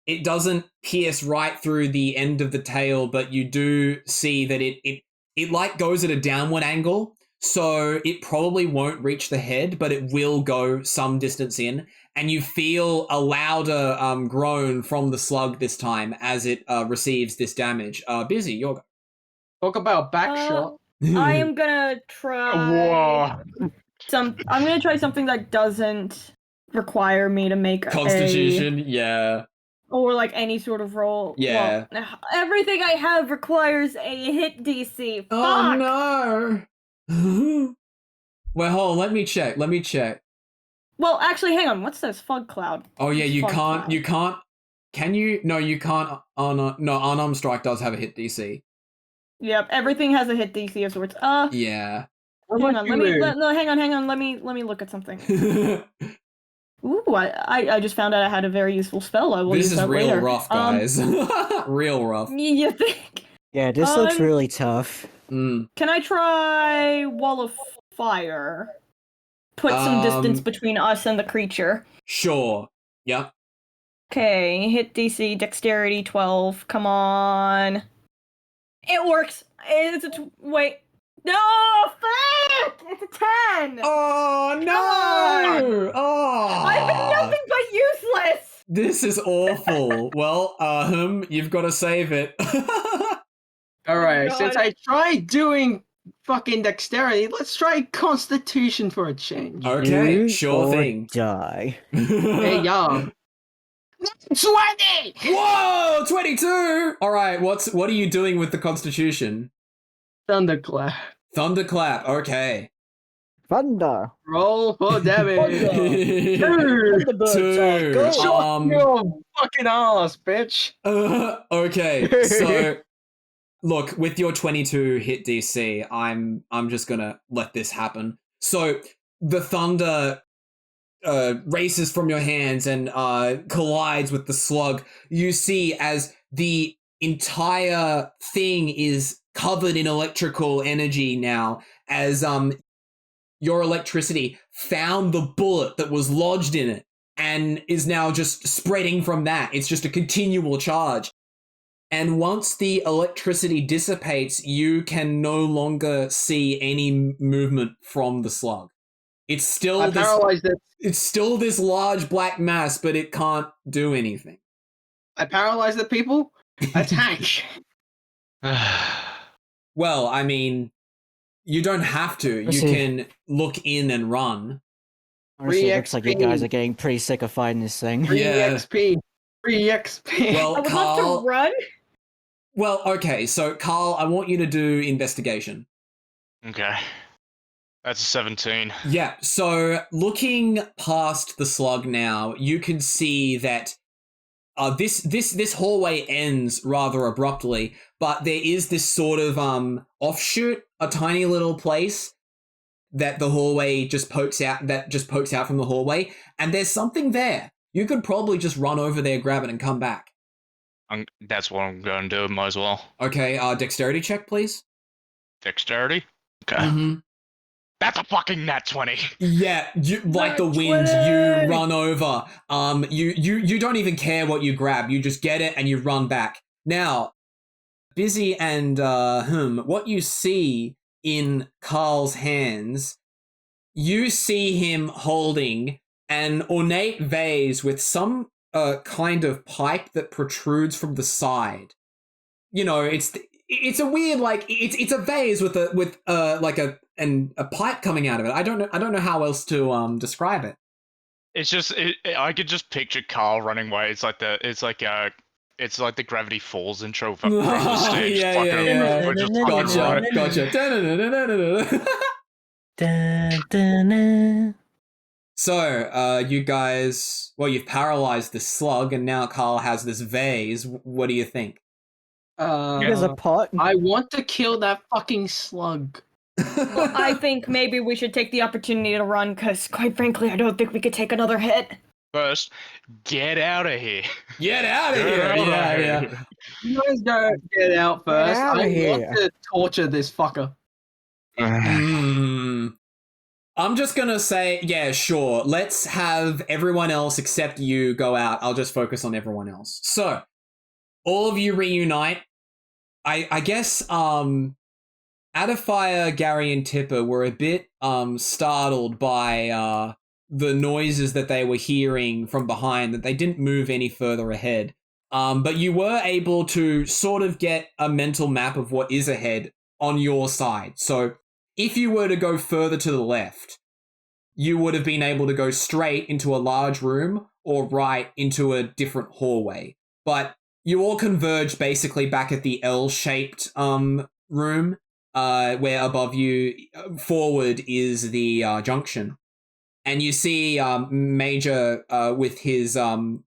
it doesn't pierce right through the end of the tail, but you do see that it like goes at a downward angle. So it probably won't reach the head, but it will go some distance in. And you feel a louder groan from the slug this time as it receives this damage. Bizzy, you're Talk about backshot. I am gonna try Whoa. I'm gonna try something that doesn't require me to make Constitution, yeah. or like any sort of roll. Yeah. Well, everything I have requires a hit DC. Fuck! Oh no. Well, hold on, let me check. Well, actually, hang on. What's this fog cloud? Oh yeah, What's you fog can't. cloud? You can't. Can you? No, you can't. No, unarmed strike does have a hit DC. Yep, everything has a hit DC of sorts. Yeah. Hang on. Hang on. Let me look at something. Ooh, I just found out I had a very useful spell. I will This use is that real later. rough, guys. Real rough. You think? Yeah, this looks Um, really tough. Mm. Can I try Wall of Fire? Put some distance between us and the creature. Sure. Yep. Okay, hit DC, Dexterity 12. Come on. It works. It's a wait. No, fuck! It's a 10. Oh no! Oh. I've been nothing but useless. This is awful. Well, you've got to save it. Alright, God. since I tried doing fucking dexterity, let's try constitution for a change. Okay, Do sure or thing. Die. Hey, y'all. 20! Whoa, 22! All right, what are you doing with the Constitution? Thunderclap. Thunderclap. Okay. Thunder. Roll for damage. Two. Shut your fucking ass, bitch. Okay, so look, with your 22 hit DC, I'm just gonna let this happen. So the thunder races from your hands and collides with the slug. You see as the entire thing is covered in electrical energy now, as your electricity found the bullet that was lodged in it and is now just spreading from that. It's just a continual charge. And once the electricity dissipates, you can no longer see any movement from the slug. It's still I paralyzed it. It's still this large black mass, but it can't do anything. I paralyzed the people. Attack. Well, I mean, you don't have to. You Let's see. can look in and run. Honestly, it looks like you XP. guys are getting pretty sick of fighting this thing. Free Yeah. XP. Free XP. I Well, would love Karl. to run. Well, okay. So, Karl, I want you to do investigation. Okay. That's a 17. Yeah. So, looking past the slug now, you can see that this hallway ends rather abruptly, but there is this sort of offshoot, a tiny little place that the hallway just pokes out from the hallway, and there's something there. You could probably just run over there, grab it, and come back. That's what I'm going to do. Might as well. Okay, dexterity check, please. Dexterity? Okay. Mm-hmm. That's a fucking nat 20. Yeah, you, like the wind, you run over. You don't even care what you grab. You just get it and you run back. Now, Bizzy and what you see in Karl's hands, you see him holding an ornate vase with some kind of pipe that protrudes from the side. You know, it's a weird, like, it's a vase with a pipe coming out of it. I don't know how else to describe it. It's just I could just picture Karl running away. It's like the Gravity Falls intro from the stage. Yeah. We're just fucking running. Gotcha. Dun, dun, dun. So, you guys, well, you've paralyzed the slug, and now Karl has this vase. What do you think? There's a pot. I want to kill that fucking slug. Well, I think maybe we should take the opportunity to run, because quite frankly, I don't think we could take another hit. First, get out of here. Get out of Get here! out of Yeah. here. You guys go get out first. outta I here. want to torture this fucker. I'm just gonna say, yeah, sure. Let's have everyone else except you go out. I'll just focus on everyone else. So, all of you reunite. I guess, Adafire, Gary, and Tipper were a bit startled by the noises that they were hearing from behind, that they didn't move any further ahead. But you were able to sort of get a mental map of what is ahead on your side. So if you were to go further to the left, you would have been able to go straight into a large room or right into a different hallway. But you all converge basically back at the L-shaped room, where above you, forward, is the junction. And you see Major with his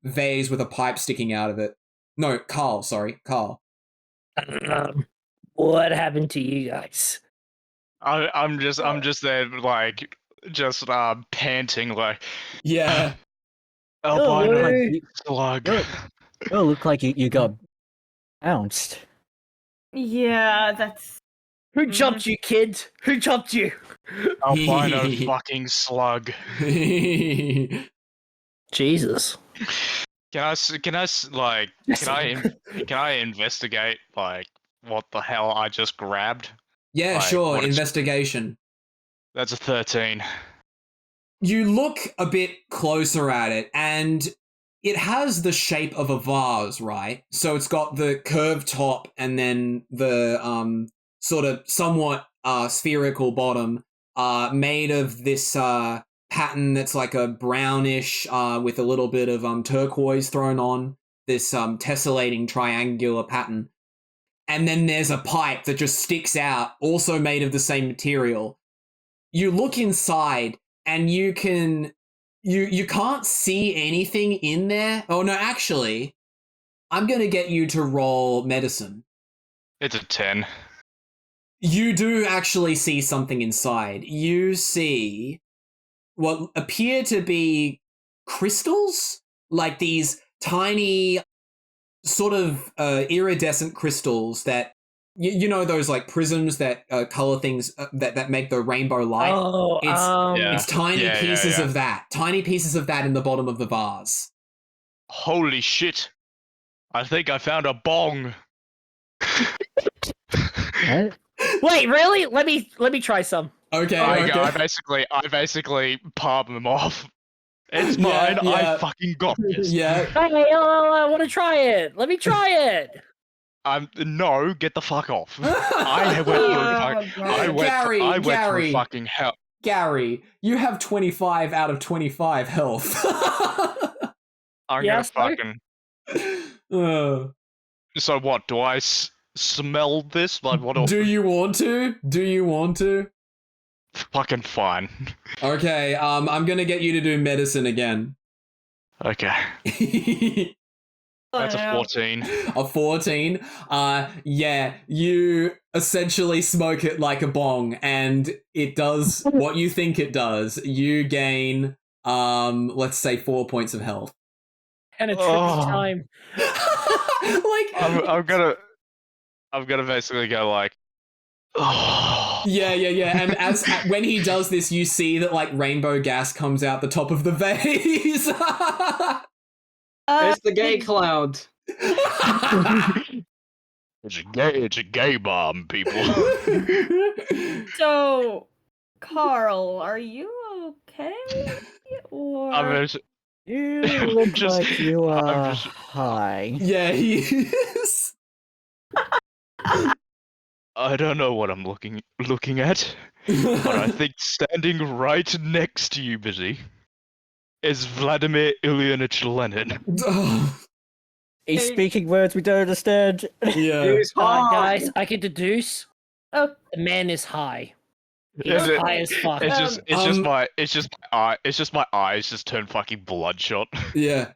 vase with a pipe sticking out of it. No, Karl. What happened to you guys? I'm just there, like, just panting, like, Yeah. albino slug. Oh, look like you got bounced. Yeah, that's... Who jumped you, kids? Who jumped you? Albino fucking slug. Jesus. Can I investigate, like, what the hell I just grabbed? Yeah, Like, sure. what is- Investigation. That's a 13. You look a bit closer at it, and it has the shape of a vase, right? So it's got the curved top and then the sort of somewhat spherical bottom, made of this pattern that's like a brownish with a little bit of turquoise thrown on, this tessellating triangular pattern. And then there's a pipe that just sticks out, also made of the same material. You look inside and you can't see anything in there. Oh no, actually, I'm going to get you to roll medicine. It's a 10. You do actually see something inside. You see what appear to be crystals, like these tiny sort of iridescent crystals that, you know, those like prisms that color things that make the rainbow light. Oh, It's tiny pieces of that. Tiny pieces of that in the bottom of the vase. Holy shit. I think I found a bong. What? Wait, really? Let me try some. Okay, I basically palm them off. It's mine. yeah. I fucking got this. Yeah. Hey, I want to try it. Let me try it. No, get the fuck off. I went through fucking hell. Gary, you have 25 out of 25 health. I'm Yes, gonna fucking. So what? Do I smell this? Like what? Do you want to? Fucking fine. Okay, I'm gonna get you to do medicine again. Okay. That's a 14. A 14. Yeah, you essentially smoke it like a bong, and it does what you think it does. You gain, let's say 4 points of health. And a tricky time. Like, I'm gonna basically go like. Yeah. And when he does this, you see that like rainbow gas comes out the top of the vase. It's the gay cloud. It's a gay bomb, people. So, Karl, are you okay? Or I'm just, You look just- like you I'm are just- high. Yeah, he is. I don't know what I'm looking at, but I think standing right next to you, Bizzy, is Vladimir Ilyinich Lenin. He's Hey. speaking words we don't understand. Yeah. He's hard. Guys, I can deduce Oh. the man is high. He's Is it- high as fuck. It's just Um, my eyes just turn fucking bloodshot. Yeah.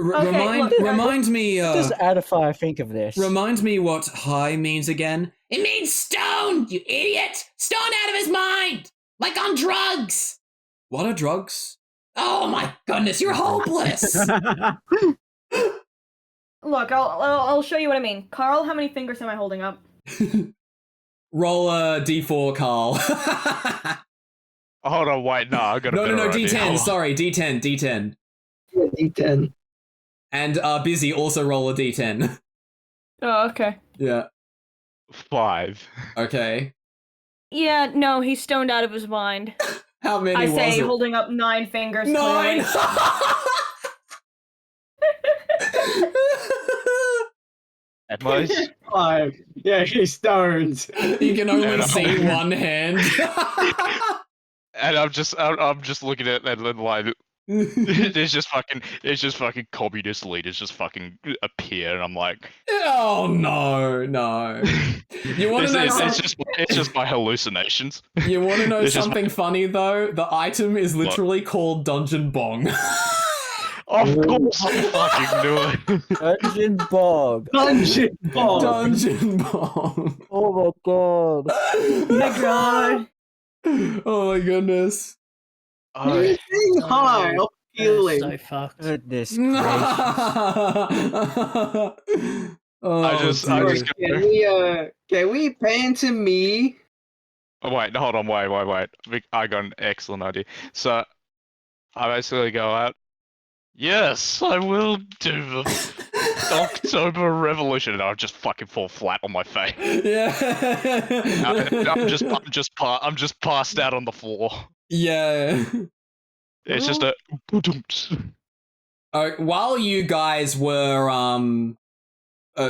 Okay, look, remind me. What does Adifire think of this? Remind me what high means again. It means stoned, you idiot! Stoned out of his mind, like on drugs. What are drugs? Oh my goodness, you're hopeless. Look, I'll show you what I mean. Karl, how many fingers am I holding up? Roll a d4, Karl. Hold on, wait, no, I got a no, better idea. d10. Hold on. Sorry, d10. D10. And Bizzy, also roll a d10. Oh, okay. Yeah. 5. Okay. Yeah, no, he's stoned out of his mind. How many I was say it? holding up 9 fingers. 9. At most. 5. Yeah, he's stoned. You can only And see one hand. And I'm just looking at that and like it's just fucking communist leaders just fucking appear and I'm like Oh no. You want to know it's just my hallucinations. You want to know It's just something funny though? The item is literally called Dungeon Bong. Of course I fucking knew it. Dungeon Bog. Dungeon Bog. Dungeon Bong. Oh my god. Oh my god. Oh my goodness. Oh, High of healing. So fucked. Goodness gracious. Oh, I just Can we pan to me? oh, wait, hold on, wait. I got an excellent idea. So I basically go out. Yes, I will do the October Revolution, and I just fucking fall flat on my face. Yeah. I'm just passed out on the floor. Yeah. It's just a. While you guys were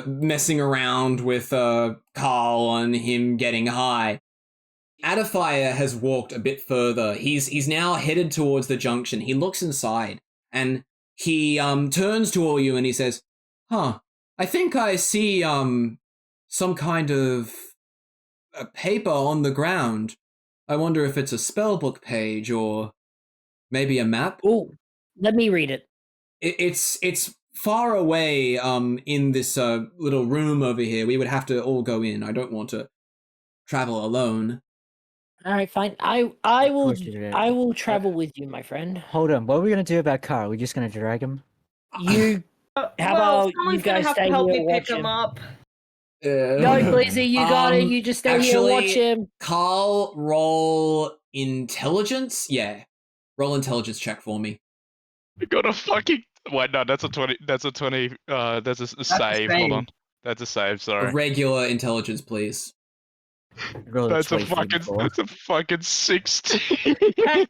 messing around with Karl and him getting high, Adifire has walked a bit further. He's now headed towards the junction. He looks inside and he turns to all you and he says, "Huh, I think I see some kind of a paper on the ground. I wonder if it's a spellbook page or maybe a map." Oh, let me read it. It's far away in this little room over here. We would have to all go in. I don't want to travel alone. All right, fine. I will course you did. I will travel with you, my friend. Hold on, what are we gonna do about Karl? We're just gonna drag him? You How about someone's you guys gonna have stay to help here me and pick watch him him? up. no, Blizzy, you got it. You just stay here and watch him. Karl, roll intelligence. Yeah, roll intelligence check for me. I got a fucking. Wait, no, that's a 20. That's a 20. That's a save. save. Hold on. That's a save. Sorry. Regular intelligence, please. Roll That's a 23 fucking. That's a fucking 16.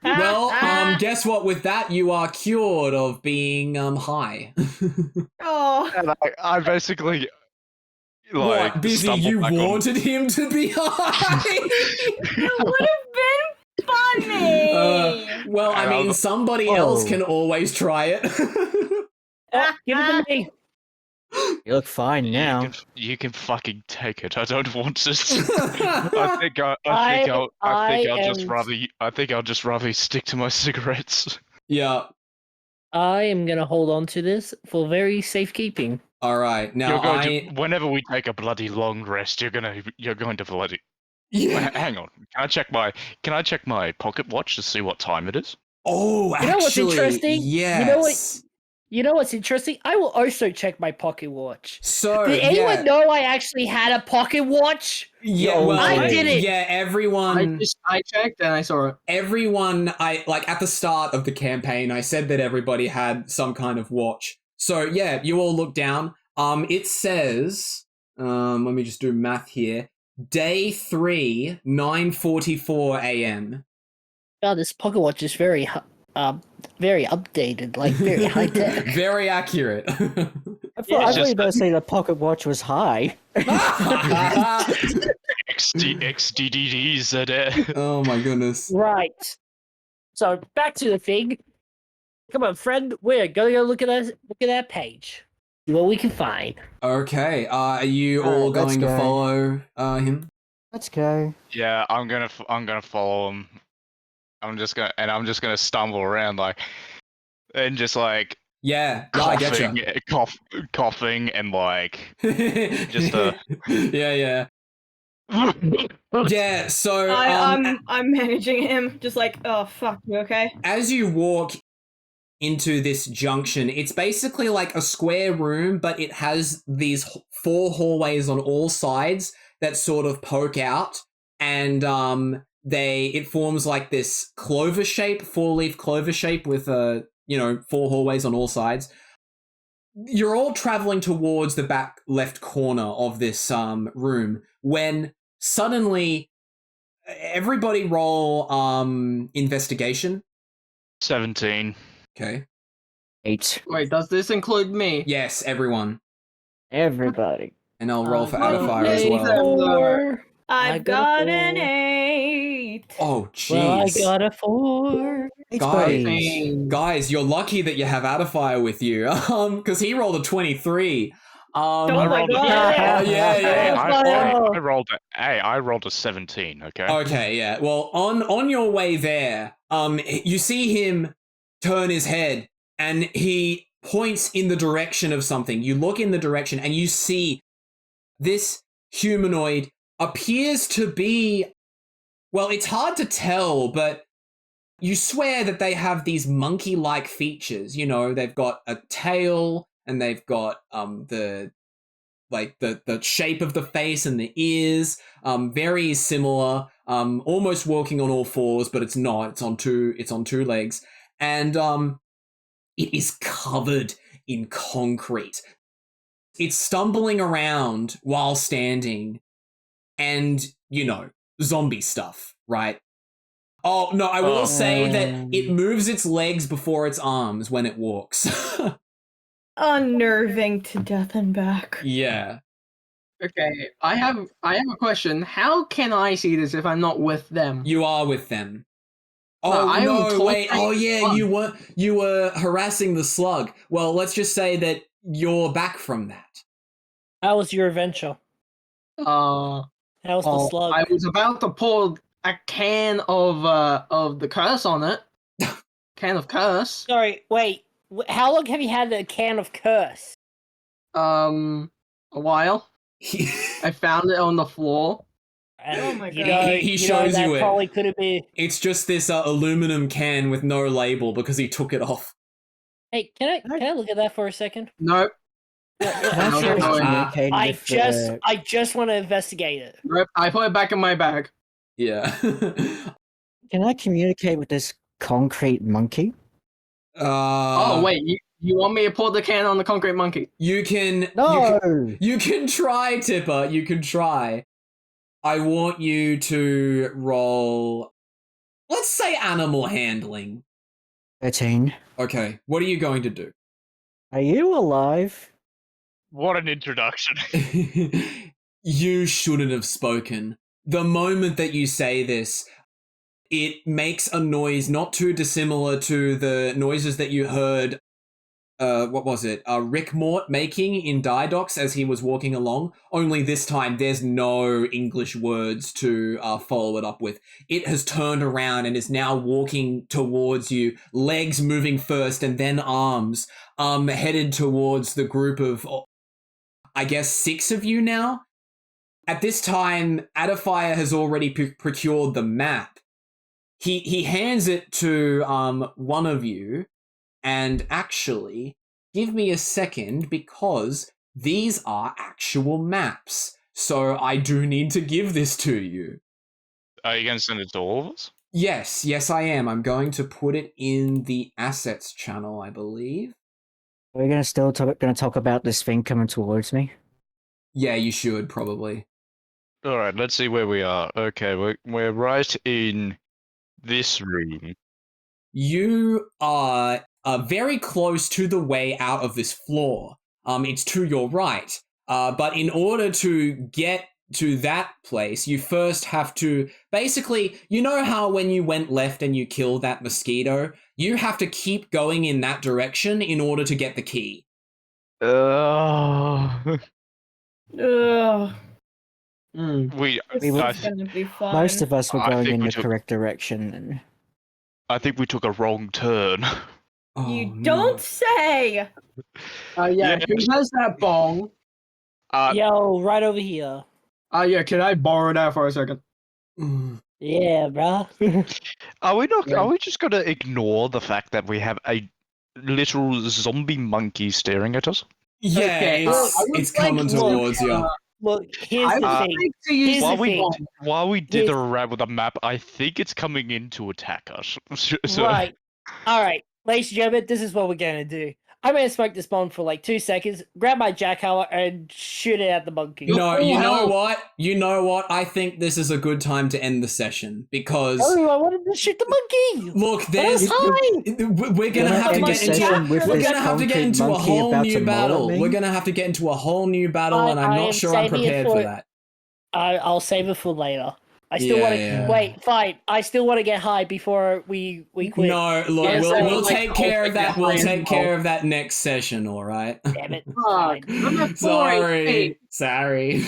Well, guess what? With that, you are cured of being high. Oh, And I basically. Like, What, Bizzy? stumbled You back on- wanted him to be high. it would have been funny. Well, I And mean, I'll- somebody else Oh. can always try it. Oh, give it to me. You look fine now. You can fucking take it. I don't want to. I think I'll just rather stick to my cigarettes. Yeah. I am gonna hold on to this for very safekeeping. All right. Now You're going to, whenever we take a bloody long rest, you're going to bloody. Yeah. Hang on. Can I check my pocket watch to see what time it is? Oh, You know what's actually, interesting? yes. You know what- You know what's interesting? I will also check my pocket watch. So Did anyone know I actually had a pocket watch? Yeah, well, I did it. Yeah, everyone. I checked and I saw it. Everyone. I like at the start of the campaign. I said that everybody had some kind of watch. So yeah, you all look down. It says Let me just do math here. Day 3, 9:44 a.m. God, this pocket watch is very updated, like very high tech. Very accurate. I thought Yeah, I it's thought you just- were going to say the pocket watch was high. XDDDs at it. Oh my goodness. Right. So back to the thing. Come on, friend. We're gonna go look at that page. See what we can find. Okay, are you Alright, all let's going to go. follow him? Let's go. Yeah, I'm gonna follow him. I'm just gonna stumble around like, and just like Yeah, I coughing, getcha. coughing, and like just yeah. Yeah, so I'm managing him, just like, oh fuck, you okay? as you walk into this junction, it's basically like a square room, but it has these 4 hallways on all sides that sort of poke out, and it forms like this clover shape, 4-leaf clover shape with 4 hallways on all sides. You're all traveling towards the back left corner of this room when suddenly everybody roll investigation. 17. Okay. 8. Wait, does this include me? Yes, everyone. Everybody. And I'll roll for I Adafire got as an well. 8. I've got got a an 4. 8. Oh, jeez. Well, I got a 4. 8 Guys. buddies. Guys, you're lucky that you have Adafire with you. Because he rolled a 23. Oh I my rolled god. Oh, yeah. Hey, Oh, I rolled a 17. Okay. Okay, yeah. Well, on your way there, you see him turn his head and he points in the direction of something. You look in the direction and you see this humanoid appears to be, well, it's hard to tell, but you swear that they have these monkey-like features. You know, they've got a tail and they've got the shape of the face and the ears, very similar, almost walking on all fours, but it's not. It's on two legs, and it is covered in concrete. It's stumbling around while standing, and zombie stuff, right? Oh no, I will say that it moves its legs before its arms when it walks. Unnerving to death and back. Yeah. Okay, I have a question. How can I see this if I'm not with them? You are with them. No, Oh I'm no! Wait. torturing Oh yeah, the you were harassing the slug. Well, let's just say that you're back from that. how was your adventure? Uh, How was the well, slug? I was about to pour a can of the curse on it. Can of curse. Sorry, wait. How long have you had a can of curse? A while. I found it on the floor. Oh my You God. know, He you shows know, that you it. probably could have been. It's just this aluminum can with no label because he took it off. Hey, can I look at that for a second? Nope. I'm Okay, sure going. communicating I with just want to investigate it. Nope. I put it back in my bag. Yeah. Can I communicate with this concrete monkey? Oh wait, you want me to pour the can on the concrete monkey? You can. No! You can try, Tipper. You can try. I want you to roll. Let's say animal handling. 13. Okay. What are you going to do? Are you alive? What an introduction. You shouldn't have spoken. The moment that you say this, it makes a noise not too dissimilar to the noises that you heard, what was it? Rick Mort making in Didox as he was walking along, only this time there's no English words to follow it up with. It has turned around and is now walking towards you, legs moving first and then arms, headed towards the group of, I guess, 6 of you now. At this time, Adafire has already procured the map. He hands it to one of you, and actually, give me a second because these are actual maps. So I do need to give this to you. Are you going to send it to all of us? Yes, I am. I'm going to put it in the assets channel, I believe. We're gonna still gonna talk about this thing coming towards me. Yeah, you should probably. All right, let's see where we are. Okay, we're right in this room. You are very close to the way out of this floor. It's to your right. But in order to get to that place, you first have to basically, you know how when you went left and you killed that mosquito, you have to keep going in that direction in order to get the key. Ugh. We We were- I, It's gonna be fun. Most of us were I going think in we the took- correct direction, and I think we took a wrong turn. Oh, You no. don't say. Yeah, Yes. who has that bong? Yo, right over here. Yeah, can I borrow that for a second? Mm. Yeah, bruh. Are we not? Yeah. Are we just gonna ignore the fact that we have a literal zombie monkey staring at us? Yeah, Okay, it's, I would it's like coming to, towards you. Look, here's I the would thing. like to use Here's While the we thing. while we did Yes. around with the map, I think it's coming in to attack us. So, Right. All right, ladies and gentlemen, this is what we're gonna do. I'm gonna smoke this bomb for like 2 seconds, grab my jackhammer, and shoot it at the monkey. No, Oh, you know hell. what? You know what? I think this is a good time to end the session because Oh, I wanted to shoot the monkey. look, But I was there's high. we're gonna have to end the get into session with we're this gonna have to get concrete into a monkey whole about new to maul at battle. me. We're gonna have to get into a whole new battle, I- and I'm I not am sure I'm saving it prepared for- for that. I'll save it for later. I still Yeah, want to yeah. wait. Fine. I still want to get high before we quit. No, look, Yeah, we'll, so, we'll like, take I'll care of take that. the We'll high take and care low. of that next session. All right. Damn it. Fuck, Fine. I'm at 4 Sorry. HP. Sorry.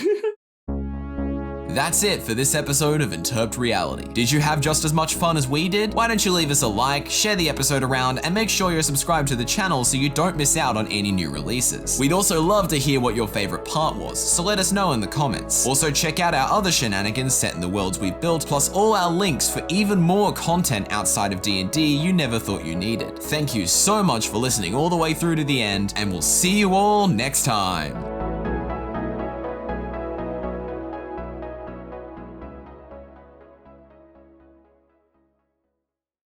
That's it for this episode of Interp'd Reality. Did you have just as much fun as we did? Why don't you leave us a like, share the episode around, and make sure you're subscribed to the channel so you don't miss out on any new releases. We'd also love to hear what your favorite part was, so let us know in the comments. Also check out our other shenanigans set in the worlds we've built, plus all our links for even more content outside of D&D you never thought you needed. Thank you so much for listening all the way through to the end, and we'll see you all next time.